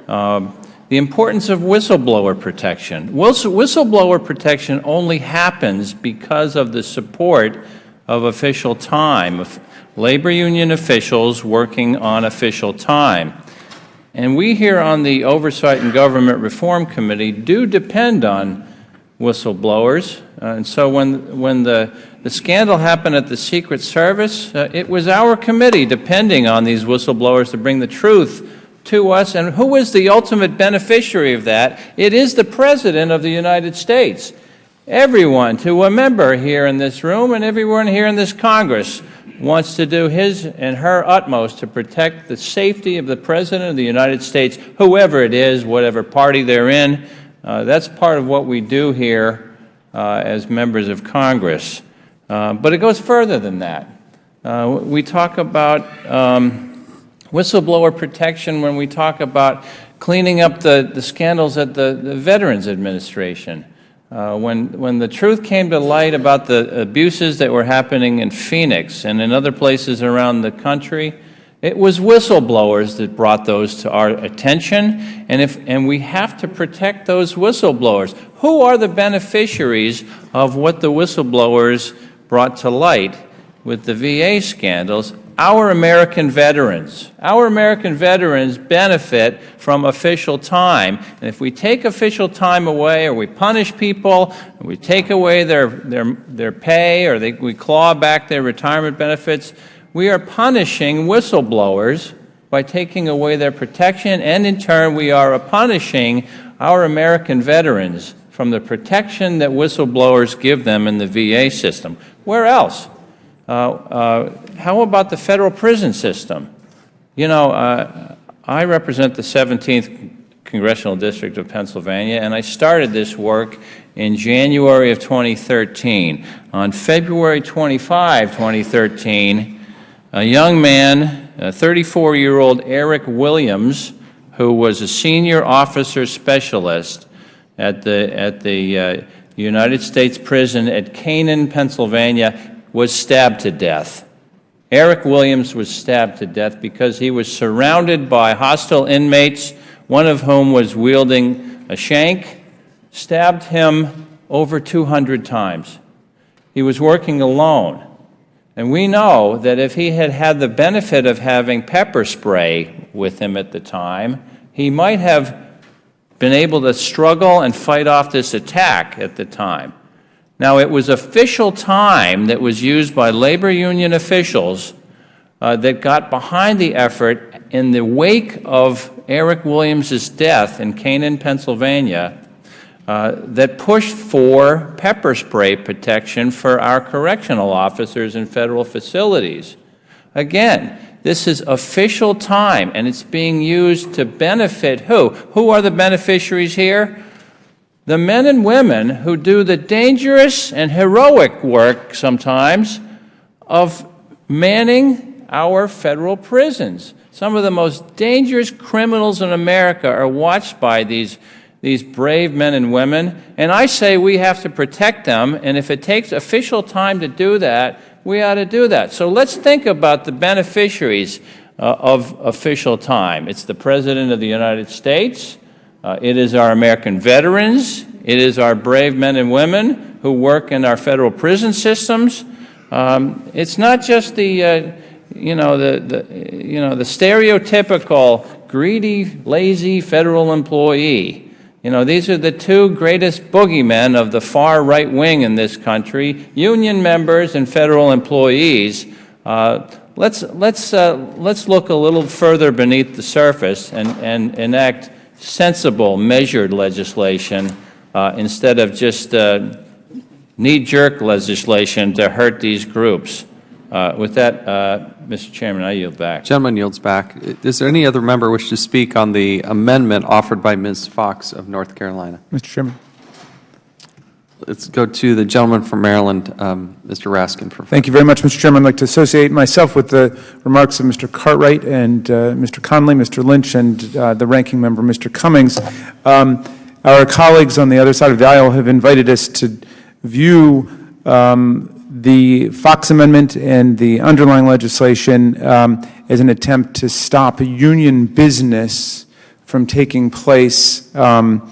the importance of whistleblower protection. Whistleblower protection only happens because of the support of official time, of labor union officials working on official time. And we here on the Oversight and Government Reform Committee do depend on whistleblowers. And so when the scandal happened at the Secret Service, it was our committee depending on these whistleblowers to bring the truth to us. And who is the ultimate beneficiary of that? It is the President of the United States. Everyone, to a member here in this room and everyone here in this Congress, wants to do his and her utmost to protect the safety of the President of the United States, whoever it is, whatever party they're in. That's part of what we do here as members of Congress. But it goes further than that. We talk about whistleblower protection when we talk about cleaning up the scandals at the Veterans Administration. When the truth came to light about the abuses that were happening in Phoenix and in other places around the country, it was whistleblowers that brought those to our attention, and we have to protect those whistleblowers. Who are the beneficiaries of what the whistleblowers brought to light with the VA scandals? Our American veterans. Our American veterans benefit from official time. And if we take official time away, or we punish people, and we take away their pay, or we claw back their retirement benefits, we are punishing whistleblowers by taking away their protection, and in turn we are punishing our American veterans from the protection that whistleblowers give them in the VA system. Where else? How about the federal prison system? You know, I represent the 17th Congressional District of Pennsylvania, and I started this work in January of 2013. On February 25, 2013, a young man, a 34-year-old Eric Williams, who was a senior officer specialist at the United States prison at Canaan, Pennsylvania, was stabbed to death. Eric Williams was stabbed to death because he was surrounded by hostile inmates, one of whom was wielding a shank, stabbed him over 200 times. He was working alone. And we know that if he had had the benefit of having pepper spray with him at the time, he might have been able to struggle and fight off this attack at the time. Now, it was official time that was used by labor union officials that got behind the effort in the wake of Eric Williams' death in Canaan, Pennsylvania, that pushed for pepper spray protection for our correctional officers in federal facilities. Again, this is official time, and it's being used to benefit who? Who are the beneficiaries here? The men and women who do the dangerous and heroic work sometimes of manning our federal prisons. Some of the most dangerous criminals in America are watched by these brave men and women, and I say we have to protect them, and if it takes official time to do that, we ought to do that. So let's think about the beneficiaries of official time. It's the President of the United States. It is our American veterans. It is our brave men and women who work in our federal prison systems. It's not just the stereotypical greedy, lazy federal employee. You know, these are the two greatest boogeymen of the far right wing in this country: union members and federal employees. Let's look a little further beneath the surface and enact sensible, measured legislation instead of just knee-jerk legislation to hurt these groups. With that, Mr. Chairman, I yield back. Gentleman yields back. Is there any other member wish to speak on the amendment offered by Ms. Fox of North Carolina? Mr. Chairman. Let's go to the gentleman from Maryland, Mr. Raskin. Thank you very much, Mr. Chairman. I'd like to associate myself with the remarks of Mr. Cartwright and Mr. Conley, Mr. Lynch, and the ranking member, Mr. Cummings. Our colleagues on the other side of the aisle have invited us to view the Fox Amendment and the underlying legislation as an attempt to stop union business from taking place on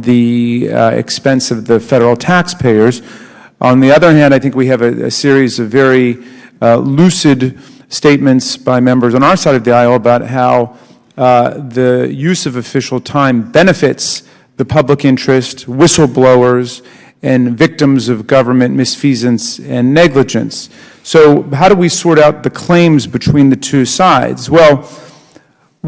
the expense of the federal taxpayers. On the other hand, I think we have a series of very lucid statements by members on our side of the aisle about how the use of official time benefits the public interest, whistleblowers, and victims of government misfeasance and negligence. So how do we sort out the claims between the two sides? Well,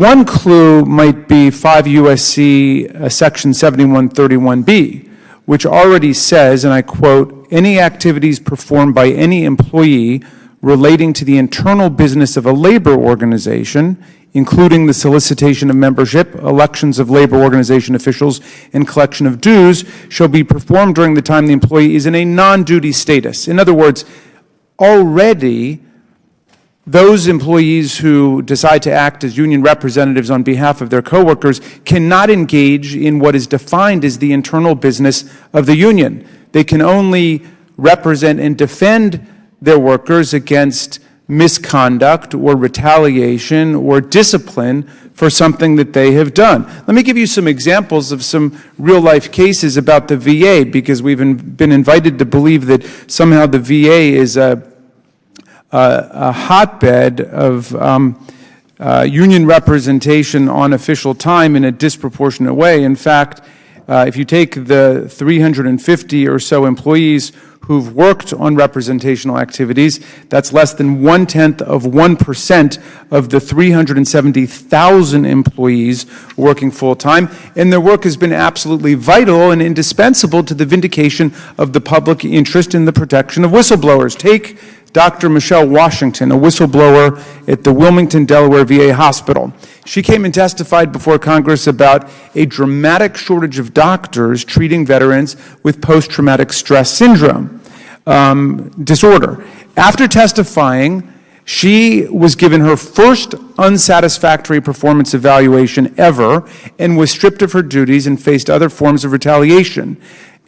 One clue might be 5 U.S.C. Section 7131B, which already says, and I quote, "Any activities performed by any employee relating to the internal business of a labor organization, including the solicitation of membership, elections of labor organization officials, and collection of dues, shall be performed during the time the employee is in a non-duty status." In other words, already those employees who decide to act as union representatives on behalf of their coworkers cannot engage in what is defined as the internal business of the union. They can only represent and defend their workers against misconduct or retaliation or discipline for something that they have done. Let me give you some examples of some real-life cases about the VA, because we've been invited to believe that somehow the VA is a hotbed of union representation on official time in a disproportionate way. In fact, if you take the 350 or so employees who've worked on representational activities, that's less than 0.1% of the 370,000 employees working full-time, and their work has been absolutely vital and indispensable to the vindication of the public interest in the protection of whistleblowers. Take Dr. Michelle Washington, a whistleblower at the Wilmington, Delaware VA Hospital. She came and testified before Congress about a dramatic shortage of doctors treating veterans with post-traumatic stress syndrome disorder. After testifying, she was given her first unsatisfactory performance evaluation ever and was stripped of her duties and faced other forms of retaliation.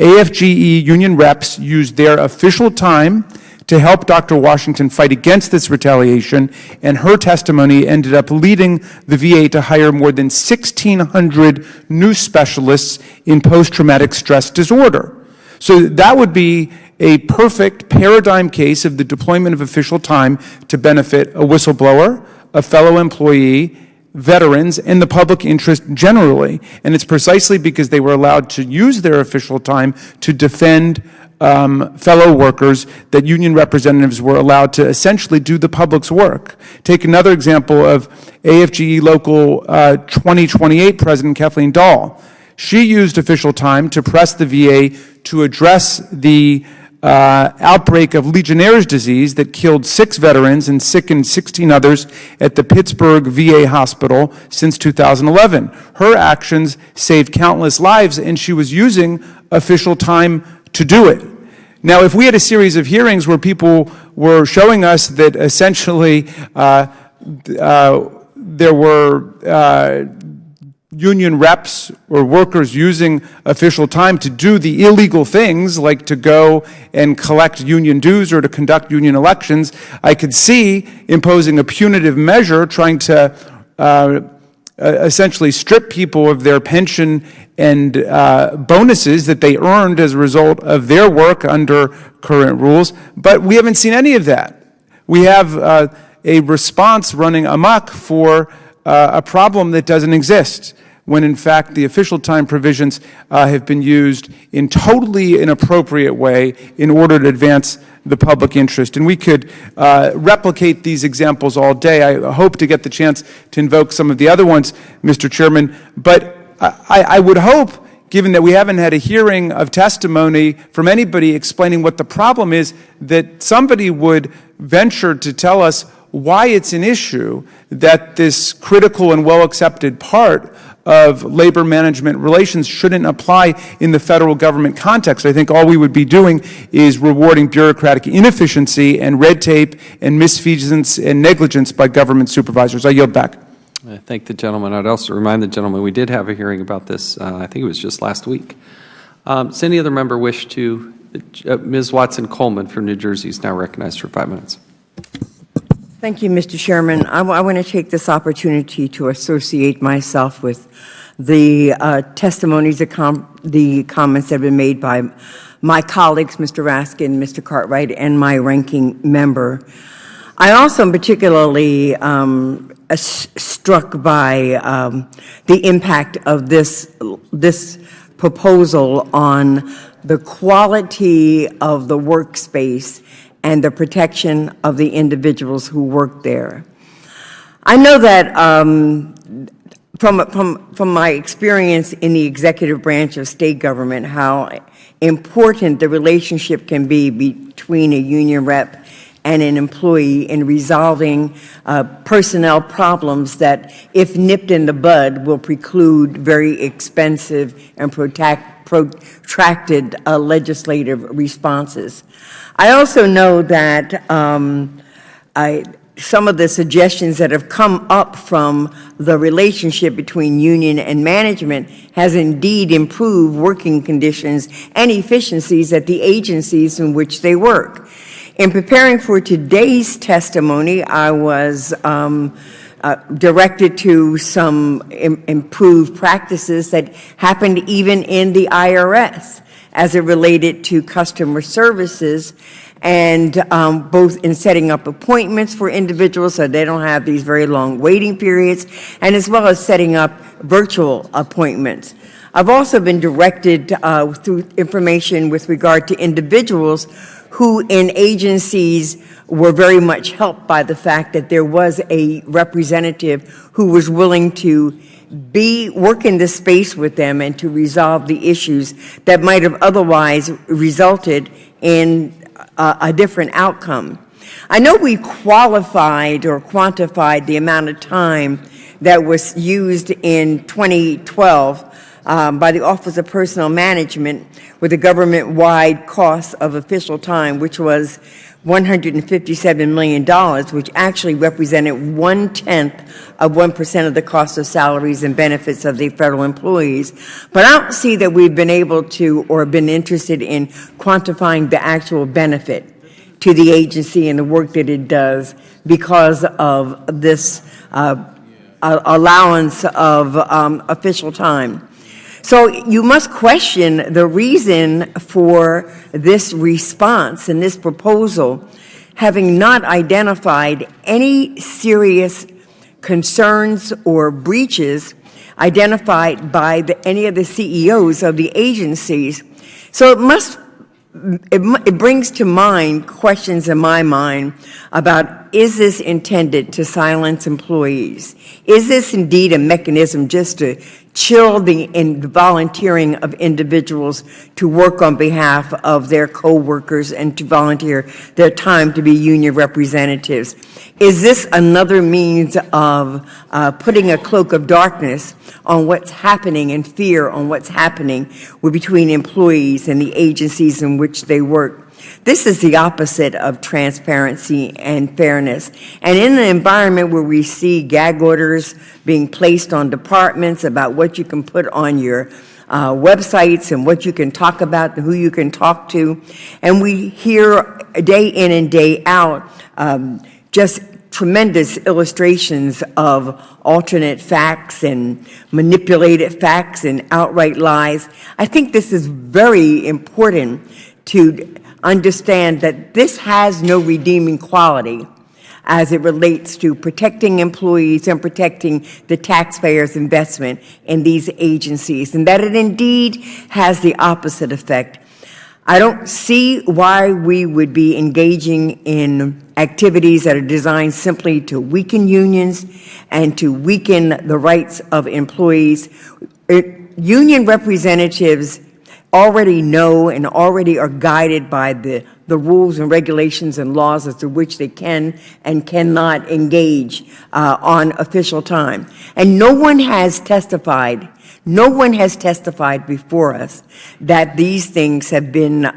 AFGE union reps used their official time to help Dr. Washington fight against this retaliation, and her testimony ended up leading the VA to hire more than 1,600 new specialists in post-traumatic stress disorder. So that would be a perfect paradigm case of the deployment of official time to benefit a whistleblower, a fellow employee, veterans, and the public interest generally. And it's precisely because they were allowed to use their official time to defend fellow workers that union representatives were allowed to essentially do the public's work. Take another example of AFGE Local 2028 President Kathleen Dahl. She used official time to press the VA to address the outbreak of Legionnaire's disease that killed 6 veterans and sickened 16 others at the Pittsburgh VA hospital since 2011. Her actions saved countless lives, and she was using official time to do it. Now, if we had a series of hearings where people were showing us that essentially there were union reps or workers using official time to do the illegal things, like to go and collect union dues or to conduct union elections, I could see imposing a punitive measure trying to essentially strip people of their pension and bonuses that they earned as a result of their work under current rules. But we haven't seen any of that. We have a response running amok for a problem that doesn't exist, when in fact the official time provisions have been used in totally inappropriate way in order to advance the public interest. And we could replicate these examples all day. I hope to get the chance to invoke some of the other ones, Mr. Chairman, but I would hope, given that we haven't had a hearing of testimony from anybody explaining what the problem is, that somebody would venture to tell us why it's an issue that this critical and well-accepted part of labor management relations shouldn't apply in the federal government context. I think all we would be doing is rewarding bureaucratic inefficiency and red tape and misfeasance and negligence by government supervisors. I yield back. I thank the gentleman. I'd also remind the gentleman we did have a hearing about this, I think it was just last week. Does any other member wish to? Ms. Watson-Coleman from New Jersey is now recognized for 5 minutes. Thank you, Mr. Chairman. I want to take this opportunity to associate myself with the testimonies, the comments that have been made by my colleagues, Mr. Raskin, Mr. Cartwright, and my ranking member. I also am particularly struck by the impact of this proposal on the quality of the workspace and the protection of the individuals who work there. I know that from my experience in the executive branch of state government, how important the relationship can be between a union rep and an employee in resolving personnel problems that, if nipped in the bud, will preclude very expensive and protracted legislative responses. I also know that some of the suggestions that have come up from the relationship between union and management has indeed improved working conditions and efficiencies at the agencies in which they work. In preparing for today's testimony, I was directed to some improved practices that happened even in the IRS as it related to customer services, and both in setting up appointments for individuals so they don't have these very long waiting periods, and as well as setting up virtual appointments. I've also been directed through information with regard to individuals who in agencies were very much helped by the fact that there was a representative who was willing to work in this space with them and to resolve the issues that might have otherwise resulted in a different outcome. I know we qualified or quantified the amount of time that was used in 2012 by the Office of Personnel Management with a government-wide cost of official time, which was $157 million, which actually represented 1/10 of 1% of the cost of salaries and benefits of the federal employees. But I don't see that we've been able to or been interested in quantifying the actual benefit to the agency and the work that it does because of this allowance of official time. So you must question the reason for this response and this proposal, having not identified any serious concerns or breaches identified by any of the CEOs of the agencies. So it brings to mind questions in my mind about, is this intended to silence employees? Is this indeed a mechanism just to chill the volunteering of individuals to work on behalf of their co-workers and to volunteer their time to be union representatives? Is this another means of putting a cloak of darkness on what's happening and fear on what's happening between employees and the agencies in which they work? This is the opposite of transparency and fairness. And in an environment where we see gag orders being placed on departments about what you can put on your websites and what you can talk about and who you can talk to, and we hear day in and day out just tremendous illustrations of alternate facts and manipulated facts and outright lies, I think this is very important to understand that this has no redeeming quality as it relates to protecting employees and protecting the taxpayers' investment in these agencies, and that it indeed has the opposite effect. I don't see why we would be engaging in activities that are designed simply to weaken unions and to weaken the rights of employees. Union representatives already know and already are guided by the rules and regulations and laws as to which they can and cannot engage on official time. And no one has testified before us that these things have been,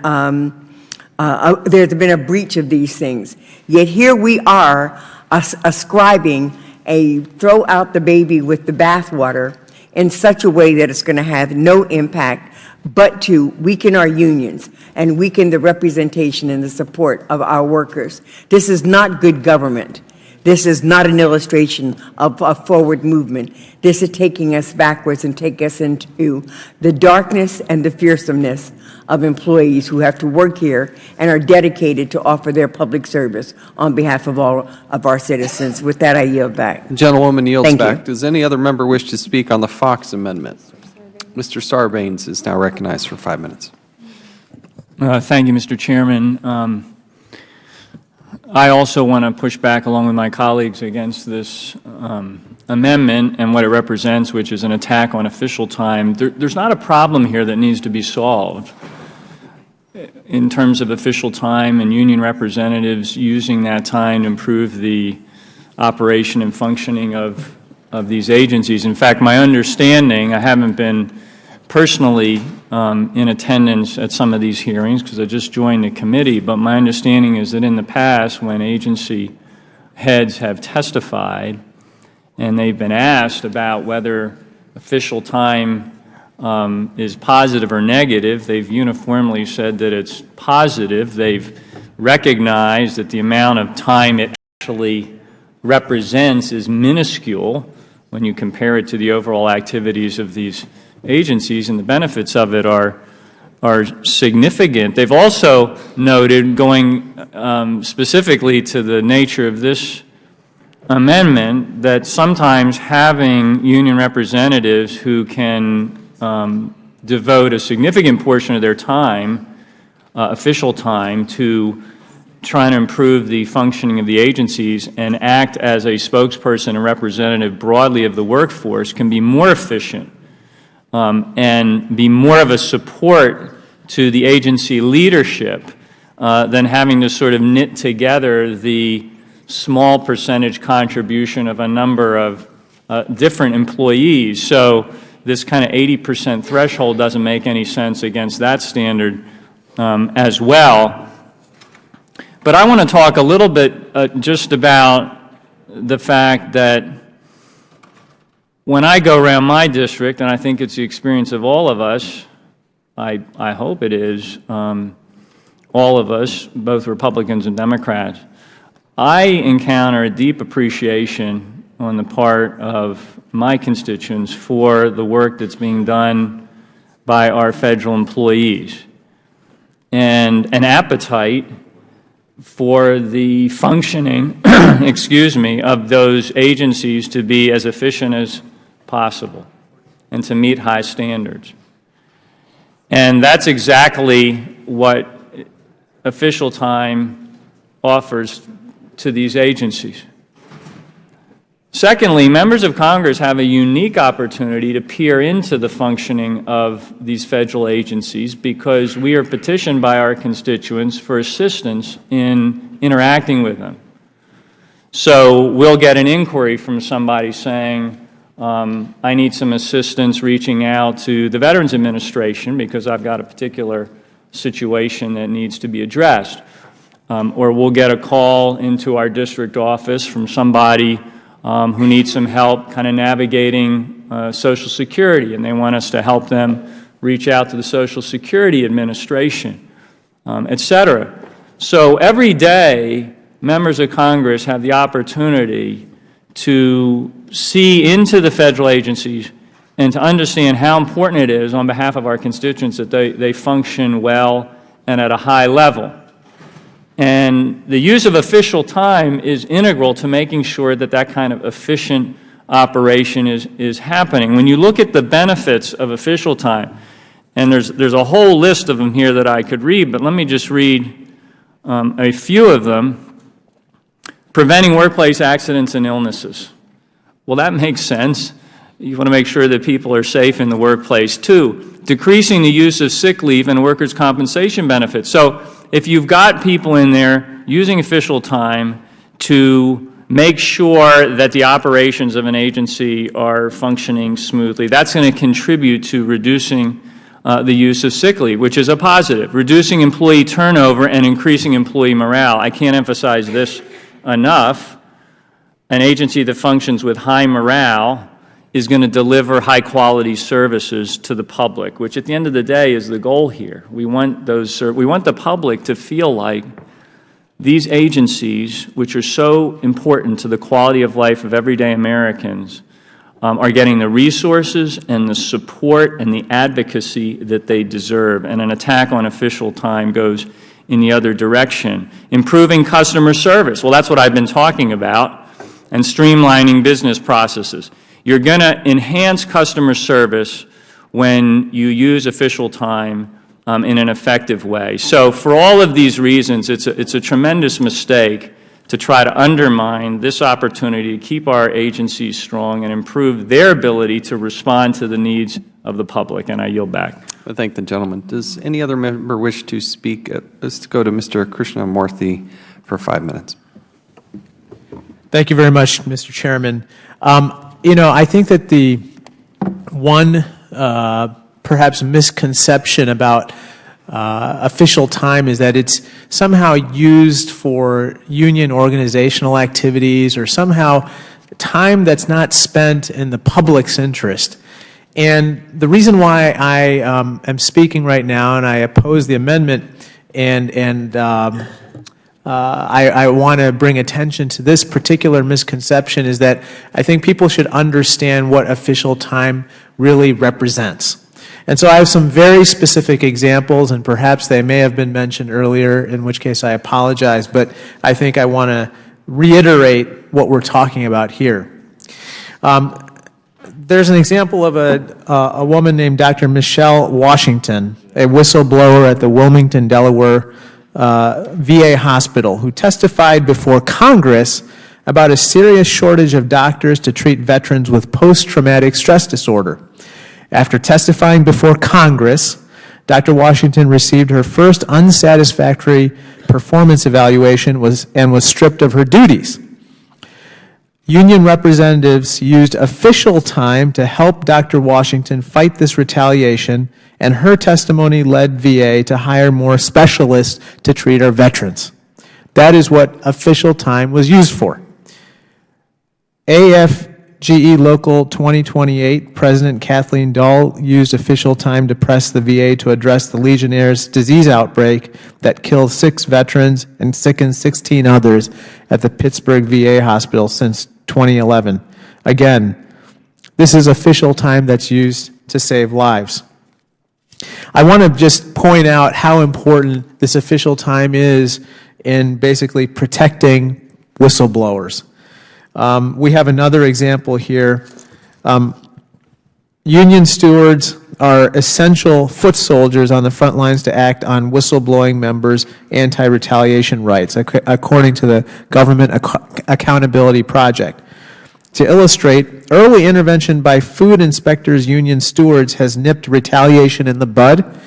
there's been a breach of these things. Yet here we are ascribing a throw out the baby with the bathwater in such a way that it's going to have no impact but to weaken our unions and weaken the representation and the support of our workers. This is not good government. This is not an illustration of a forward movement. This is taking us backwards and take us into the darkness and the fearsomeness of employees who have to work here and are dedicated to offer their public service on behalf of all of our citizens. With that, I yield back. The gentlewoman yields Thank back. you. Does any other member wish to speak on the Fox amendment? Mr. Sarbanes is now recognized for 5 minutes. Thank you, Mr. Chairman. I also want to push back along with my colleagues against this amendment and what it represents, which is an attack on official time. There's not a problem here that needs to be solved in terms of official time and union representatives using that time to improve the operation and functioning of these agencies. In fact, my understanding, I haven't been personally in attendance at some of these hearings because I just joined the committee, but my understanding is that in the past when agency heads have testified and they've been asked about whether official time is positive or negative, they've uniformly said that it's positive. They've recognized that the amount of time it actually represents is minuscule when you compare it to the overall activities of these agencies, and the benefits of it are significant. They've also noted, going specifically to the nature of this amendment, that sometimes having union representatives who can devote a significant portion of their time, official time, to trying to improve the functioning of the agencies and act as a spokesperson and representative broadly of the workforce can be more efficient and be more of a support to the agency leadership than having to sort of knit together the small percentage contribution of a number of different employees. So this kind of 80% threshold doesn't make any sense against that standard as well. But I want to talk a little bit just about the fact that when I go around my district, and I think it's the experience of all of us, I hope it is, all of us, both Republicans and Democrats, I encounter a deep appreciation on the part of my constituents for the work that's being done by our federal employees, and an appetite for the functioning, excuse me, of those agencies to be as efficient as possible and to meet high standards. And that's exactly what official time offers to these agencies. Secondly, members of Congress have a unique opportunity to peer into the functioning of these federal agencies because we are petitioned by our constituents for assistance in interacting with them. So we'll get an inquiry from somebody saying, I need some assistance reaching out to the Veterans Administration because I've got a particular situation that needs to be addressed. Or we'll get a call into our district office from somebody who needs some help kind of navigating Social Security, and they want us to help them reach out to the Social Security Administration, et cetera. So every day, members of Congress have the opportunity to see into the federal agencies and to understand how important it is on behalf of our constituents that they function well and at a high level. And the use of official time is integral to making sure that that kind of efficient operation is happening. When you look at the benefits of official time, and there's a whole list of them here that I could read, but let me just read a few of them. Preventing workplace accidents and illnesses. Well, that makes sense. You want to make sure that people are safe in the workplace. 2, decreasing the use of sick leave and workers' compensation benefits. So if you've got people in there using official time to make sure that the operations of an agency are functioning smoothly, that's going to contribute to reducing the use of sick leave, which is a positive. Reducing employee turnover and increasing employee morale. I can't emphasize this enough. An agency that functions with high morale is going to deliver high-quality services to the public, which at the end of the day is the goal here. We want the public to feel like these agencies, which are so important to the quality of life of everyday Americans, are getting the resources and the support and the advocacy that they deserve. And an attack on official time goes in the other direction. Improving customer service. Well, that's what I've been talking about. And streamlining business processes. You're going to enhance customer service when you use official time in an effective way. So for all of these reasons, it's a tremendous mistake to try to undermine this opportunity to keep our agencies strong and improve their ability to respond to the needs of the public. And I yield back. I thank the gentleman. Does any other member wish to speak? Let's go to Mr. Krishnamurthy for 5 minutes. Thank you very much, Mr. Chairman. I think that the one perhaps misconception about official time is that it's somehow used for union organizational activities or somehow time that's not spent in the public's interest. And the reason why I am speaking right now and I oppose the amendment and I want to bring attention to this particular misconception is that I think people should understand what official time really represents. And so I have some very specific examples, and perhaps they may have been mentioned earlier, in which case I apologize, but I think I want to reiterate what we're talking about here. There's an example of a woman named Dr. Michelle Washington, a whistleblower at the Wilmington, Delaware VA hospital, who testified before Congress about a serious shortage of doctors to treat veterans with post-traumatic stress disorder. After testifying before Congress, Dr. Washington received her first unsatisfactory performance evaluation and was stripped of her duties. Union representatives used official time to help Dr. Washington fight this retaliation, and her testimony led VA to hire more specialists to treat our veterans. That is what official time was used for. AFGE Local 2028 President Kathleen Dahl used official time to press the VA to address the Legionnaire's disease outbreak that killed 6 veterans and sickened 16 others at the Pittsburgh VA hospital since 2011. Again, this is official time that's used to save lives. I want to just point out how important this official time is in basically protecting whistleblowers. We have another example here. Union stewards are essential foot soldiers on the front lines to act on whistleblowing members' anti-retaliation rights, according to the Government Accountability Project. To illustrate, early intervention by food inspectors' union stewards has nipped retaliation in the bud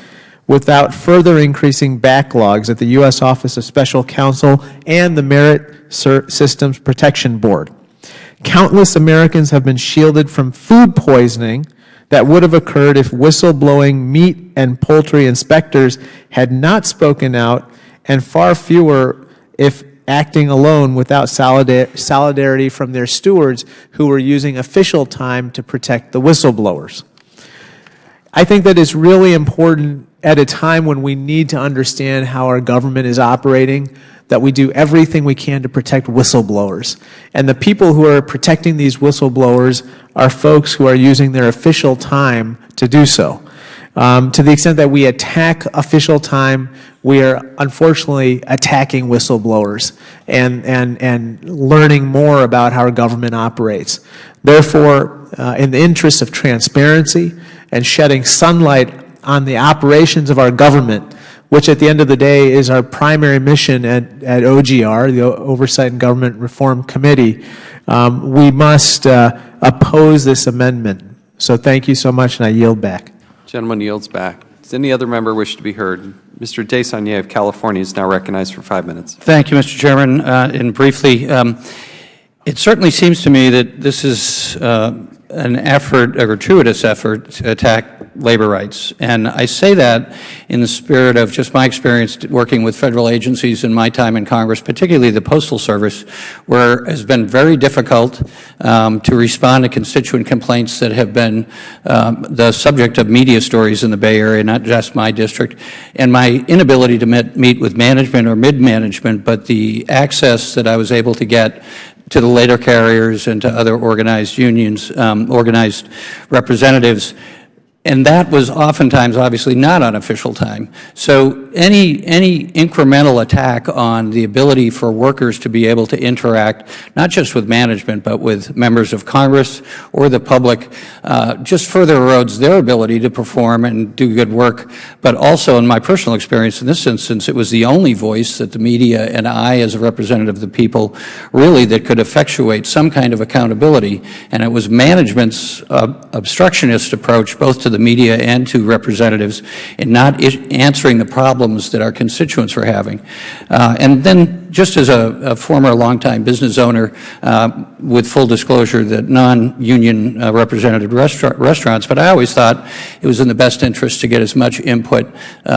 without further increasing backlogs at the U.S. Office of Special Counsel and the Merit Systems Protection Board. Countless Americans have been shielded from food poisoning that would have occurred if whistleblowing meat and poultry inspectors had not spoken out, and far fewer if acting alone without solidarity from their stewards who were using official time to protect the whistleblowers. I think that it's really important at a time when we need to understand how our government is operating, that we do everything we can to protect whistleblowers. And the people who are protecting these whistleblowers are folks who are using their official time to do so. To the extent that we attack official time, we are unfortunately attacking whistleblowers and learning more about how our government operates. Therefore, in the interest of transparency and shedding sunlight on the operations of our government, which at the end of the day is our primary mission at OGR, the Oversight and Government Reform Committee, we must oppose this amendment. So thank you so much, and I yield back. Gentleman yields back. Does any other member wish to be heard? Mr. Desaunier of California is now recognized for 5 minutes. Thank you, Mr. Chairman. And briefly, it certainly seems to me that this is an effort, a gratuitous effort, to attack labor rights. And I say that in the spirit of just my experience working with federal agencies in my time in Congress, particularly the Postal Service, where it has been very difficult to respond to constituent complaints that have been the subject of media stories in the Bay Area, not just my district, and my inability to meet with management or mid-management, but the access that I was able to get to the letter carriers and to other organized unions, organized representatives, And that was oftentimes, obviously, not on official time. So any incremental attack on the ability for workers to be able to interact, not just with management, but with members of Congress or the public, just further erodes their ability to perform and do good work. But also, in my personal experience, in this instance, it was the only voice that the media and I, as a representative of the people, really that could effectuate some kind of accountability. And it was management's obstructionist approach, both to the media and to representatives, in not answering the problems that our constituents were having. And then, just as a former longtime business owner, with full disclosure that non-union represented restaurants, but I always thought it was in the best interest to get as much input,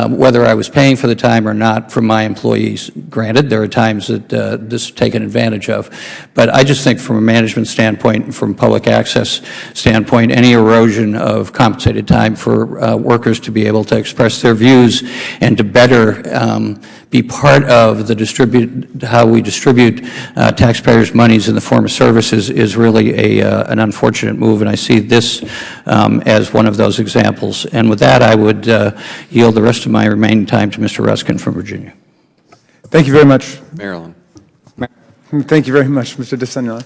whether I was paying for the time or not, from my employees. Granted, there are times that this is taken advantage of, but I just think from a management standpoint and from public access standpoint, any erosion of compensated time for workers to be able to express their views and to better be part of the how we distribute taxpayers' monies in the form of services is really an unfortunate move, and I see this as one of those examples. And with that, I would yield the rest of my remaining time to Mr. Ruskin from Virginia. Thank you very much. Maryland. Thank you very much, Mr. DeSantis.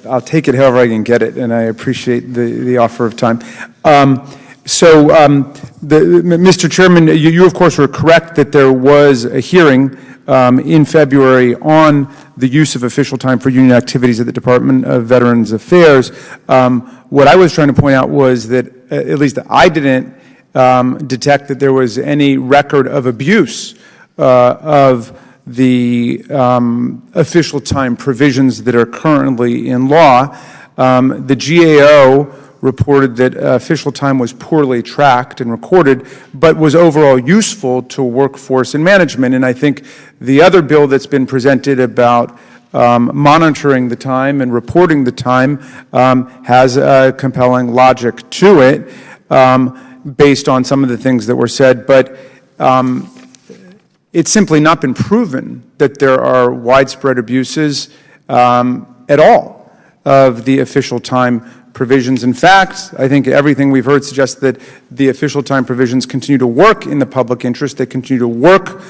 I'll take it however I can get it, and I appreciate the offer of time. Mr. Chairman, you of course were correct that there was a hearing in February on the use of official time for union activities at the Department of Veterans Affairs. What I was trying to point out was that at least I didn't detect that there was any record of abuse of the official time provisions that are currently in law. The GAO reported that official time was poorly tracked and recorded, but was overall useful to workforce and management. And I think the other bill that's been presented about monitoring the time and reporting the time has a compelling logic to it based on some of the things that were said. But it's simply not been proven that there are widespread abuses at all of the official time provisions. In fact, I think everything we've heard suggests that the official time provisions continue to work in the public interest. They continue to work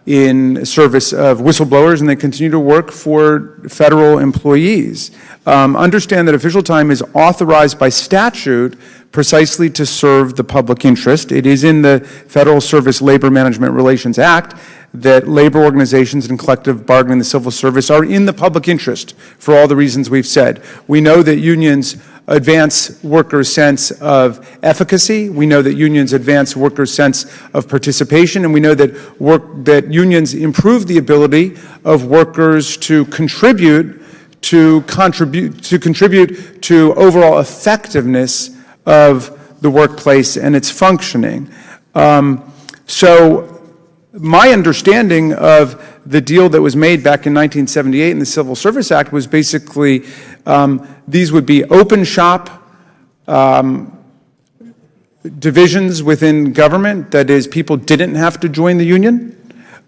in service of whistleblowers, and they continue to work for federal employees. Understand that official time is authorized by statute precisely to serve the public interest. It is in the Federal Service Labor Management Relations Act that labor organizations and collective bargaining in the civil service are in the public interest for all the reasons we've said. We know that unions advance workers' sense of efficacy. We know that unions advance workers' sense of participation, and we know that unions improve the ability of workers to contribute to overall effectiveness of the workplace and its functioning. So my understanding of the deal that was made back in 1978 in the Civil Service Act was basically these would be open shop divisions within government. That is, people didn't have to join the union.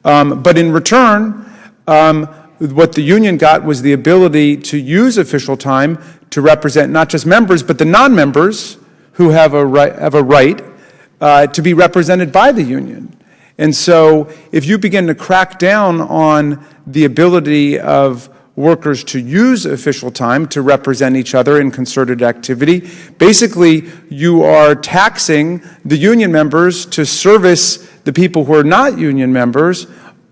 But in return, what the union got was the ability to use official time to represent not just members, but the non-members who have a right to be represented by the union. And so if you begin to crack down on the ability of workers to use official time to represent each other in concerted activity, basically you are taxing the union members to service the people who are not union members,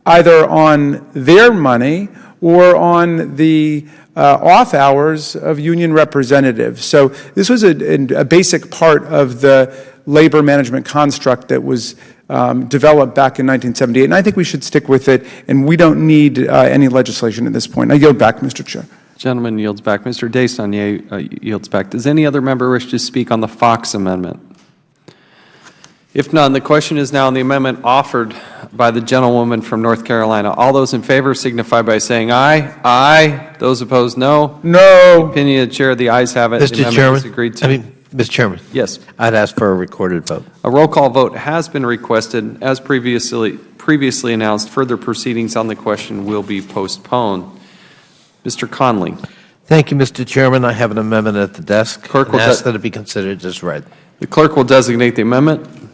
either on their money or on the off hours of union representatives. So this was a basic part of the labor management construct that was developed back in 1978, and I think we should stick with it, and we don't need any legislation at this point. I yield back, Mr. Chair. Gentleman yields back. Mr. Desaulniers yields back. Does any other member wish to speak on the Fox amendment? If none, the question is now on the amendment offered by the gentlewoman from North Carolina. All those in favor signify by saying aye. Aye. Those opposed, no. No. Opinion of the chair, the ayes have it. Mr. Chairman, agreed to. Mr. Chairman. Yes. I'd ask for a recorded vote. A roll call vote has been requested. As previously announced, further proceedings on the question will be postponed. Mr. Conley. Thank you, Mr. Chairman. I have an amendment at the desk. Clerk will and ask that it be considered as read. The clerk will designate the amendment.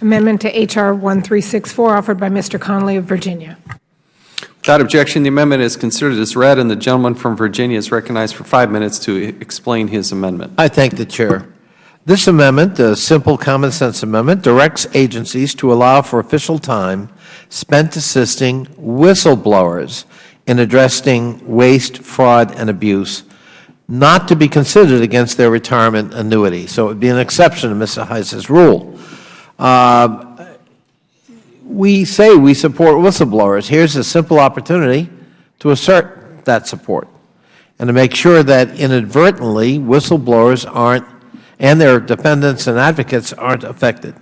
Amendment to H.R. 1364, offered by Mr. Connolly of Virginia. Without objection, the amendment is considered as read, and the gentleman from Virginia is recognized for 5 minutes to explain his amendment. I thank the Chair. This amendment, a simple common sense amendment, directs agencies to allow for official time spent assisting whistleblowers in addressing waste, fraud, and abuse, not to be considered against their retirement annuity. So it would be an exception to Mr. Heiss's rule. We say we support whistleblowers. Here's a simple opportunity to assert that support and to make sure that inadvertently whistleblowers aren't, and their defendants and advocates aren't affected.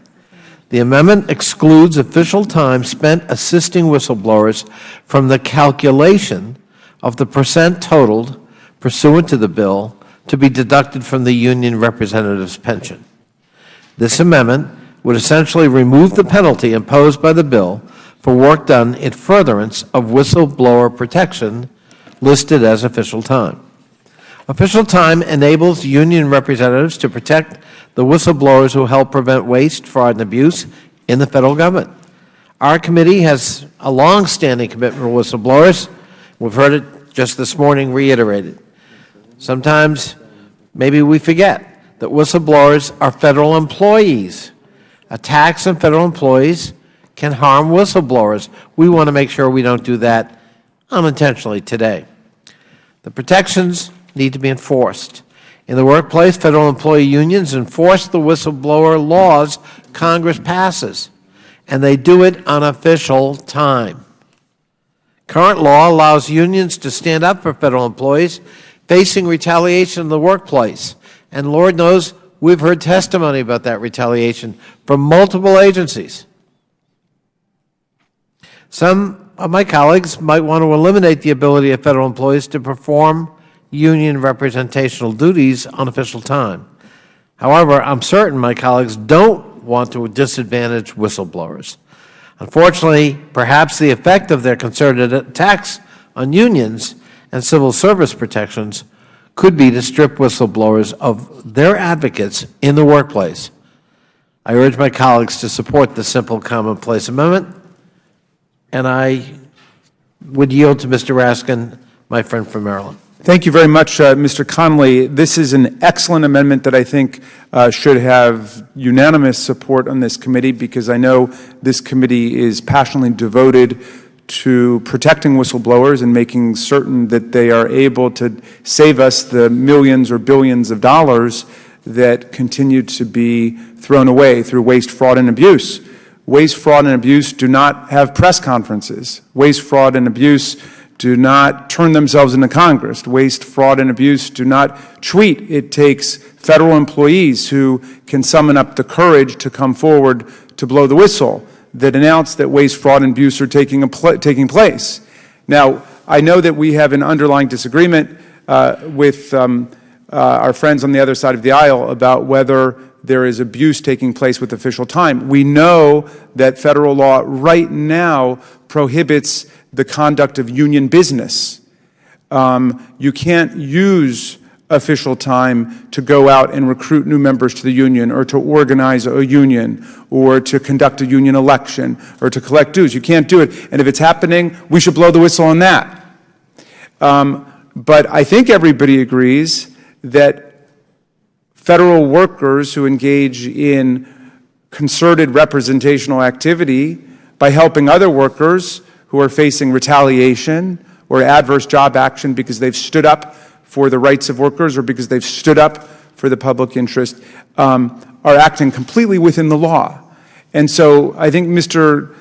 The amendment excludes official time spent assisting whistleblowers from the calculation of the percent totaled pursuant to the bill to be deducted from the union representative's pension. This amendment would essentially remove the penalty imposed by the bill for work done in furtherance of whistleblower protection listed as official time. Official time enables union representatives to protect the whistleblowers who help prevent waste, fraud, and abuse in the federal government. Our committee has a long-standing commitment to whistleblowers. We've heard it just this morning reiterated. Sometimes maybe we forget that whistleblowers are federal employees. Attacks on federal employees can harm whistleblowers. We want to make sure we don't do that unintentionally today. The protections need to be enforced. In the workplace, federal employee unions enforce the whistleblower laws Congress passes, and they do it on official time. Current law allows unions to stand up for federal employees facing retaliation in the workplace, and Lord knows we've heard testimony about that retaliation from multiple agencies. Some of my colleagues might want to eliminate the ability of federal employees to perform union representational duties on official time. However, I'm certain my colleagues don't want to disadvantage whistleblowers. Unfortunately, perhaps the effect of their concerted attacks on unions and civil service protections could be to strip whistleblowers of their advocates in the workplace. I urge my colleagues to support the simple commonplace amendment, and I would yield to Mr. Raskin, my friend from Maryland. Thank you very much, Mr. Connolly. This is an excellent amendment that I think should have unanimous support on this committee, because I know this committee is passionately devoted to protecting whistleblowers and making certain that they are able to save us the millions or billions of dollars that continue to be thrown away through waste, fraud, and abuse. Waste, fraud, and abuse do not have press conferences. Waste, fraud, and abuse do not turn themselves into Congress. Waste, fraud, and abuse do not tweet. It takes federal employees who can summon up the courage to come forward to blow the whistle that announce that waste, fraud, and abuse are taking place. Now, I know that we have an underlying disagreement with our friends on the other side of the aisle about whether there is abuse taking place with official time. We know that federal law right now prohibits the conduct of union business. You can't use official time to go out and recruit new members to the union, or to organize a union, or to conduct a union election, or to collect dues. You can't do it. And if it's happening, we should blow the whistle on that. But I think everybody agrees that federal workers who engage in concerted representational activity by helping other workers who are facing retaliation or adverse job action because they've stood up for the rights of workers or because they've stood up for the public interest are acting completely within the law. And so I think Mr.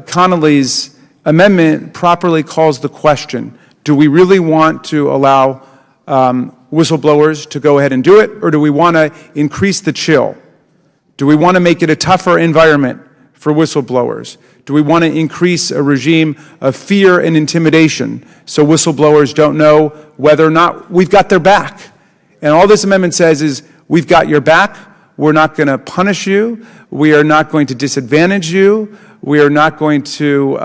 Connolly's amendment properly calls the question, do we really want to allow whistleblowers to go ahead and do it, or do we want to increase the chill? Do we want to make it a tougher environment for whistleblowers? Do we want to increase a regime of fear and intimidation so whistleblowers don't know whether or not we've got their back? And all this amendment says is, we've got your back. We're not going to punish you. We are not going to disadvantage you. We are not going to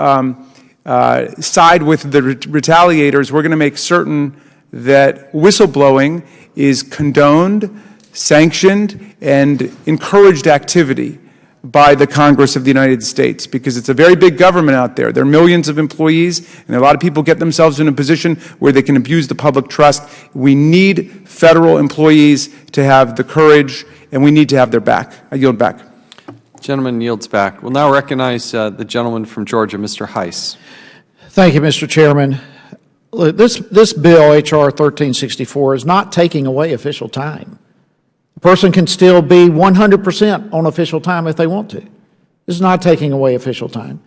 side with the retaliators. We're going to make certain that whistleblowing is condoned, sanctioned, and encouraged activity by the Congress of the United States, because it's a very big government out there. There are millions of employees, and a lot of people get themselves in a position where they can abuse the public trust. We need federal employees to have the courage, and we need to have their back. I yield back. Gentleman yields back. We'll now recognize the gentleman from Georgia, Mr. Heiss. Thank you, Mr. Chairman. This bill, H.R. 1364, is not taking away official time. A person can still be 100% on official time if they want to. This is not taking away official time.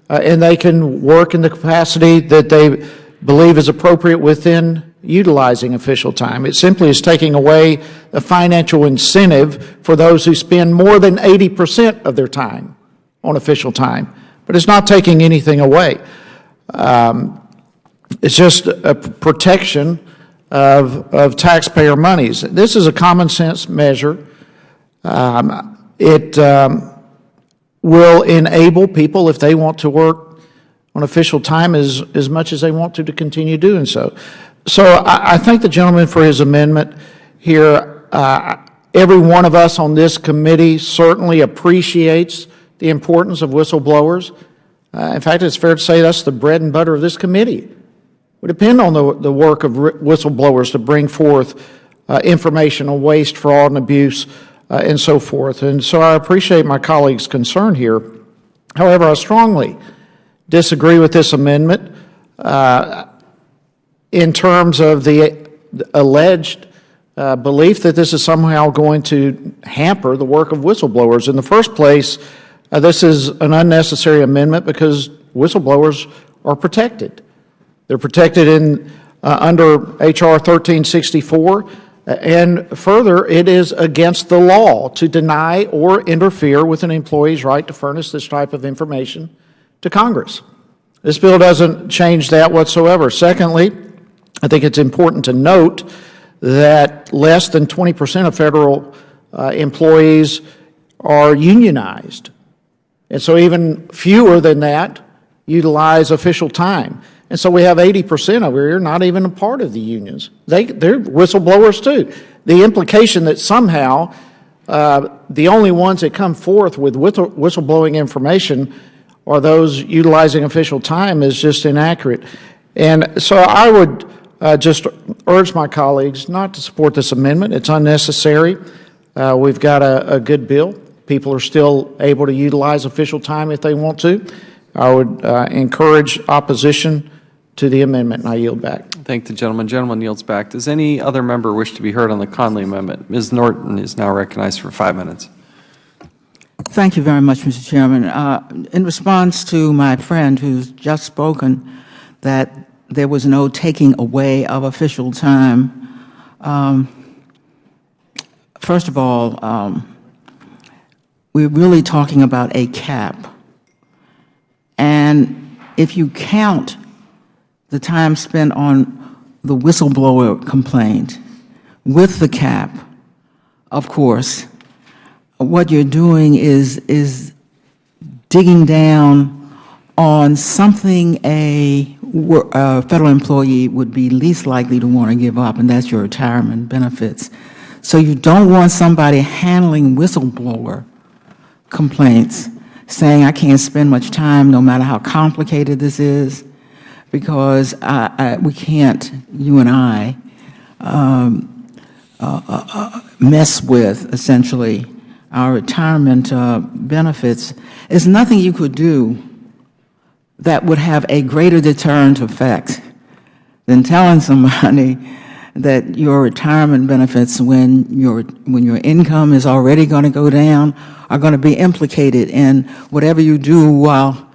And they can work in the capacity that they believe is appropriate within utilizing official time. It simply is taking away the financial incentive for those who spend more than 80% of their time on official time. But it's not taking anything away. It's just a protection of taxpayer monies. This is a common sense measure. It will enable people, if they want to work on official time as much as they want to continue doing so. So I thank the gentleman for his amendment here. Every one of us on this committee certainly appreciates the importance of whistleblowers. In fact, it's fair to say that's the bread and butter of this committee. We depend on the work of whistleblowers to bring forth information on waste, fraud, and abuse, and so forth. And so I appreciate my colleague's concern here. However, I strongly disagree with this amendment in terms of the alleged belief that this is somehow going to hamper the work of whistleblowers. In the first place, this is an unnecessary amendment because whistleblowers are protected. They're protected under H.R. 1364, and further, it is against the law to deny or interfere with an employee's right to furnish this type of information to Congress. This bill doesn't change that whatsoever. Secondly, I think it's important to note that less than 20% of federal employees are unionized, and so even fewer than that utilize official time. And so we have 80% over here not even a part of the unions. They're whistleblowers too. The implication that somehow the only ones that come forth with whistleblowing information are those utilizing official time is just inaccurate. And so I would just urge my colleagues not to support this amendment. It's unnecessary. We've got a good bill. People are still able to utilize official time if they want to. I would encourage opposition to the amendment, and I yield back. Thank the gentleman. Gentleman yields back. Does any other member wish to be heard on the Conley amendment? Ms. Norton is now recognized for 5 minutes. Thank you very much, Mr. Chairman. In response to my friend who's just spoken that there was no taking away of official time, first of all, we're really talking about a cap. And if you count the time spent on the whistleblower complaint with the cap, of course, what you're doing is digging down on something a federal employee would be least likely to want to give up, and that's your retirement benefits. So you don't want somebody handling whistleblower complaints saying, I can't spend much time no matter how complicated this is, because we can't, you and I, mess with, essentially, our retirement benefits. There's nothing you could do that would have a greater deterrent effect than telling somebody that your retirement benefits, when your income is already going to go down, are going to be implicated in whatever you do while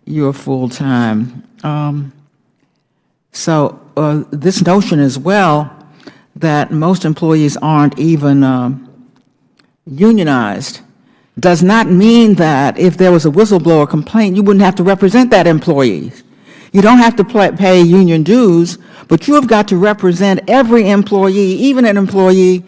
you're full-time. So this notion as well that most employees aren't even unionized does not mean that if there was a whistleblower complaint, you wouldn't have to represent that employee. You don't have to pay union dues, but you have got to represent every employee, even an employee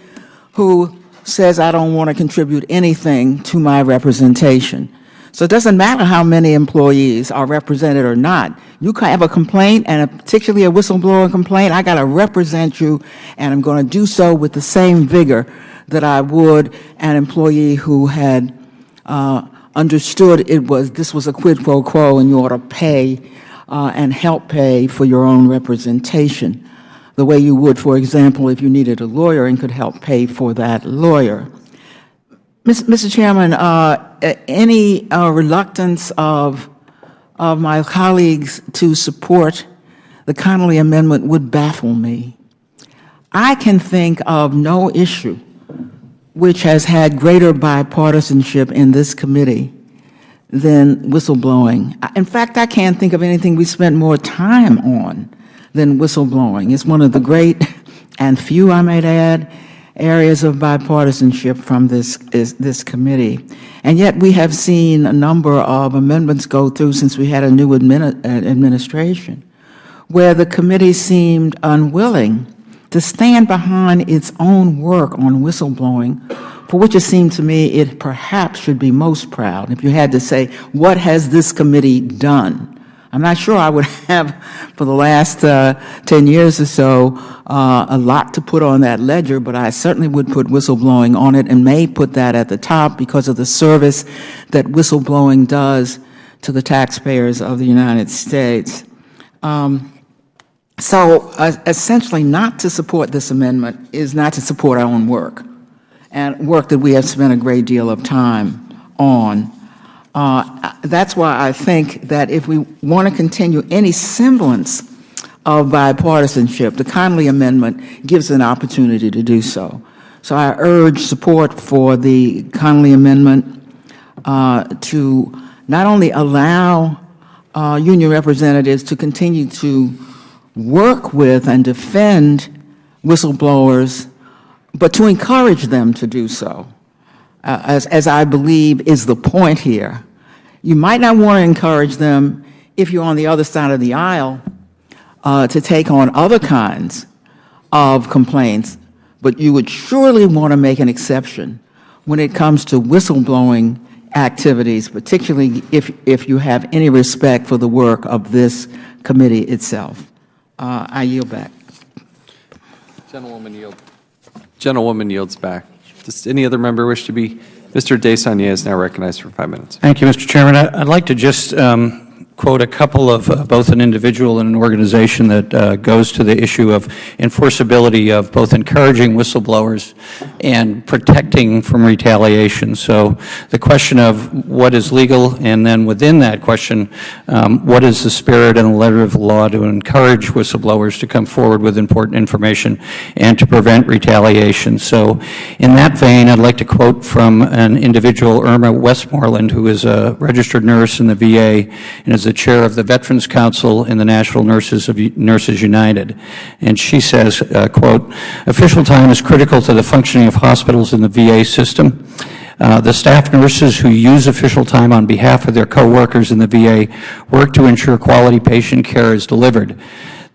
who says I don't want to contribute anything to my representation. So it doesn't matter how many employees are represented or not. You can have a complaint, and particularly a whistleblower complaint, I got to represent you, and I'm going to do so with the same vigor that I would an employee who had understood this was a quid pro quo, and you ought to pay and help pay for your own representation, the way you would, for example, if you needed a lawyer and could help pay for that lawyer. Mr. Chairman, any reluctance of my colleagues to support the Connolly Amendment would baffle me. I can think of no issue which has had greater bipartisanship in this committee than whistleblowing. In fact, I can't think of anything we spent more time on than whistleblowing. It's one of the great, and few, I might add, areas of bipartisanship from this committee. And yet we have seen a number of amendments go through since we had a new administration, where the committee seemed unwilling to stand behind its own work on whistleblowing, for which it seemed to me it perhaps should be most proud. If you had to say, what has this committee done? I'm not sure I would have, for the last 10 years or so, a lot to put on that ledger, but I certainly would put whistleblowing on it, and may put that at the top because of the service that whistleblowing does to the taxpayers of the United States. So essentially, not to support this amendment is not to support our own work, and work that we have spent a great deal of time on. That's why I think that if we want to continue any semblance of bipartisanship, the Connolly Amendment gives an opportunity to do so. So I urge support for the Connolly Amendment to not only allow union representatives to continue to work with and defend whistleblowers, but to encourage them to do so, as I believe is the point here. You might not want to encourage them if you're on the other side of the aisle to take on other kinds of complaints, but you would surely want to make an exception when it comes to whistleblowing activities, particularly if you have any respect for the work of this committee itself. I yield back. Gentlewoman yields back. Does any other member wish to be? Mr. Desaunier is now recognized for 5 minutes. Thank you, Mr. Chairman. I'd like to just quote a couple of both an individual and an organization that goes to the issue of enforceability of both encouraging whistleblowers and protecting from retaliation. So the question of what is legal, and then within that question, what is the spirit and the letter of the law to encourage whistleblowers to come forward with important information and to prevent retaliation. So in that vein, I'd like to quote from an individual, Irma Westmoreland, who is a registered nurse in the VA and is the chair of the Veterans Council in the National Nurses United. And she says, quote, "Official time is critical to the functioning of hospitals in the VA system. The staff nurses who use official time on behalf of their coworkers in the VA work to ensure quality patient care is delivered.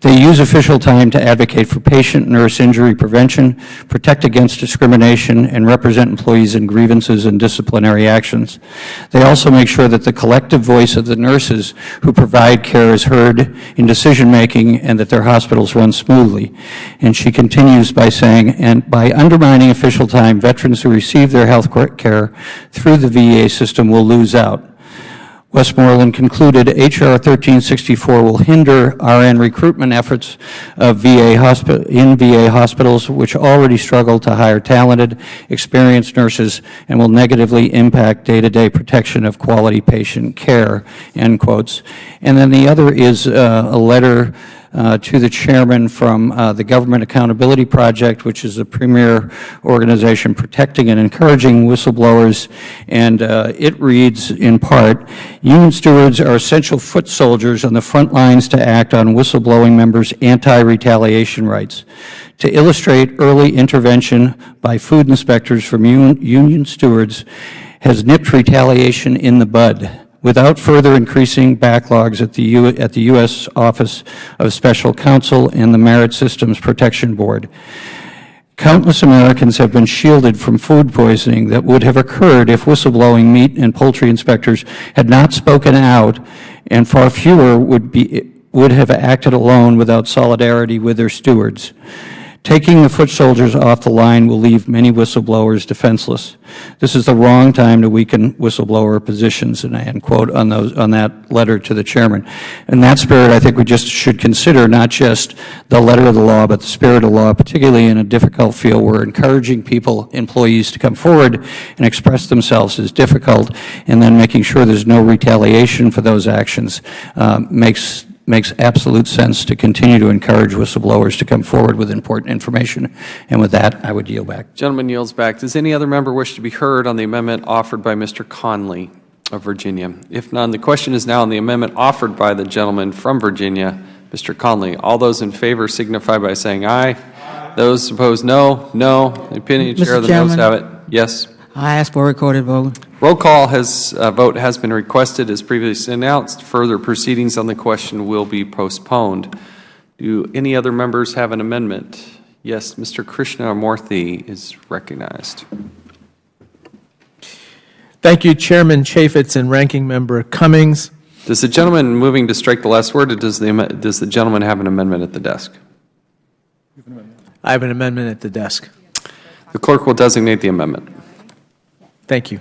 They use official time to advocate for patient-nurse injury prevention, protect against discrimination, and represent employees in grievances and disciplinary actions. They also make sure that the collective voice of the nurses who provide care is heard in decision-making and that their hospitals run smoothly." And she continues by saying, "And by undermining official time, veterans who receive their health care through the VA system will lose out." Westmoreland concluded H.R. 1364 will hinder RN recruitment efforts of VA hospitals, which already struggle to hire talented, experienced nurses, and will negatively impact day-to-day protection of quality patient care, end quotes. And then the other is a letter to the chairman from the Government Accountability Project, which is a premier organization protecting and encouraging whistleblowers, and it reads in part, "Union stewards are essential foot soldiers on the front lines to act on whistleblowing members' anti-retaliation rights. To illustrate, early intervention by food inspectors from union stewards has nipped retaliation in the bud, without further increasing backlogs at the U.S. Office of Special Counsel and the Merit Systems Protection Board. Countless Americans have been shielded from food poisoning that would have occurred if whistleblowing meat and poultry inspectors had not spoken out, and far fewer would have acted alone without solidarity with their stewards. Taking the foot soldiers off the line will leave many whistleblowers defenseless. This is the wrong time to weaken whistleblower positions, and I end quote on that letter to the chairman. In that spirit, I think we just should consider not just the letter of the law, but the spirit of the law, particularly in a difficult field where encouraging employees to come forward and express themselves is difficult, and then making sure there's no retaliation for those actions makes absolute sense to continue to encourage whistleblowers to come forward with important information. And with that, I would yield back. Gentleman yields back. Does any other member wish to be heard on the amendment offered by Mr. Conley of Virginia? If none, the question is now on the amendment offered by the gentleman from Virginia, Mr. Conley. All those in favor signify by saying aye. Aye. Those opposed, no. No. The opinion of the chair of the noes have it. Yes. I ask for a recorded vote. Roll call vote has been requested as previously announced. Further proceedings on the question will be postponed. Do any other members have an amendment? Yes, Mr. Krishnamurthy is recognized. Thank you, Chairman Chaffetz and Ranking Member Cummings. Does the gentleman moving to strike the last word, or does the gentleman have an amendment at the desk? I have an amendment at the desk. The clerk will designate the amendment. Thank you.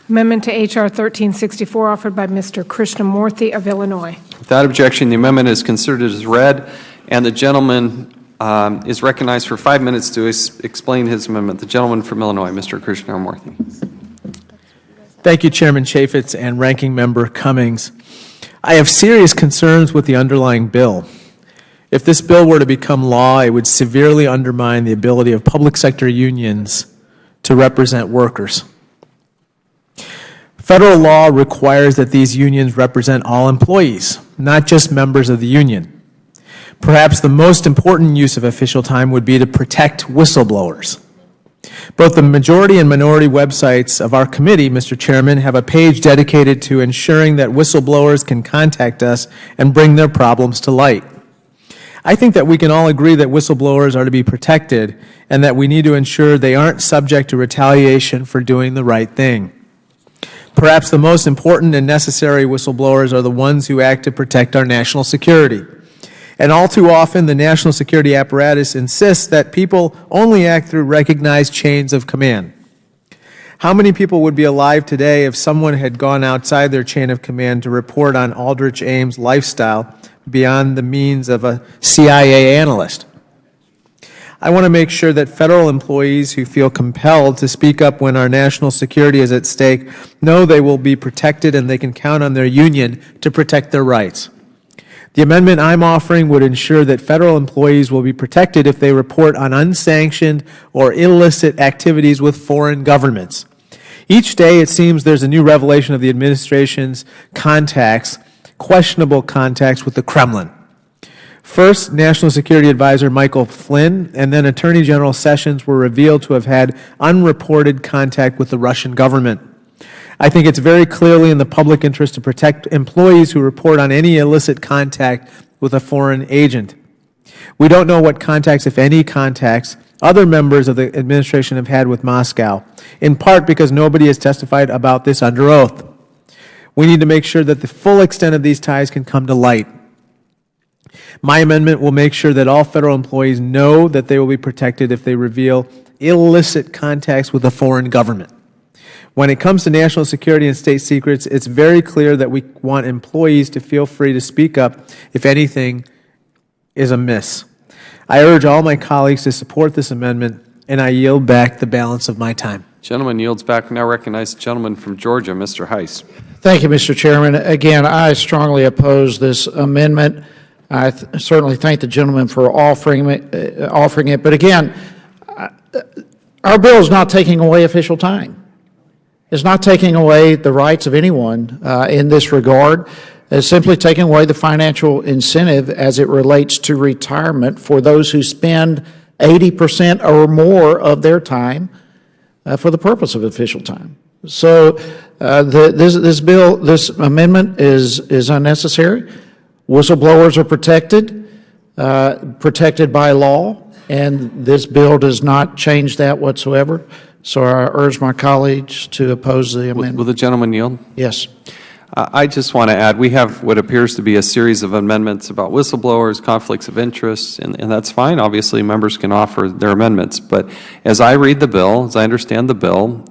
Amendment to H.R. 1364 offered by Mr. Krishnamurthy of Illinois. Without objection, the amendment is considered as read, and the gentleman is recognized for 5 minutes to explain his amendment. The gentleman from Illinois, Mr. Krishnamurthy. Thank you, Chairman Chaffetz and Ranking Member Cummings. I have serious concerns with the underlying bill. If this bill were to become law, it would severely undermine the ability of public sector unions to represent workers. Federal law requires that these unions represent all employees, not just members of the union. Perhaps the most important use of official time would be to protect whistleblowers. Both the majority and minority websites of our committee, Mr. Chairman, have a page dedicated to ensuring that whistleblowers can contact us and bring their problems to light. I think that we can all agree that whistleblowers are to be protected and that we need to ensure they aren't subject to retaliation for doing the right thing. Perhaps the most important and necessary whistleblowers are the ones who act to protect our national security. And all too often, the national security apparatus insists that people only act through recognized chains of command. How many people would be alive today if someone had gone outside their chain of command to report on Aldrich Ames' lifestyle beyond the means of a CIA analyst? I want to make sure that federal employees who feel compelled to speak up when our national security is at stake know they will be protected and they can count on their union to protect their rights. The amendment I'm offering would ensure that federal employees will be protected if they report on unsanctioned or illicit activities with foreign governments. Each day, it seems there's a new revelation of the administration's contacts, questionable contacts with the Kremlin. First, National Security Advisor Michael Flynn and then Attorney General Sessions were revealed to have had unreported contact with the Russian government. I think it's very clearly in the public interest to protect employees who report on any illicit contact with a foreign agent. We don't know what contacts, if any contacts, other members of the administration have had with Moscow, in part because nobody has testified about this under oath. We need to make sure that the full extent of these ties can come to light. My amendment will make sure that all federal employees know that they will be protected if they reveal illicit contacts with a foreign government. When it comes to national security and state secrets, it's very clear that we want employees to feel free to speak up if anything is amiss. I urge all my colleagues to support this amendment, and I yield back the balance of my time. Gentleman yields back. Now recognize the gentleman from Georgia, Mr. Heiss. Thank you, Mr. Chairman. Again, I strongly oppose this amendment. I certainly thank the gentleman for offering it. But again, our bill is not taking away official time. It's not taking away the rights of anyone in this regard. It's simply taking away the financial incentive as it relates to retirement for those who spend 80% or more of their time for the purpose of official time. So this amendment is unnecessary. Whistleblowers are protected by law. and this bill does not change that whatsoever. So I urge my colleagues to oppose the amendment. Will the gentleman yield? Yes. I just want to add, we have what appears to be a series of amendments about whistleblowers, conflicts of interest, and that's fine. Obviously, members can offer their amendments. But as I read the bill, as I understand the bill,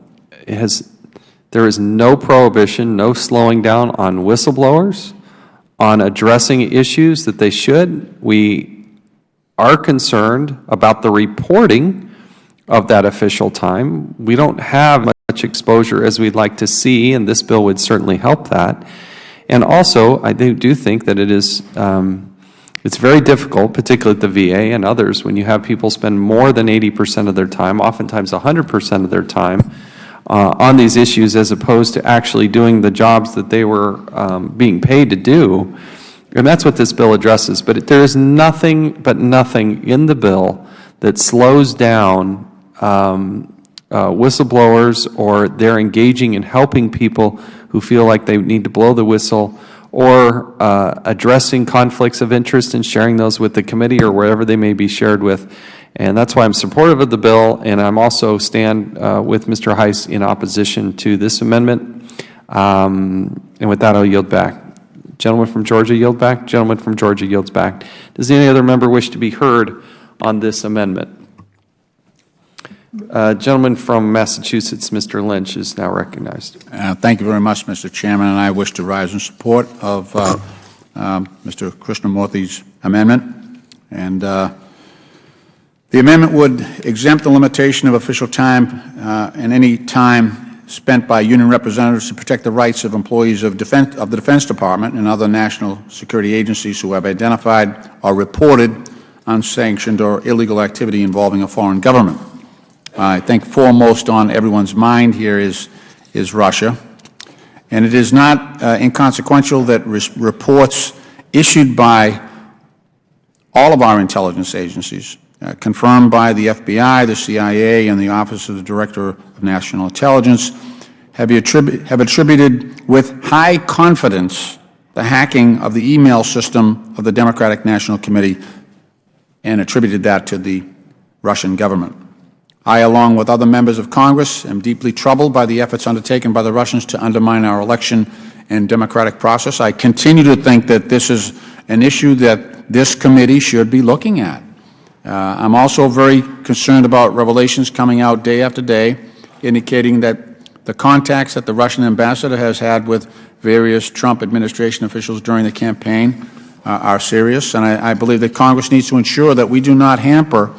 there is no prohibition, no slowing down on whistleblowers, on addressing issues that they should. We are concerned about the reporting of that official time. We don't have much exposure as we'd like to see, and this bill would certainly help that. And also, I do think that it is, it's very difficult, particularly at the VA and others, when you have people spend more than 80% of their time, oftentimes 100% of their time, on these issues as opposed to actually doing the jobs that they were being paid to do. And that's what this bill addresses. But there is nothing in the bill that slows down whistleblowers or they're engaging in helping people who feel like they need to blow the whistle, or addressing conflicts of interest and sharing those with the committee or wherever they may be shared with. And that's why I'm supportive of the bill, and I'm also stand with Mr. Heiss in opposition to this amendment. And with that, I'll yield back. Gentleman from Georgia, yield back. Gentleman from Georgia yields back. Does any other member wish to be heard on this amendment? Gentleman from Massachusetts, Mr. Lynch, is now recognized. Thank you very much, Mr. Chairman, and I wish to rise in support of Mr. Krishnamurthy's amendment. And the amendment would exempt the limitation of official time and any time spent by union representatives to protect the rights of employees of the Defense Department and other national security agencies who have identified or reported unsanctioned or illegal activity involving a foreign government. I think foremost on everyone's mind here is Russia. And it is not inconsequential that reports issued by all of our intelligence agencies, confirmed by the FBI, the CIA, and the Office of the Director of National Intelligence, have attributed with high confidence the hacking of the email system of the Democratic National Committee and attributed that to the Russian government. I, along with other members of Congress, am deeply troubled by the efforts undertaken by the Russians to undermine our election and democratic process. I continue to think that this is an issue that this committee should be looking at. I'm also very concerned about revelations coming out day after day indicating that the contacts that the Russian ambassador has had with various Trump administration officials during the campaign are serious, and I believe that Congress needs to ensure that we do not hamper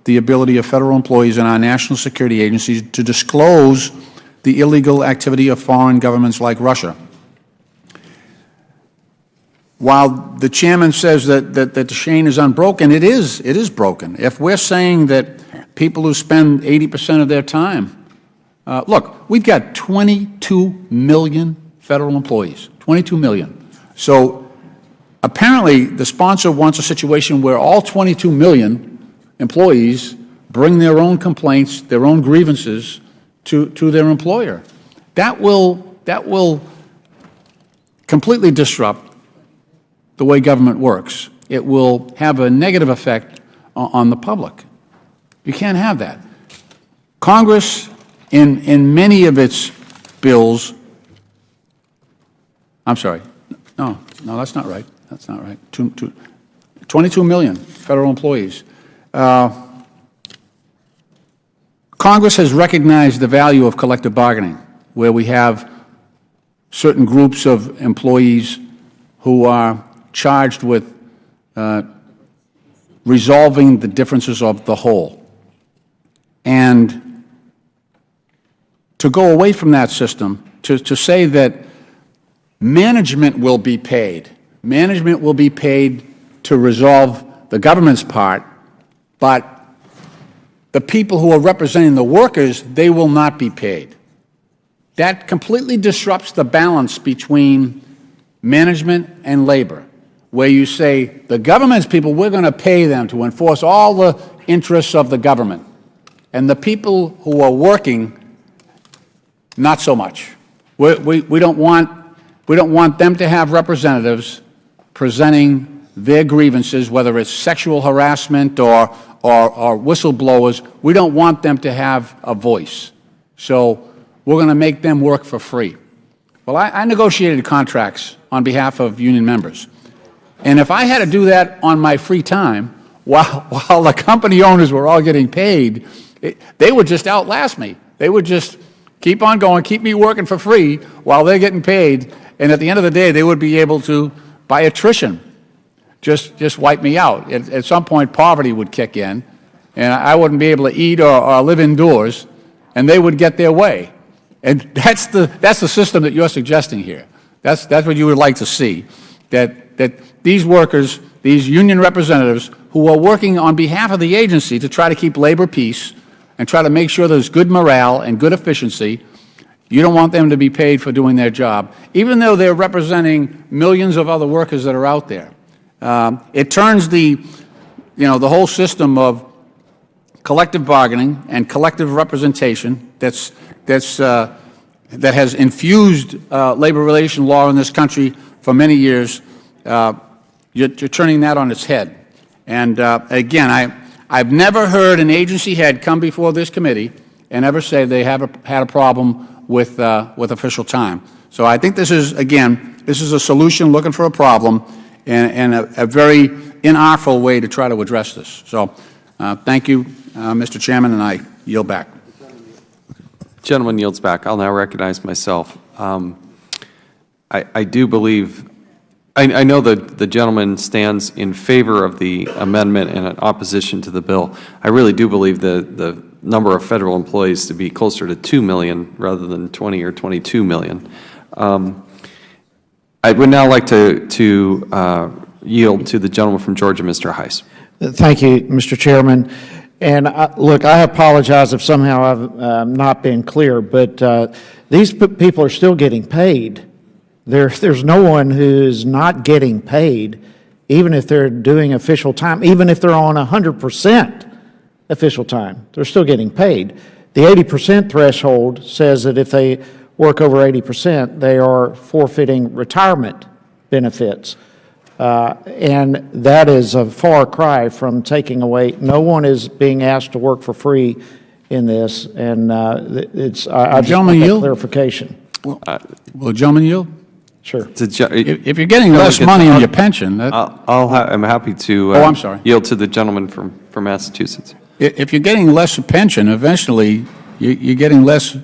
the ability of federal employees in our national security agencies to disclose the illegal activity of foreign governments like Russia. While the chairman says that the chain is unbroken, it is broken. If we're saying that people who spend 80% of their time, look, we've got 22 million federal employees, 22 million. So apparently the sponsor wants a situation where all 22 million employees bring their own complaints, their own grievances to their employer. That will completely disrupt the way government works. It will have a negative effect on the public. You can't have that. Congress, in many of its bills, I'm sorry, no, that's not right. That's not right. 22 million federal employees. Congress has recognized the value of collective bargaining, where we have certain groups of employees who are charged with resolving the differences of the whole. And to go away from that system, to say that management will be paid to resolve the government's part, but the people who are representing the workers, they will not be paid. That completely disrupts the balance between management and labor, where you say the government's people, we're going to pay them to enforce all the interests of the government, and the people who are working, not so much. We don't want them to have representatives presenting their grievances, whether it's sexual harassment or whistleblowers. We don't want them to have a voice. So we're going to make them work for free. Well, I negotiated contracts on behalf of union members. And if I had to do that on my free time, while the company owners were all getting paid, they would just outlast me. They would just keep on going, keep me working for free while they're getting paid. And at the end of the day, they would be able to, by attrition, just wipe me out. At some point, poverty would kick in, and I wouldn't be able to eat or live indoors, and they would get their way. And that's the system that you're suggesting here. That's what you would like to see, that these workers, these union representatives who are working on behalf of the agency to try to keep labor peace and try to make sure there's good morale and good efficiency, you don't want them to be paid for doing their job, even though they're representing millions of other workers that are out there. It turns the whole system of collective bargaining and collective representation that has infused labor relation law in this country for many years. You're turning that on its head. And again, I've never heard an agency head come before this committee and ever say they have had a problem with official time. So I think this is a solution looking for a problem and a very inartful way to try to address this. So thank you, Mr. Chairman, and I yield back. Gentleman yields back. I'll now recognize myself. I do believe, I know that the gentleman stands in favor of the amendment and in opposition to the bill. I really do believe the number of federal employees to be closer to 2 million rather than 20 or 22 million. I would now like to yield to the gentleman from Georgia, Mr. Heiss. Thank you, Mr. Chairman. And look, I apologize if somehow I've not been clear, but these people are still getting paid. There's no one who's not getting paid, even if they're doing official time, even if they're on 100% official time. They're still getting paid. The 80% threshold says that if they work over 80%, they are forfeiting retirement benefits. And that is a far cry from taking away. No one is being asked to work for free in this, and I just want that clarification. Will the gentleman yield? Sure. If you're getting less money on your pension, I'm happy to I'm sorry. yield to the gentleman from Massachusetts. If you're getting less a pension, eventually you're getting less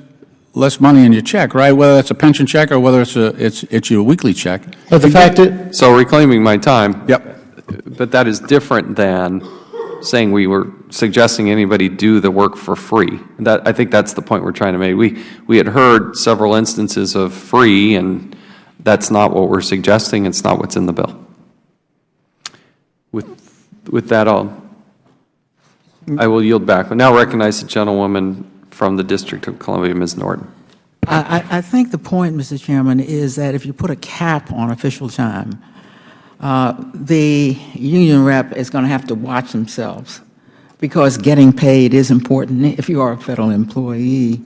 money in your check, right? Whether it's a pension check or whether it's your weekly check. But the fact that so reclaiming my time. Yep. But that is different than saying we were suggesting anybody do the work for free. I think that's the point we're trying to make. We had heard several instances of free, and that's not what we're suggesting. It's not what's in the bill. With that, I will yield back. I now recognize the gentlewoman from the District of Columbia, Ms. Norton. I think the point, Mr. Chairman, is that if you put a cap on official time, the union rep is going to have to watch themselves, because getting paid is important if you are a federal employee.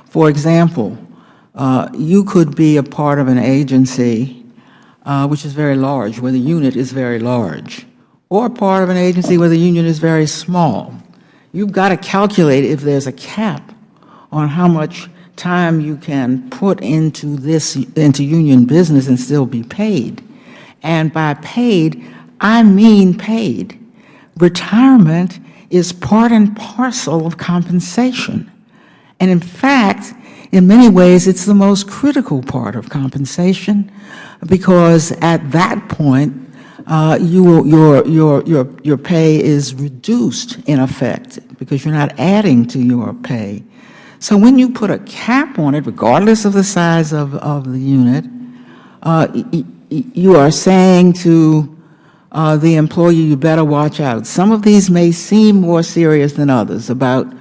For example, you could be a part of an agency which is very large, where the unit is very large, or part of an agency where the union is very small. You've got to calculate if there's a cap on how much time you can put into union business and still be paid. And by paid, I mean paid. Retirement is part and parcel of compensation. And in fact, in many ways, it's the most critical part of compensation, because at that point, your pay is reduced in effect, because you're not adding to your pay. So when you put a cap on it, regardless of the size of the unit, you are saying to the employee, you better watch out. Some of these may seem more serious than others, about,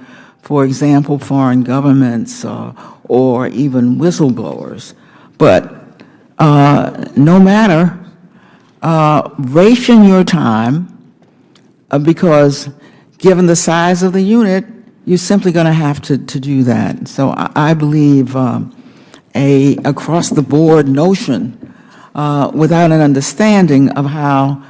for example, foreign governments or even whistleblowers. But no matter, ration your time, because given the size of the unit, you're simply going to have to do that. So I believe a across-the-board notion without an understanding of how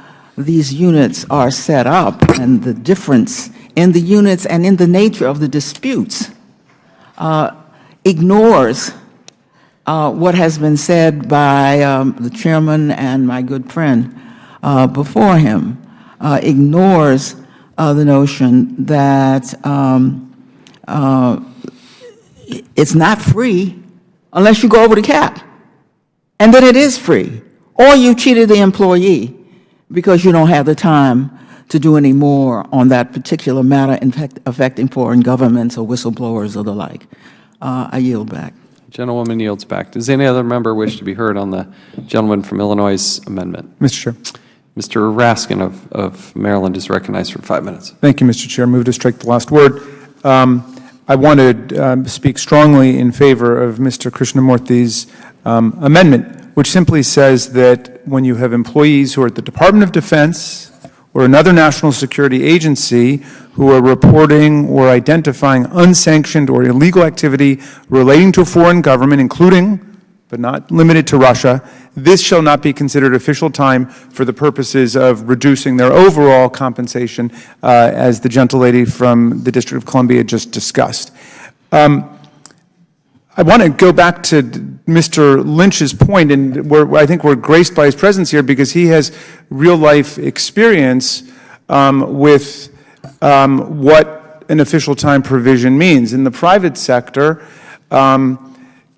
these units are set up and the difference in the units and in the nature of the disputes ignores what has been said by the chairman and my good friend before him, ignores the notion that it's not free unless you go over the cap, and then it is free, or you cheated the employee because you don't have the time to do any more on that particular matter affecting foreign governments or whistleblowers or the like. I yield back. Gentlewoman yields back. Does any other member wish to be heard on the gentleman from Illinois' amendment? Mr. Chair. Mr. Raskin of Maryland is recognized for 5 minutes. Thank you, Mr. Chair. Move to strike the last word. I want to speak strongly in favor of Mr. Krishnamurthy's amendment, which simply says that when you have employees who are at the Department of Defense or another national security agency who are reporting or identifying unsanctioned or illegal activity relating to a foreign government, including but not limited to Russia, this shall not be considered official time for the purposes of reducing their overall compensation, as the gentlelady from the District of Columbia just discussed. I want to go back to Mr. Lynch's point, and I think we're graced by his presence here because he has real-life experience with what an official time provision means. In the private sector,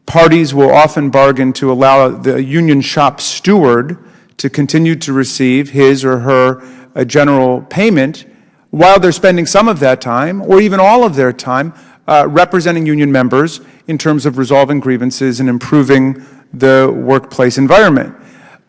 parties will often bargain to allow the union shop steward to continue to receive his or her general payment while they're spending some of that time, or even all of their time, representing union members in terms of resolving grievances and improving the workplace environment.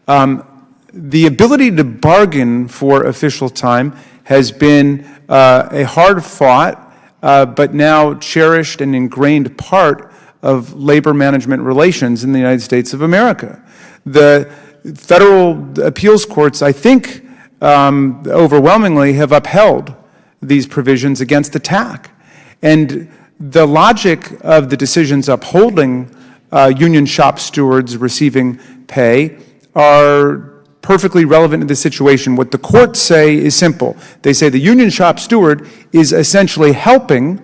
The ability to bargain for official time has been a hard-fought but now cherished and ingrained part of labor management relations in the United States of America. The federal appeals courts, I think, overwhelmingly have upheld these provisions against attack. And the logic of the decisions upholding union shop stewards receiving pay are perfectly relevant to the situation. What the courts say is simple. They say the union shop steward is essentially helping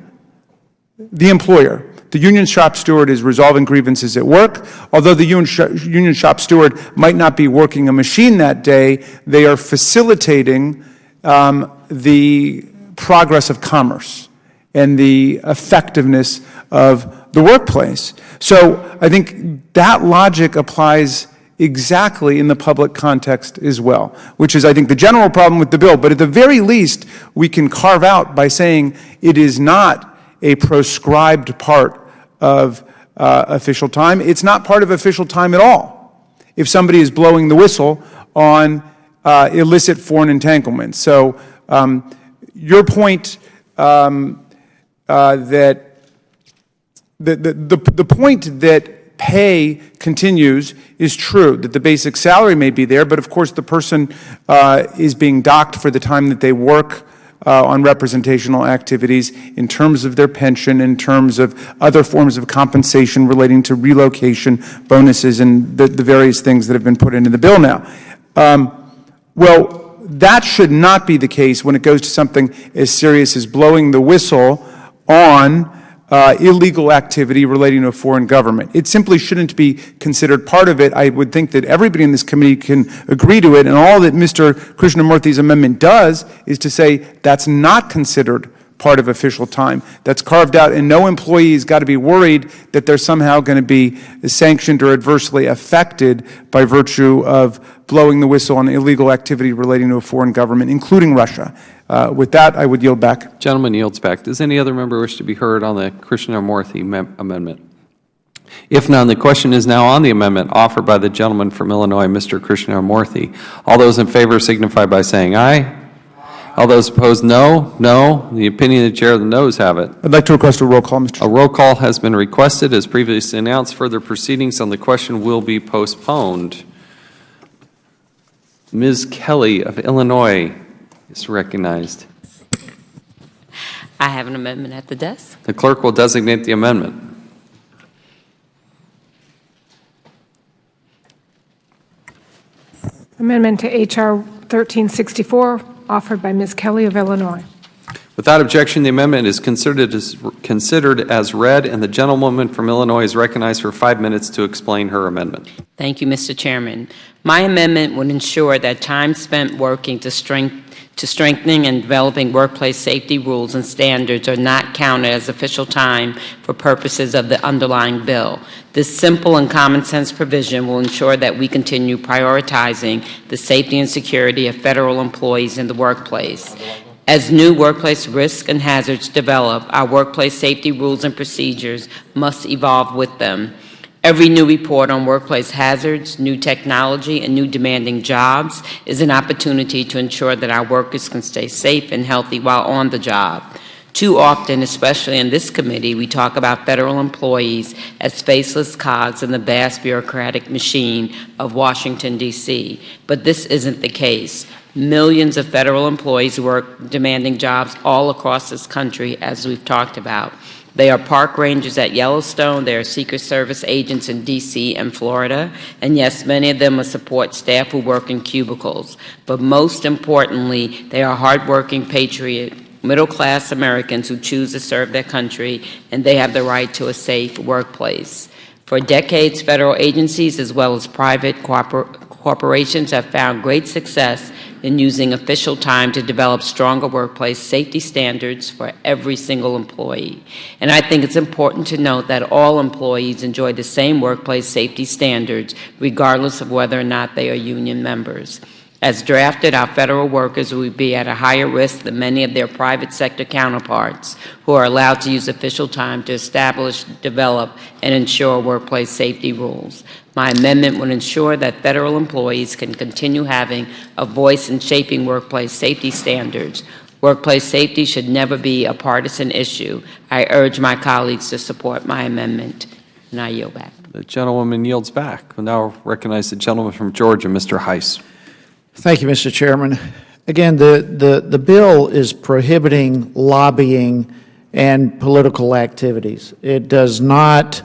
the employer. The union shop steward is resolving grievances at work. Although the union shop steward might not be working a machine that day, they are facilitating the progress of commerce and the effectiveness of the workplace. So I think that logic applies exactly in the public context as well, which is, I think, the general problem with the bill. But at the very least, we can carve out by saying it is not a proscribed part of official time. It's not part of official time at all if somebody is blowing the whistle on illicit foreign entanglements. So your point that the point that pay continues is true, that the basic salary may be there, but of course the person is being docked for the time that they work on representational activities in terms of their pension, in terms of other forms of compensation relating to relocation, bonuses, and the various things that have been put into the bill now. Well, that should not be the case when it goes to something as serious as blowing the whistle on illegal activity relating to a foreign government. It simply shouldn't be considered part of it. I would think that everybody in this committee can agree to it, and all that Mr. Krishnamurthy's amendment does is to say that's not considered part of official time. That's carved out, and no employee has got to be worried that they're somehow going to be sanctioned or adversely affected by virtue of blowing the whistle on illegal activity relating to a foreign government, including Russia. With that, I would yield back. Gentleman yields back. Does any other member wish to be heard on the Krishnamurthy amendment? If none, the question is now on the amendment offered by the gentleman from Illinois, Mr. Krishnamurthy. All those in favor signify by saying aye. All those opposed, no. No. The opinion of the chair, the noes have it. I'd like to request a roll call, Mr. Chair. A roll call has been requested. As previously announced, further proceedings on the question will be postponed. Ms. Kelly of Illinois is recognized. I have an amendment at the desk. The clerk will designate the amendment. Amendment to H.R. 1364, offered by Ms. Kelly of Illinois. Without objection, the amendment is considered as read, and the gentlewoman from Illinois is recognized for 5 minutes to explain her amendment. Thank you, Mr. Chairman. My amendment would ensure that time spent working to strengthening and developing workplace safety rules and standards are not counted as official time for purposes of the underlying bill. This simple and common sense provision will ensure that we continue prioritizing the safety and security of federal employees in the workplace. As new workplace risks and hazards develop, our workplace safety rules and procedures must evolve with them. Every new report on workplace hazards, new technology, and new demanding jobs is an opportunity to ensure that our workers can stay safe and healthy while on the job. Too often, especially in this committee, we talk about federal employees as faceless cogs in the vast bureaucratic machine of Washington, D.C., but this isn't the case. Millions of federal employees work demanding jobs all across this country, as we've talked about. They are park rangers at Yellowstone, they are Secret Service agents in D.C. and Florida, and yes, many of them are support staff who work in cubicles. But most importantly, they are hardworking, patriot, middle-class Americans who choose to serve their country, and they have the right to a safe workplace. For decades, federal agencies as well as private corporations have found great success in using official time to develop stronger workplace safety standards for every single employee. And I think it's important to note that all employees enjoy the same workplace safety standards, regardless of whether or not they are union members. As drafted, our federal workers will be at a higher risk than many of their private sector counterparts who are allowed to use official time to establish, develop, and ensure workplace safety rules. My amendment would ensure that federal employees can continue having a voice in shaping workplace safety standards. Workplace safety should never be a partisan issue. I urge my colleagues to support my amendment, and I yield back. The gentlewoman yields back. We'll now recognize the gentleman from Georgia, Mr. Heiss. Thank you, Mr. Chairman. Again, the bill is prohibiting lobbying and political activities. It does not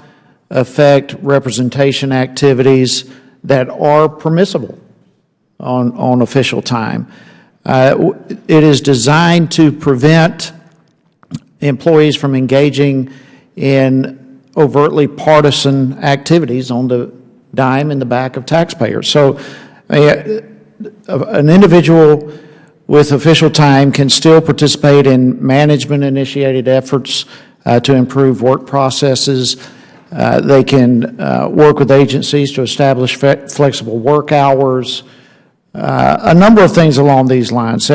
affect representation activities that are permissible on official time. It is designed to prevent employees from engaging in overtly partisan activities on the dime in the back of taxpayers. So an individual with official time can still participate in management-initiated efforts to improve work processes. They can work with agencies to establish flexible work hours, a number of things along these lines,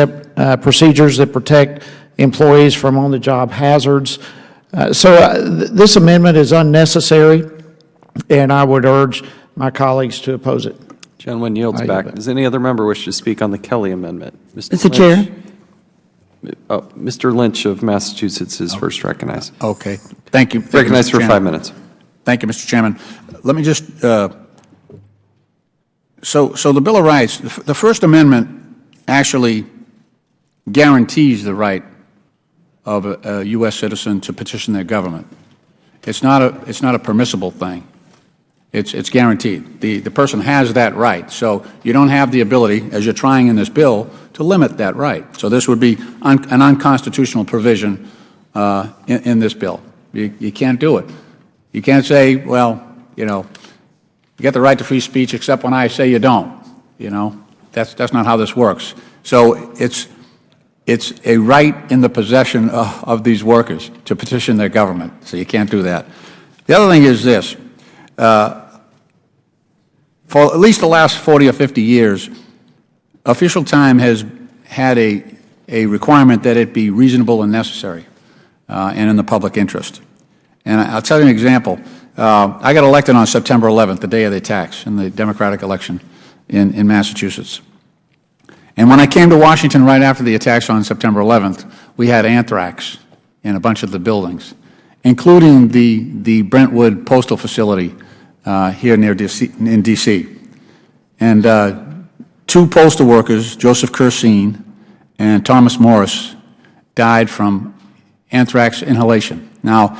procedures that protect employees from on-the-job hazards. This amendment is unnecessary, and I would urge my colleagues to oppose it. Gentleman yields back. Does any other member wish to speak on the Kelly amendment? Mr. Chair. Mr. Lynch of Massachusetts is first recognized. Okay. Thank you. Recognized for 5 minutes. Thank you, Mr. Chairman. Let me just, so the Bill of Rights, the First Amendment actually guarantees the right of a U.S. citizen to petition their government. It's not a permissible thing. It's guaranteed. The person has that right. So you don't have the ability, as you're trying in this bill, to limit that right. So this would be an unconstitutional provision in this bill. You can't do it. You can't say, well, you get the right to free speech except when I say you don't. That's not how this works. So it's a right in the possession of these workers to petition their government. So you can't do that. The other thing is this. For at least the last 40 or 50 years, official time has had a requirement that it be reasonable and necessary and in the public interest. And I'll tell you an example. I got elected on September 11th, the day of the attacks in the Democratic election in Massachusetts. And when I came to Washington right after the attacks on September 11th, we had anthrax in a bunch of the buildings, including the Brentwood Postal Facility here near in D.C. And two postal workers, Joseph Cursine and Thomas Morris, died from anthrax inhalation. Now,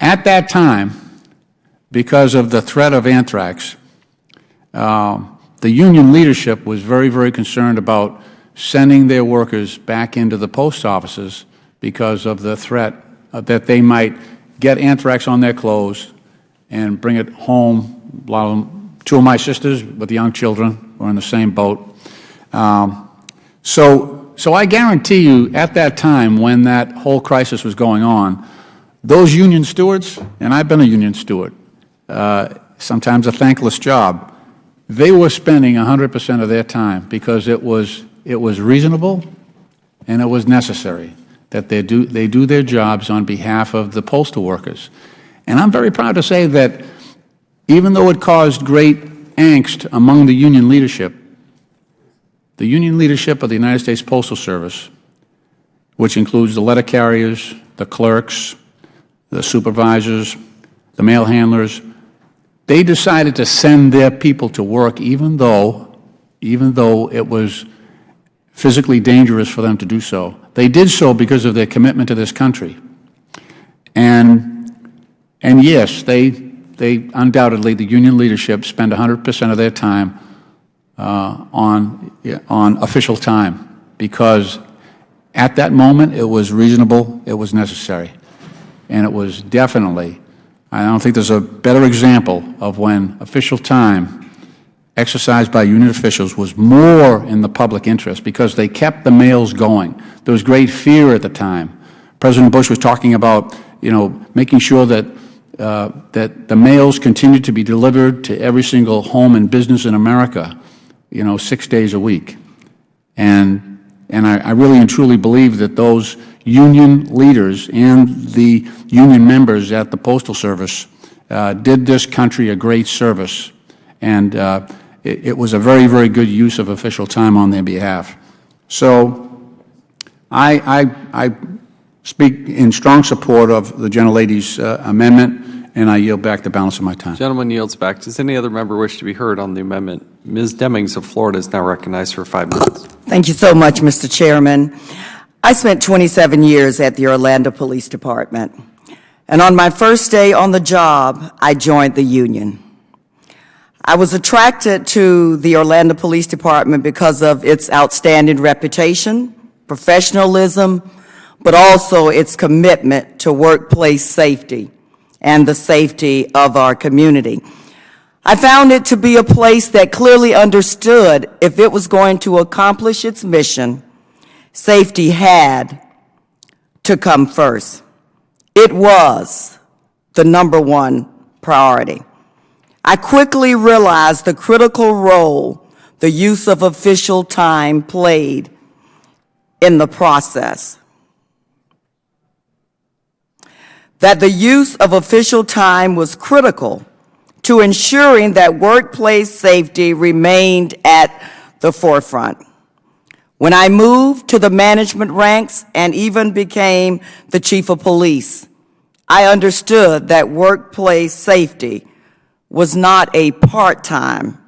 at that time, because of the threat of anthrax, the the union leadership was very, very concerned about sending their workers back into the post offices because of the threat that they might get anthrax on their clothes and bring it home. A lot of them, two of my sisters with young children were in the same boat. So I guarantee you, at that time when that whole crisis was going on, those union stewards, and I've been a union steward, sometimes a thankless job, they were spending 100% of their time because it was reasonable and it was necessary that they do their jobs on behalf of the postal workers. And I'm very proud to say that even though it caused great angst among the union leadership of the United States Postal Service, which includes the letter carriers, the clerks, the supervisors, the mail handlers, they decided to send their people to work even though it was physically dangerous for them to do so. They did so because of their commitment to this country. And yes, they undoubtedly, the union leadership spent 100% of their time on official time because at that moment it was reasonable, it was necessary, and it was definitely, I don't think there's a better example of when official time exercised by union officials was more in the public interest because they kept the mails going. There was great fear at the time. President Bush was talking about, making sure that that the mails continued to be delivered to every single home and business in America, 6 days a week. And I really and truly believe that those union leaders and the union members at the Postal Service did this country a great service. And it was a very, very good use of official time on their behalf. So I speak in strong support of the gentlelady's amendment, and I yield back the balance of my time. Gentleman yields back. Does any other member wish to be heard on the amendment? Ms. Demings of Florida is now recognized for 5 minutes. Thank you so much, Mr. Chairman. I spent 27 years at the Orlando Police Department, and on my first day on the job, I joined the union. I was attracted to the Orlando Police Department because of its outstanding reputation, professionalism, but also its commitment to workplace safety and the safety of our community. I found it to be a place that clearly understood if it was going to accomplish its mission, safety had to come first. It was the #1 priority. I quickly realized the critical role the use of official time played in the process. That the use of official time was critical to ensuring that workplace safety remained at the forefront. When I moved to the management ranks and even became the chief of police, I understood that workplace safety was not a part-time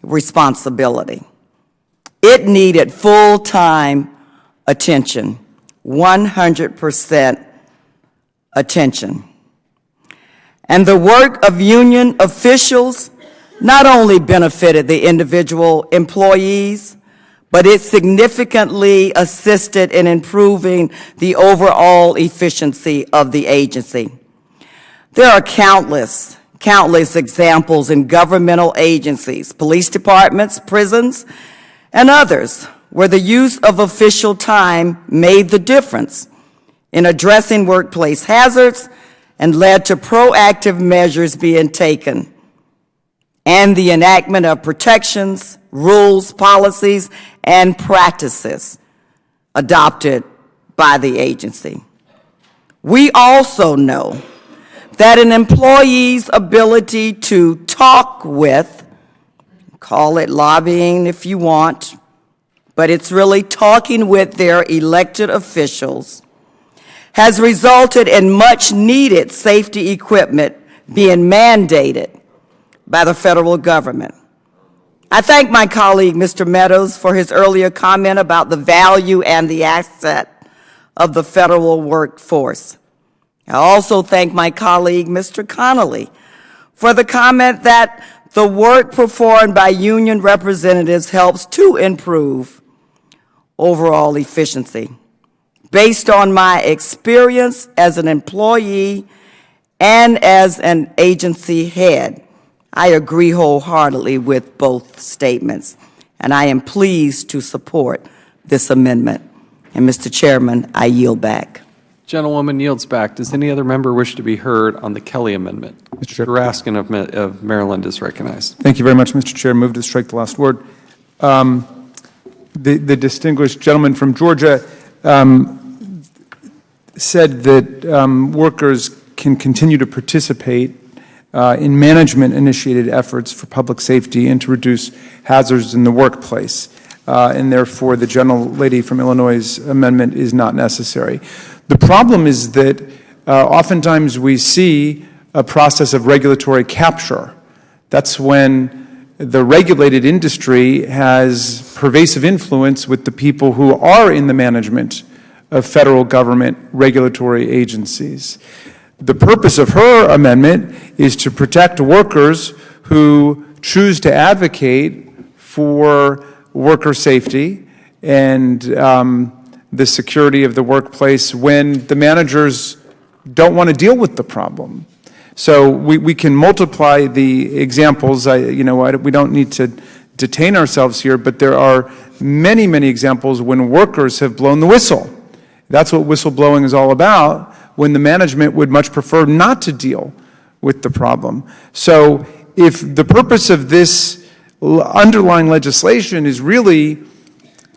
responsibility. It needed full-time attention, 100% attention. And the work of union officials not only benefited the individual employees, but it significantly assisted in improving the overall efficiency of the agency. There are countless examples in governmental agencies, police departments, prisons, and others, where the use of official time made the difference in addressing workplace hazards and led to proactive measures being taken and the enactment of protections, rules, policies, and practices adopted by the agency. We also know that an employee's ability to talk with, call it lobbying if you want, but it's really talking with their elected officials, has resulted in much needed safety equipment being mandated by the federal government. I thank my colleague, Mr. Meadows, for his earlier comment about the value and the asset of the federal workforce. I also thank my colleague, Mr. Connolly, for the comment that The work performed by union representatives helps to improve overall efficiency. Based on my experience as an employee and as an agency head, I agree wholeheartedly with both statements, and I am pleased to support this amendment. And, Mr. Chairman, I yield back. Gentlewoman yields back. Does any other member wish to be heard on the Kelly amendment? Mr. Raskin of Maryland is recognized. Thank you very much, Mr. Chair. Move to strike the last word. The distinguished gentleman from Georgia said that workers can continue to participate in management-initiated efforts for public safety and to reduce hazards in the workplace. And therefore, the gentlelady from Illinois' amendment is not necessary. The problem is that oftentimes we see a process of regulatory capture. That's when the regulated industry has pervasive influence with the people who are in the management of federal government regulatory agencies. The purpose of her amendment is to protect workers who choose to advocate for worker safety and the security of the workplace when the managers don't want to deal with the problem. So we can multiply the examples. We don't need to detain ourselves here, but there are many, many examples when workers have blown the whistle. That's what whistleblowing is all about, when the management would much prefer not to deal with the problem. So if the purpose of this underlying legislation is really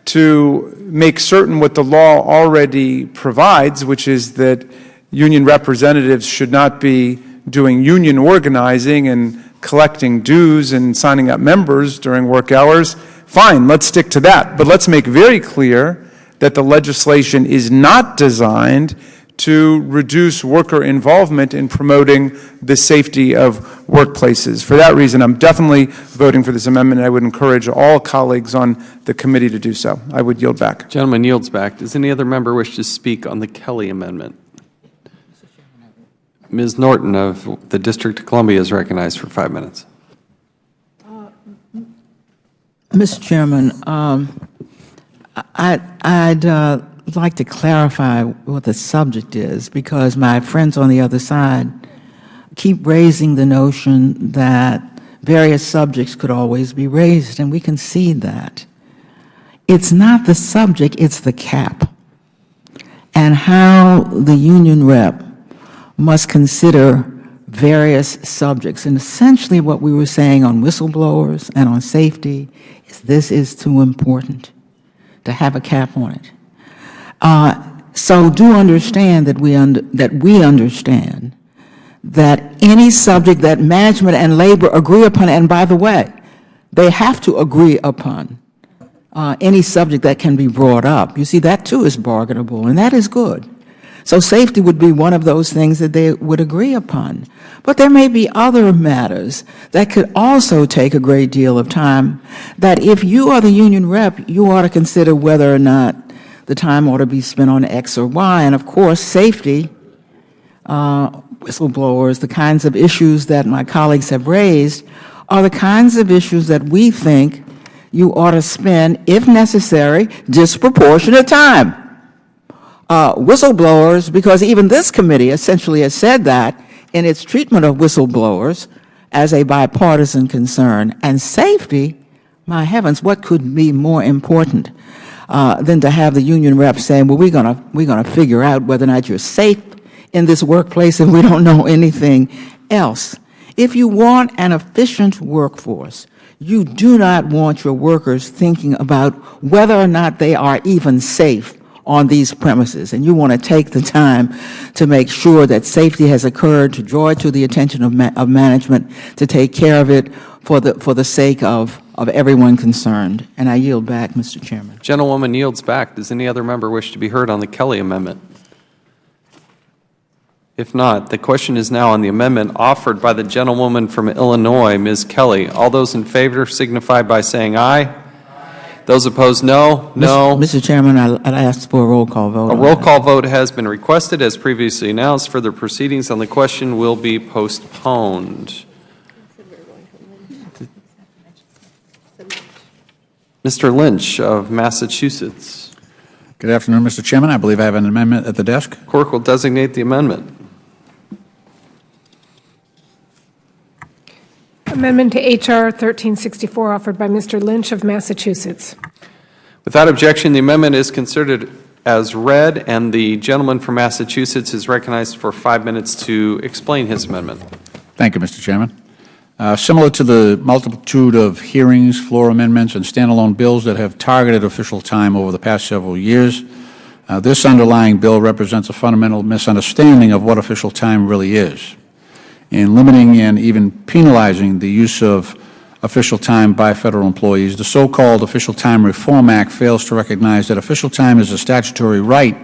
to make certain what the law already provides, which is that union representatives should not be doing union organizing and collecting dues and signing up members during work hours, fine, let's stick to that. But let's make very clear that the legislation is not designed to reduce worker involvement in promoting the safety of workplaces. For that reason, I'm definitely voting for this amendment, and I would encourage all colleagues on the committee to do so. I would yield back. Gentleman yields back. Does any other member wish to speak on the Kelly amendment? Ms. Norton of the District of Columbia is recognized for 5 minutes. Mr. Chairman, I'd like to clarify what the subject is, because my friends on the other side keep raising the notion that various subjects could always be raised, and we concede that. It's not the subject, it's the cap, and how the union rep must consider various subjects. And essentially what we were saying on whistleblowers and on safety is this is too important to have a cap on it. So do understand that we understand that any subject that management and labor agree upon, and by the way, they have to agree upon any subject that can be brought up. You see, that too is bargainable, and that is good. So safety would be one of those things that they would agree upon. But there may be other matters that could also take a great deal of time, that if you are the union rep, you ought to consider whether or not the time ought to be spent on X or Y. And of course, safety, whistleblowers, the kinds of issues that my colleagues have raised are the kinds of issues that we think you ought to spend, if necessary, disproportionate time. Whistleblowers, because even this committee essentially has said that in its treatment of whistleblowers as a bipartisan concern. And safety, my heavens, what could be more important than to have the union rep saying, well, we're gonna figure out whether or not you're safe in this workplace and we don't know anything else. If you want an efficient workforce, you do not want your workers thinking about whether or not they are even safe on these premises, and you want to take the time to make sure that safety has occurred, to draw it to the attention of management, to take care of it for the sake of everyone concerned. And I yield back, Mr. Chairman. Gentlewoman yields back. Does any other member wish to be heard on the Kelly amendment? If not, the question is now on the amendment offered by the gentlewoman from Illinois, Ms. Kelly. All those in favor signify by saying aye. Those opposed, no. No. Mr. Chairman, I'd ask for a roll call vote. A roll call vote has been requested. As previously announced, further proceedings on the question will be postponed. Mr. Lynch of Massachusetts. Good afternoon, Mr. Chairman. I believe I have an amendment at the desk. Clerk will designate the amendment. Amendment to H.R. 1364 offered by Mr. Lynch of Massachusetts. Without objection, the amendment is considered as read, and the gentleman from Massachusetts is recognized for 5 minutes to explain his amendment. Thank you, Mr. Chairman. Similar to the multitude of hearings, floor amendments, and standalone bills that have targeted official time over the past several years, this underlying bill represents a fundamental misunderstanding of what official time really is. In limiting and even penalizing the use of official time by federal employees, the so-called Official Time Reform Act fails to recognize that official time is a statutory right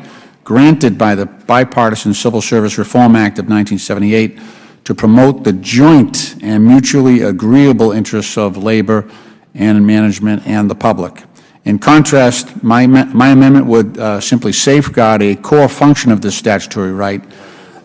granted by the Bipartisan Civil Service Reform Act of 1978 to promote the joint and mutually agreeable interests of labor and management and the public. In contrast, my amendment would simply safeguard a core function of this statutory right,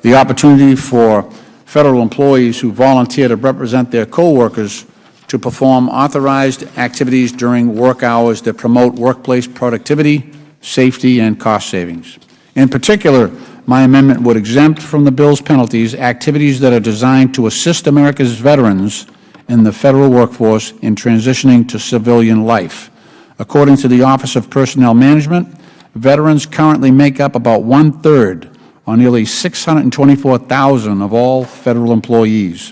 the opportunity for federal employees who volunteer to represent their co-workers to perform authorized activities during work hours that promote workplace productivity, safety, and cost savings. In particular, my amendment would exempt from the bill's penalties activities that are designed to assist America's veterans in the federal workforce in transitioning to civilian life. According to the Office of Personnel Management, veterans currently make up about one-third, or nearly 624,000 of all federal employees.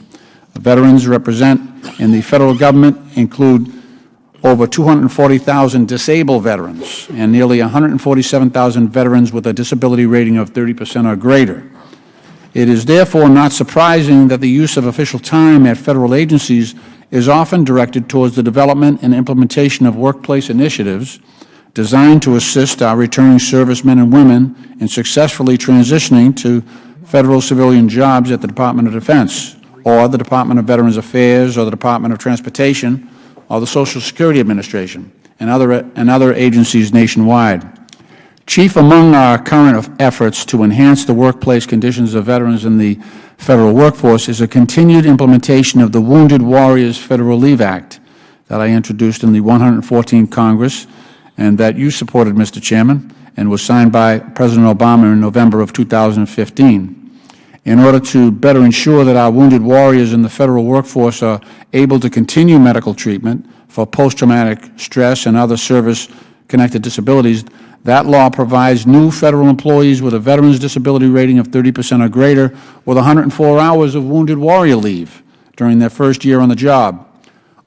Veterans represent in the federal government include over 240,000 disabled veterans and nearly 147,000 veterans with a disability rating of 30% or greater. It is therefore not surprising that the use of official time at federal agencies is often directed towards the development and implementation of workplace initiatives designed to assist our returning servicemen and women in successfully transitioning to federal civilian jobs at the Department of Defense, or the Department of Veterans Affairs, or the Department of Transportation, or the Social Security Administration, and other agencies nationwide. Chief among our current efforts to enhance the workplace conditions of veterans in the federal workforce is a continued implementation of the Wounded Warriors Federal Leave Act that I introduced in the 114th Congress and that you supported, Mr. Chairman, and was signed by President Obama in November of 2015. In order to better ensure that our wounded warriors in the federal workforce are able to continue medical treatment for post-traumatic stress and other service-connected disabilities, that law provides new federal employees with a veteran's disability rating of 30% or greater with 104 hours of wounded warrior leave during their first year on the job.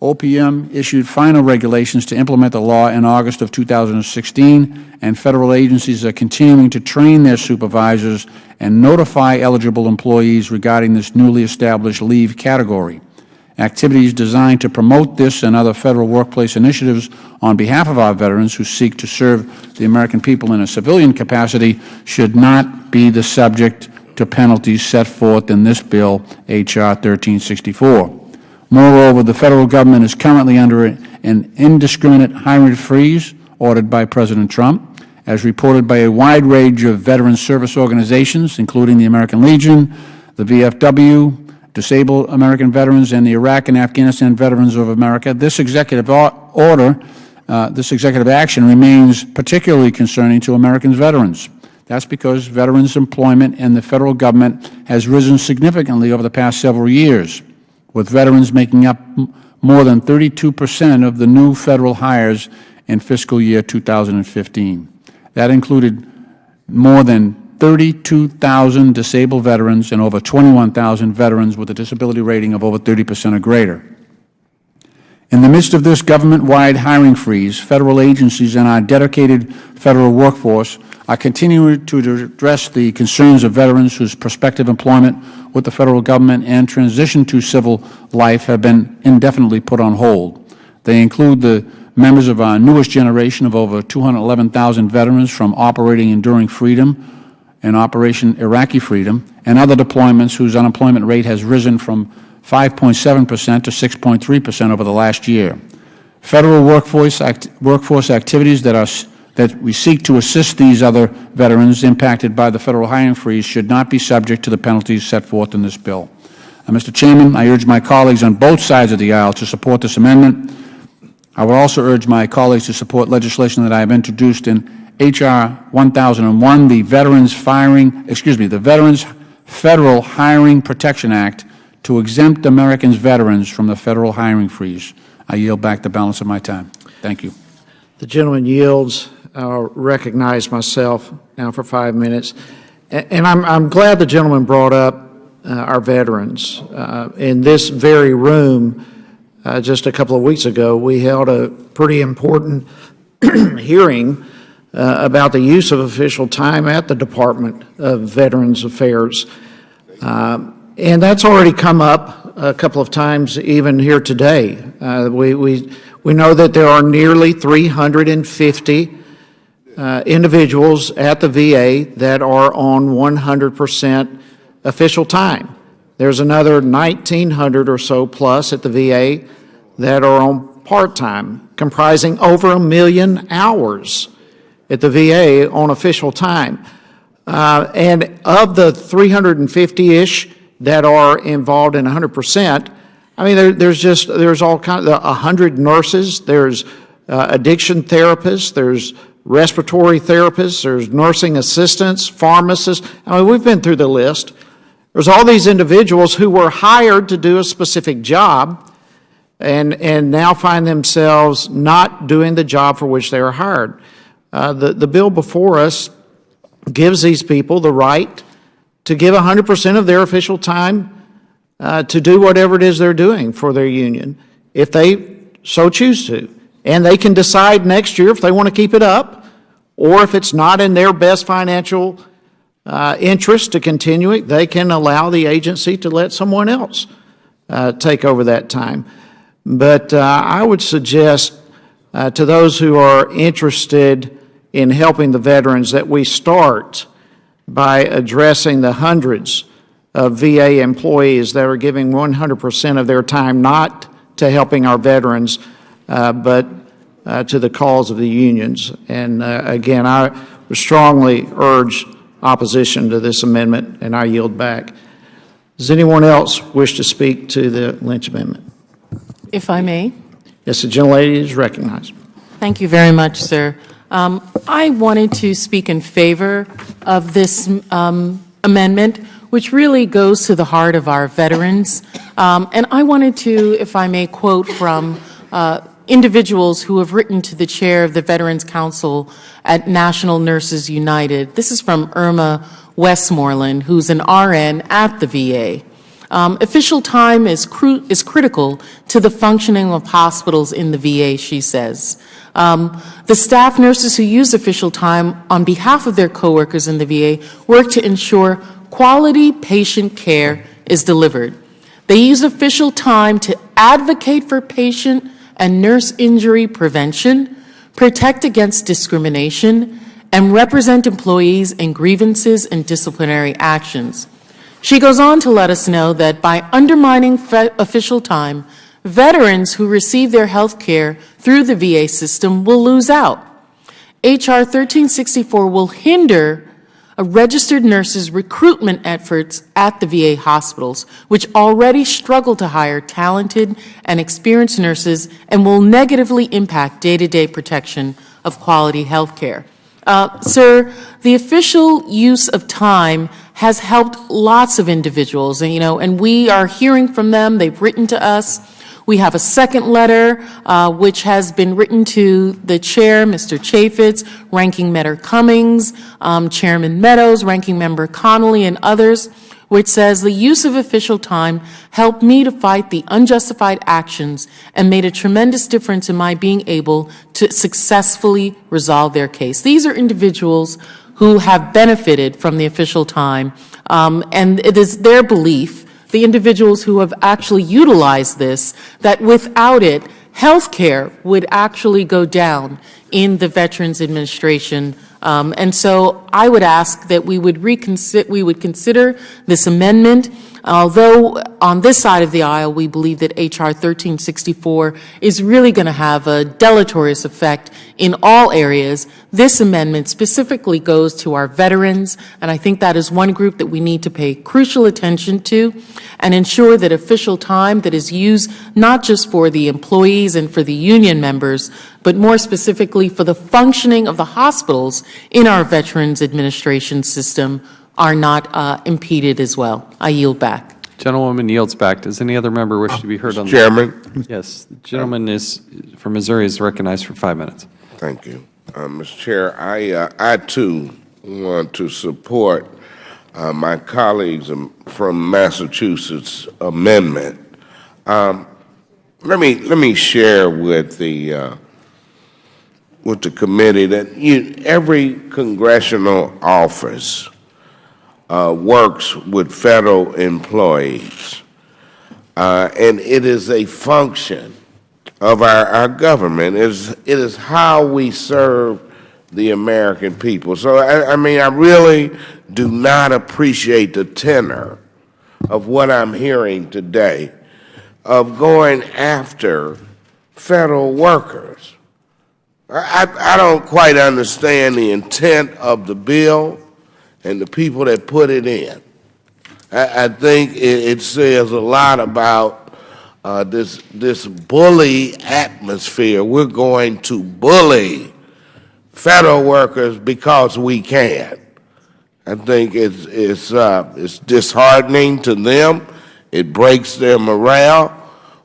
OPM issued final regulations to implement the law in August of 2016, and federal agencies are continuing to train their supervisors and notify eligible employees regarding this newly established leave category. Activities designed to promote this and other federal workplace initiatives on behalf of our veterans who seek to serve the American people in a civilian capacity should not be the subject to penalties set forth in this bill, H.R. 1364. Moreover, the federal government is currently under an indiscriminate hiring freeze ordered by President Trump, as reported by a wide range of veteran service organizations, including the American Legion, the VFW, Disabled American Veterans, and the Iraq and Afghanistan Veterans of America. This executive action remains particularly concerning to American veterans. That's because veterans' employment in the federal government has risen significantly over the past several years, with veterans making up more than 32% of the new federal hires in fiscal year 2015. That included more than 32,000 disabled veterans and over 21,000 veterans with a disability rating of over 30% or greater. In the midst of this government-wide hiring freeze, federal agencies and our dedicated federal workforce are continuing to address the concerns of veterans whose prospective employment with the federal government and transition to civil life have been indefinitely put on hold. They include the members of our newest generation of over 211,000 veterans from Operating Enduring Freedom and Operation Iraqi Freedom, and other deployments whose unemployment rate has risen from 5.7% to 6.3% over the last year. Federal workforce activities that we seek to assist these other veterans impacted by the federal hiring freeze should not be subject to the penalties set forth in this bill. Mr. Chairman, I urge my colleagues on both sides of the aisle to support this amendment. I would also urge my colleagues to support legislation that I have introduced in H.R. 1001, the Veterans Federal Hiring Protection Act, to exempt Americans veterans from the federal hiring freeze. I yield back the balance of my time. Thank you. The gentleman yields. I'll recognize myself now for 5 minutes. And I'm glad the gentleman brought up our veterans. In this very room, just a couple of weeks ago, we held a pretty important hearing about the use of official time at the Department of Veterans Affairs. And that's already come up a couple of times even here today. We know that there are nearly 350 individuals at the VA that are on 100% official time. There's another 1,900 or so plus at the VA that are on part-time, comprising over 1 million hours at the VA on official time. And of the 350-ish that are involved in 100%, I mean, there's all kinds of 100 nurses, there's addiction therapists, there's respiratory therapists, there's nursing assistants, pharmacists. I mean, we've been through the list. There's all these individuals who were hired to do a specific job and now find themselves not doing the job for which they were hired. The bill before us gives these people the right to give 100% of their official time to do whatever it is they're doing for their union, if they so choose to. And they can decide next year if they want to keep it up, or if it's not in their best financial interest to continue it, they can allow the agency to let someone else take over that time. But I would suggest to those who are interested in helping the veterans that we start by addressing the hundreds of VA employees that are giving 100% of their time not to helping our veterans, but to the cause of the unions. And again, I would strongly urge opposition to this amendment, and I yield back. Does anyone else wish to speak to the Lynch amendment? If I may. Yes, the gentlelady is recognized. Thank you very much, sir. I wanted to speak in favor of this amendment, which really goes to the heart of our veterans. And I wanted to, if I may, quote from individuals who have written to the chair of the Veterans Council at National Nurses United. This is from Irma Westmoreland, who's an RN at the VA. Official time is critical to the functioning of hospitals in the VA, she says. The staff nurses who use official time on behalf of their coworkers in the VA work to ensure quality patient care is delivered. They use official time to advocate for patient and nurse injury prevention, protect against discrimination, and represent employees in grievances and disciplinary actions. She goes on to let us know that by undermining official time, veterans who receive their health care through the VA system will lose out. H.R. 1364 will hinder registered nurses' recruitment efforts at the VA hospitals, which already struggle to hire talented and experienced nurses, and will negatively impact day-to-day protection of quality health care. Sir, the official use of time has helped lots of individuals, and we are hearing from them. They've written to us. We have a second letter, which has been written to the chair, Mr. Chaffetz, Ranking Member Cummings, Chairman Meadows, Ranking Member Connolly, and others, which says the use of official time helped me to fight the unjustified actions and made a tremendous difference in my being able to successfully resolve their case. These are individuals who have benefited from the official time, and it is their belief, the individuals who have actually utilized this, that without it, health care would actually go down, in the Veterans Administration. And so I would ask that we would consider this amendment. Although on this side of the aisle we believe that H.R. 1364 is really going to have a deleterious effect in all areas, this amendment specifically goes to our veterans, and I think that is one group that we need to pay crucial attention to and ensure that official time that is used not just for the employees and for the union members, but more specifically for the functioning of the hospitals in our Veterans Administration system are not impeded as well. I yield back. Gentlewoman yields back. Does any other member wish to be heard on the Chairman? Yes. The gentleman from Missouri is recognized for 5 minutes. Thank you. Mr. Chair, I too want to support my colleagues from Massachusetts amendment. Let me share with the committee that every congressional office works with federal employees, and it is a function of our government. It is how we serve the American people. So, I mean, I really do not appreciate the tenor of what I'm hearing today of going after federal workers. I don't quite understand the intent of the bill and the people that put it in. I think it says a lot about this bully atmosphere. We're going to bully federal workers because we can. I think it's disheartening to them. It breaks their morale.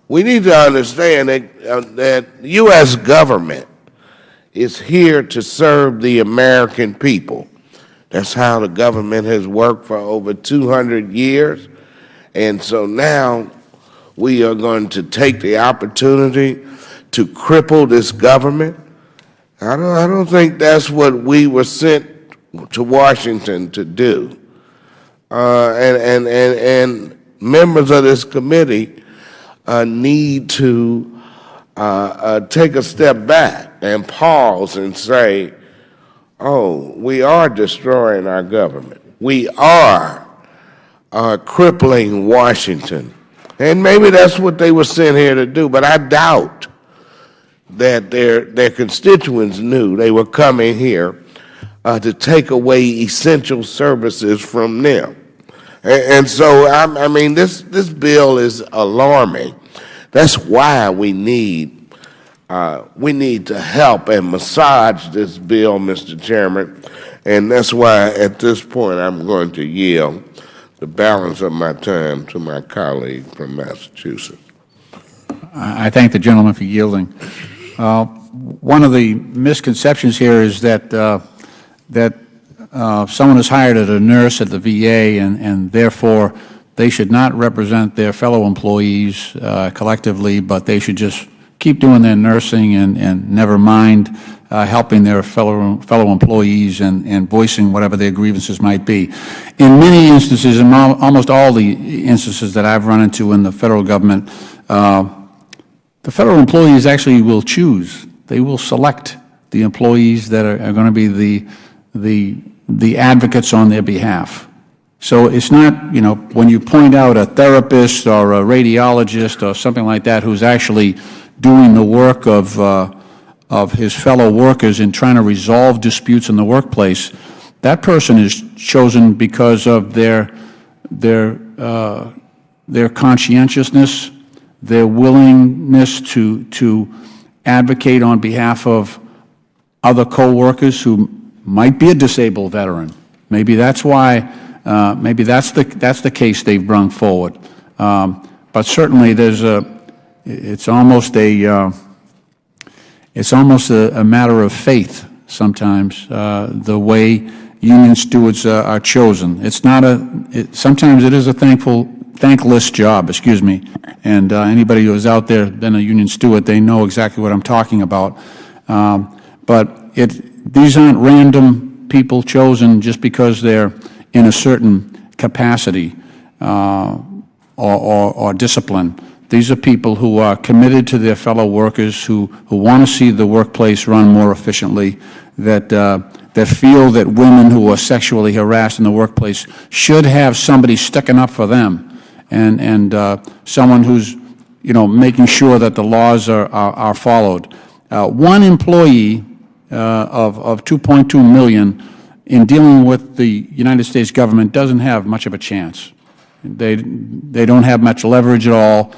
We need to understand that the U.S. government is here to serve the American people. That's how the government has worked for over 200 years. And so now we are going to take the opportunity to cripple this government. I don't think that's what we were sent to Washington to do. And members of this committee need to take a step back and pause and say, oh, we are destroying our government. We are crippling Washington. And maybe that's what they were sent here to do, but I doubt that their constituents knew they were coming here to take away essential services from them. And so, I mean, this bill is alarming. That's why we need to help and massage this bill, Mr. Chairman, and that's why at this point I'm going to yield the balance of my time to my colleague from Massachusetts. I thank the gentleman for yielding. One of the misconceptions here is that someone is hired as a nurse at the VA and therefore they should not represent their fellow employees collectively, but they should just keep doing their nursing and never mind helping their fellow employees and voicing whatever their grievances might be. In many instances, in almost all the instances that I've run into in the federal government, the federal employees actually will choose. They will select the employees that are going to be the advocates on their behalf. So it's not, you know, when you point out a therapist or a radiologist or something like that who's actually doing the work of his fellow workers in trying to resolve disputes in the workplace, that person is chosen because of their conscientiousness, their willingness to advocate on behalf of other co-workers who might be a disabled veteran. Maybe that's why. Maybe that's the case they've brought forward. But certainly, it's almost a matter of faith sometimes, the way union stewards are chosen. It's not sometimes it is a thankless job, excuse me, and anybody who is out there been a union steward, they know exactly what I'm talking about. But these aren't random people chosen just because they're in a certain capacity or discipline. These are people who are committed to their fellow workers, who want to see the workplace run more efficiently, that feel that women who are sexually harassed in the workplace should have somebody sticking up for them, and someone who's, making sure that the laws are followed. One employee of 2.2 million in dealing with the United States government doesn't have much of a chance. They don't have much leverage at all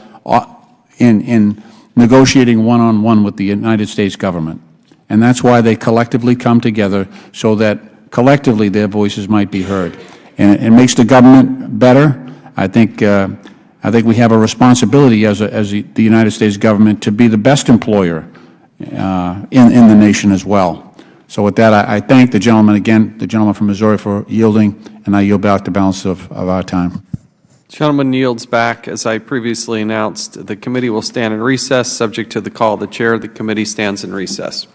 in negotiating one-on-one with the United States government. And that's why they collectively come together, so that collectively their voices might be heard. And it makes the government better. I think we have a responsibility as the United States government to be the best employer in the nation as well. So with that, I thank the gentleman again, the gentleman from Missouri, for yielding, and I yield back the balance of our time. Gentleman yields back. As I previously announced, the committee will stand in recess, subject to the call of the chair. The committee stands in recess.